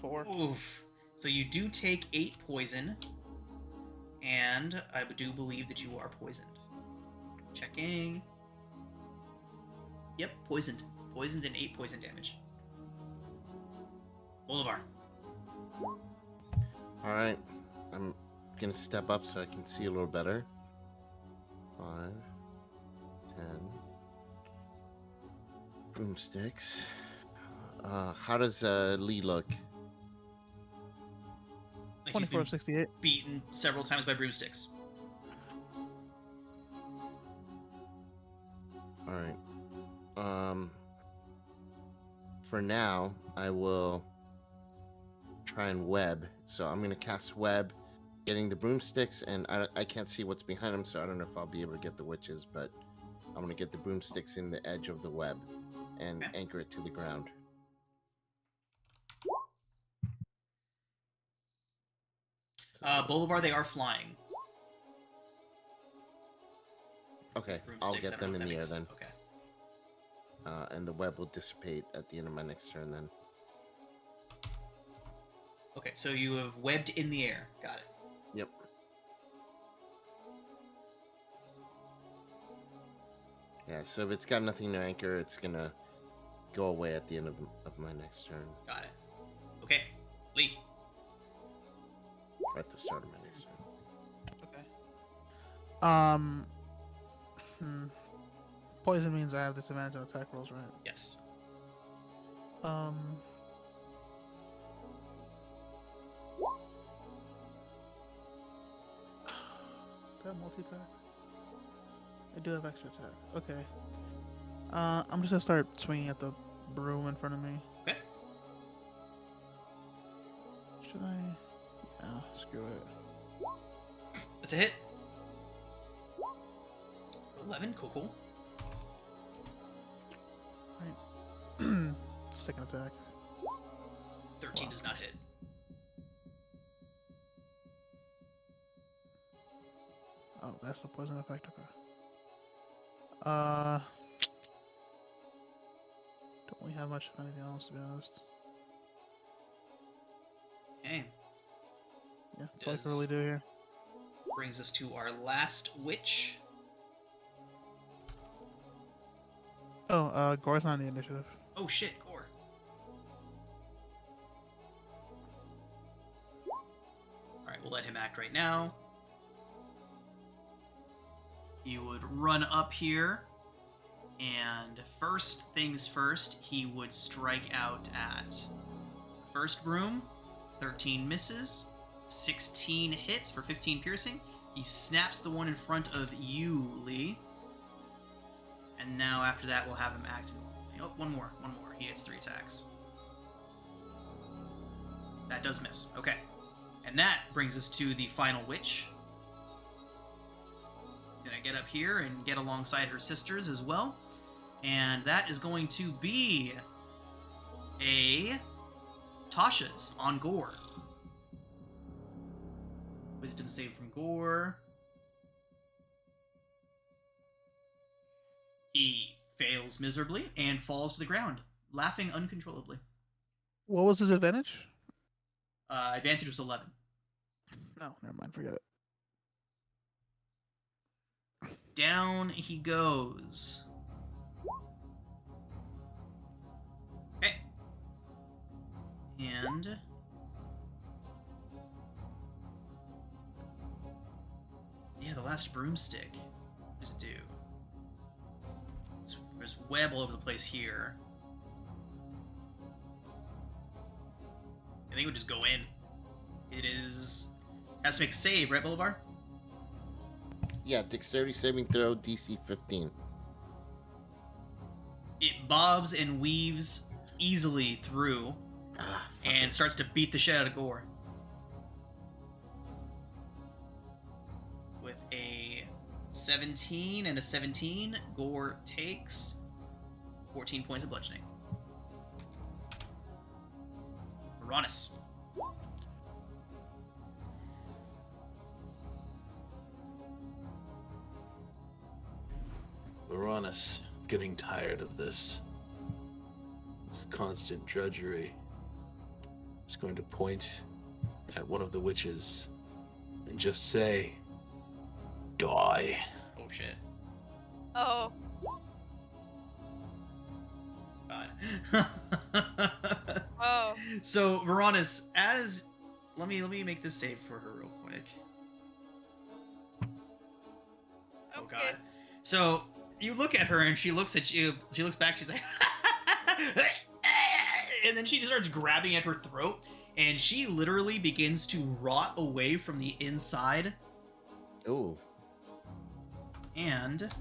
4. Oof. So you do take 8 poison, and I do believe that you are poisoned. Checking. Yep, poisoned. Poisoned and 8 poison damage. Bolivar. Alright. I'm gonna step up so I can see a little better. 5, 10. Broomsticks. How does Lee look? Like he's 24 been 68. beaten several times by broomsticks. Alright. For now, I will try and web. So I'm gonna cast web, getting the broomsticks, and I can't see what's behind them, so I don't know if I'll be able to get the witches, but I'm gonna get the broomsticks in the edge of the web and anchor it to the ground. Bolivar, they are flying. Okay, I'll Broomsticks, I get don't know them in if the that air makes- then. Okay. And the web will dissipate at the end of my next turn then. Okay, so you have webbed in the air. Got it. Yep. Yeah, so if it's got nothing to anchor, it's gonna go away at the end of my next turn. Got it. Okay. Lee. Or at the start of my next turn. Okay. Poison means I have disadvantage on attack rolls, right? Yes. Do I have multi-attack? I do have extra attack. Okay. I'm just gonna start swinging at the broom in front of me. Okay. Should I? Yeah, screw it. That's a hit. 11. Cool. Right. second attack. 13 Wow. does not hit. Oh, that's the poison effect. Okay. Don't really have much of anything else, to be honest. Okay. Yeah, that's all I can really do here. Brings us to our last witch. Oh, Gore's on the initiative. Oh shit, Gore. Alright, we'll let him act right now. He would run up here, and first things first, he would strike out at first broom. 13 misses, 16 hits for 15 piercing. He snaps the one in front of you, Lee. And now after that, we'll have him act. Oh, one more. He hits 3 attacks. That does miss. Okay. And that brings us to the final witch. Gonna get up here and get alongside her sisters as well. And that is going to be a Tasha's on Gore. Wisdom save from Gore. He fails miserably and falls to the ground, laughing uncontrollably. What was his advantage? Advantage was 11. No, never mind. Forget it. Down he goes. Okay. And yeah, the last broomstick. What does it do? There's web all over the place here. I think it would just go in. It has to make a save, right, Bolivar? Yeah, dexterity saving throw, DC 15. It bobs and weaves easily through and starts to beat the shit out of Gore. With a 17 and a 17, Gore takes 14 points of bludgeoning. Uranus. Uranus, getting tired of this constant drudgery, is going to point at one of the witches and just say, "Die." Oh shit. Oh, God. oh. So Uranus, let me make this save for her real quick. Oh Okay. God. So you look at her and she looks at you. She looks back. She's like, and then she just starts grabbing at her throat, and she literally begins to rot away from the inside. Ooh. And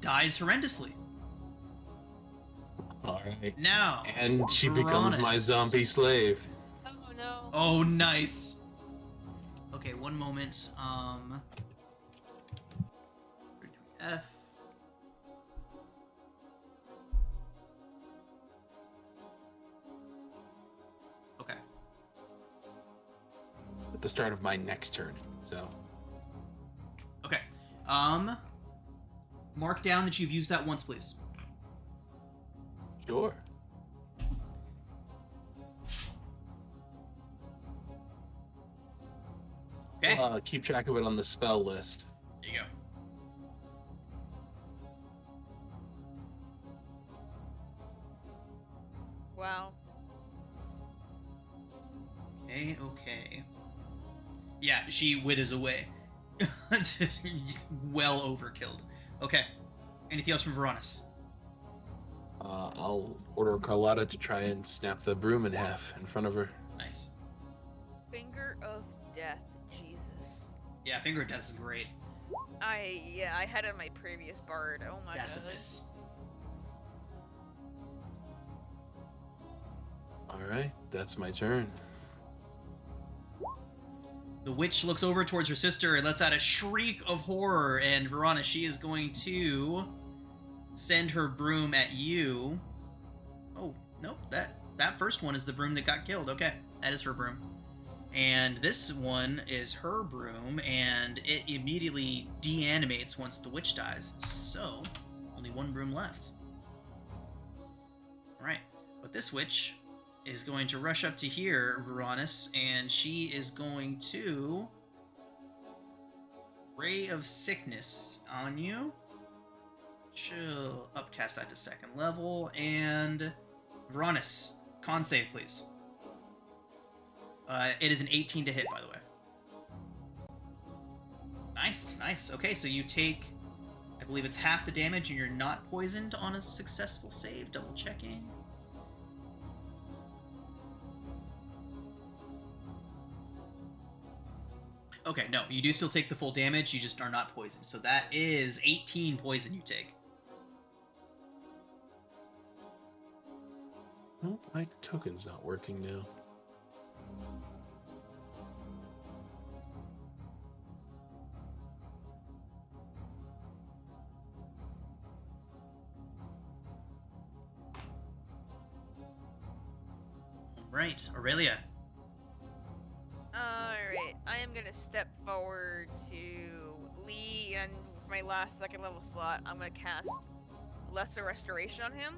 dies horrendously. All right. Now, And she becomes my Uranus. zombie slave. Oh no. Oh, nice. Okay, one moment. F. Okay. At the start of my next turn. So, Okay. Mark down that you've used that once, please. sure. Okay. Keep track of it on the spell list. There you go. Wow. Okay. Yeah, she withers away. Just well overkilled. Okay. Anything else from Veronis? I'll order Carlotta to try and snap the broom in half in front of her. Nice. Finger of death. Jesus. Yeah, Finger of Death is great. I had it on my previous bard. Oh my That's a god. miss. All right, that's my turn. The witch looks over towards her sister and lets out a shriek of horror, and Verona, she is going to send her broom at you. Oh, nope. That first one is the broom that got killed. Okay, that is her broom. And this one is her broom, and it immediately deanimates once the witch dies. So, only one broom left. Alright, but this witch is going to rush up to here, Veronis, and she is going to Ray of Sickness on you. She'll upcast that to 2nd level, and Veronis, con save, please. It is an 18 to hit, by the way. Nice, nice. Okay, so you take, I believe it's half the damage, and you're not poisoned on a successful save. Double checking. Okay, no, you do still take the full damage, you just are not poisoned. So that is 18 poison you take. Oh, my token's not working now. Right, Aurelia. Alright, I am gonna step forward to Lee, and with my last 2nd level slot, I'm gonna cast Lesser Restoration on him,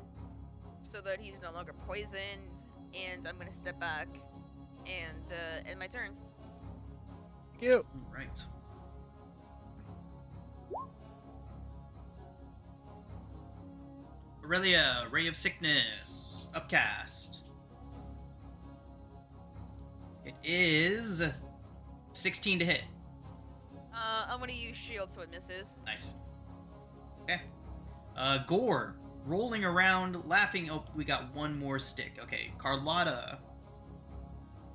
so that he's no longer poisoned, and I'm gonna step back and end my turn. You. Right. Aurelia, Ray of Sickness, upcast. It is 16 to hit. I'm gonna use shield so it misses. Nice. Okay. Gore, rolling around, laughing. Oh, we got one more stick. Okay, Carlotta.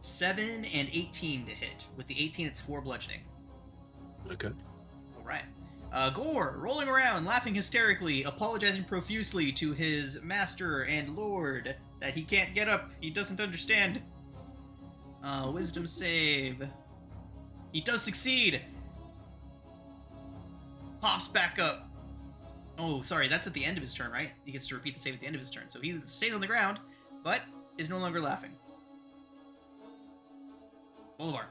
7 and 18 to hit. With the 18, it's 4 bludgeoning. Okay. All right. Gore, rolling around, laughing hysterically, apologizing profusely to his master and lord that he can't get up. He doesn't understand. Wisdom save. He does succeed. Pops back up. Oh, sorry, that's at the end of his turn, right? He gets to repeat the save at the end of his turn. So he stays on the ground, but is no longer laughing. Bolivar.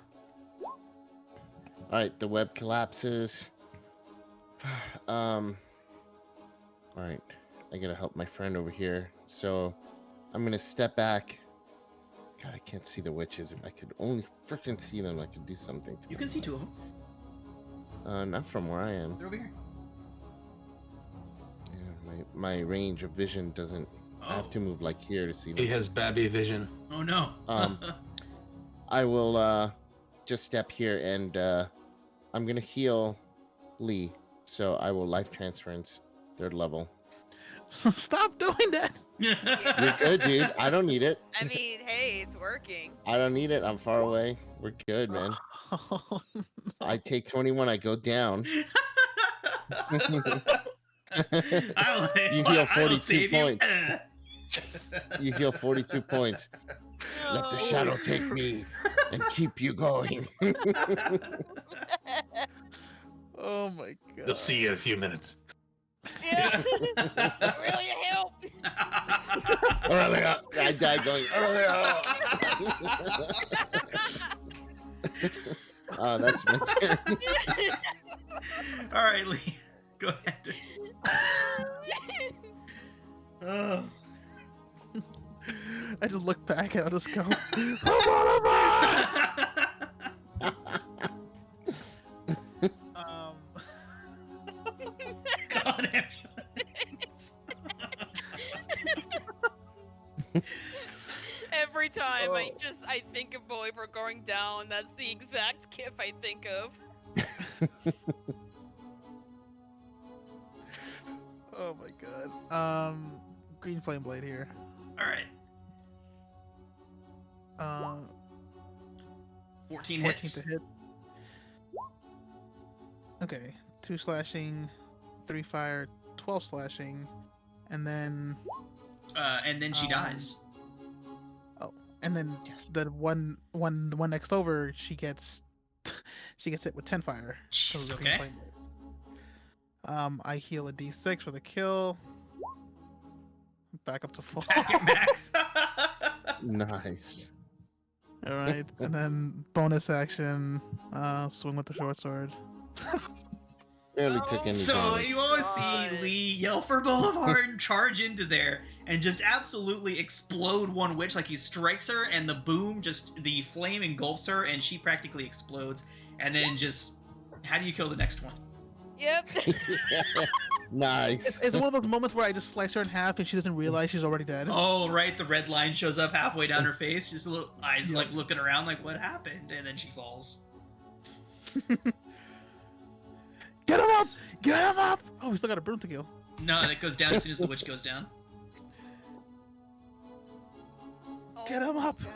Alright, the web collapses. Alright. I gotta help my friend over here. So I'm gonna step back. God, I can't see the witches. If I could only freaking see them, I could do something to You them. can see 2 of them. Not from where I am. They're over here. Yeah, my range of vision doesn't. I have to move like here to see them. He has babby vision. Oh no. I will just step here and I'm gonna heal Lee. So I will life transference 3rd level. Stop doing that. You're good, dude. I don't need it. I mean, hey, it's working. I don't need it. I'm far away. We're good, man. Oh, no. I take 21. I go down. You heal 42 points. You heal 42 points. Let the shadow take me and keep you going. Oh my god. They'll see you in a few minutes. Yeah. Really help. Aurelia, I die going. Aurelia. That's my turn. All right, Lee. Go ahead. Oh. I just look back and I'll just go. God, ambulance. Every time I think of Bolivar going down, that's the exact gif I think of. Oh my god. Green flame blade here. All right. 14 14 hits. to hit. Okay. 2 slashing, 3 fire, 12 slashing, and then She dies. and then the one next over, she gets hit with 10 fire. So Jeez, the green okay. flame blade. I heal a d6 for the kill. back up to full. Back at max. Nice. All right, and then bonus action, swing with the short sword. Barely took any So damage. you always see God. Lee yell for Boulevard and charge into there and just absolutely explode one witch. Like he strikes her and the boom, just the flame engulfs her and she practically explodes. And then just, how do you kill the next one? Yep. Nice. It's one of those moments where I just slice her in half and she doesn't realize she's already dead. Oh, right, the red line shows up halfway down her face, just a little eyes Yep. like looking around like what happened, and then she falls. Get him up! Get him up! Oh, we still got a broom to kill. No, that goes down as soon as the witch goes down. Get him up! God.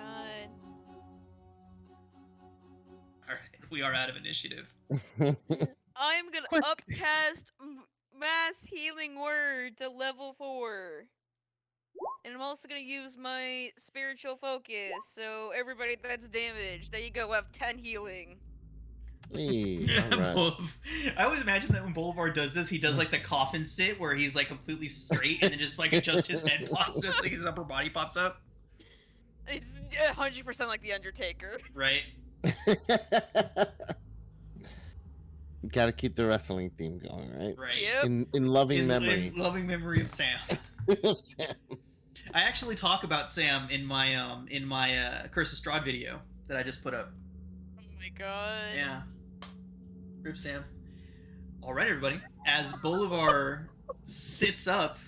Alright, we are out of initiative. I'm gonna Quick. upcast mass healing word to level 4. And I'm also gonna use my spiritual focus, so everybody that's damaged, there you go, have 10 healing. Hey, all right. I always imagine that when Boulevard does this, he does like the coffin sit where he's like completely straight and then just like adjust his head pops, just like his upper body pops up. It's 100% like the Undertaker. Right? Gotta keep the wrestling theme going, right? Right. Yep. In loving memory. In loving memory of Sam. I actually talk about Sam in my Curse of Strahd video that I just put up. Oh my god. Yeah. Rip Sam. All right, everybody. As Bolivar sits up,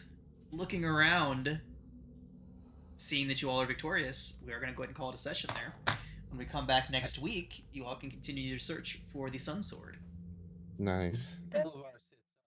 looking around, seeing that you all are victorious, we are going to go ahead and call it a session there. When we come back next week, you all can continue your search for the Sun Sword. Nice. Boulevard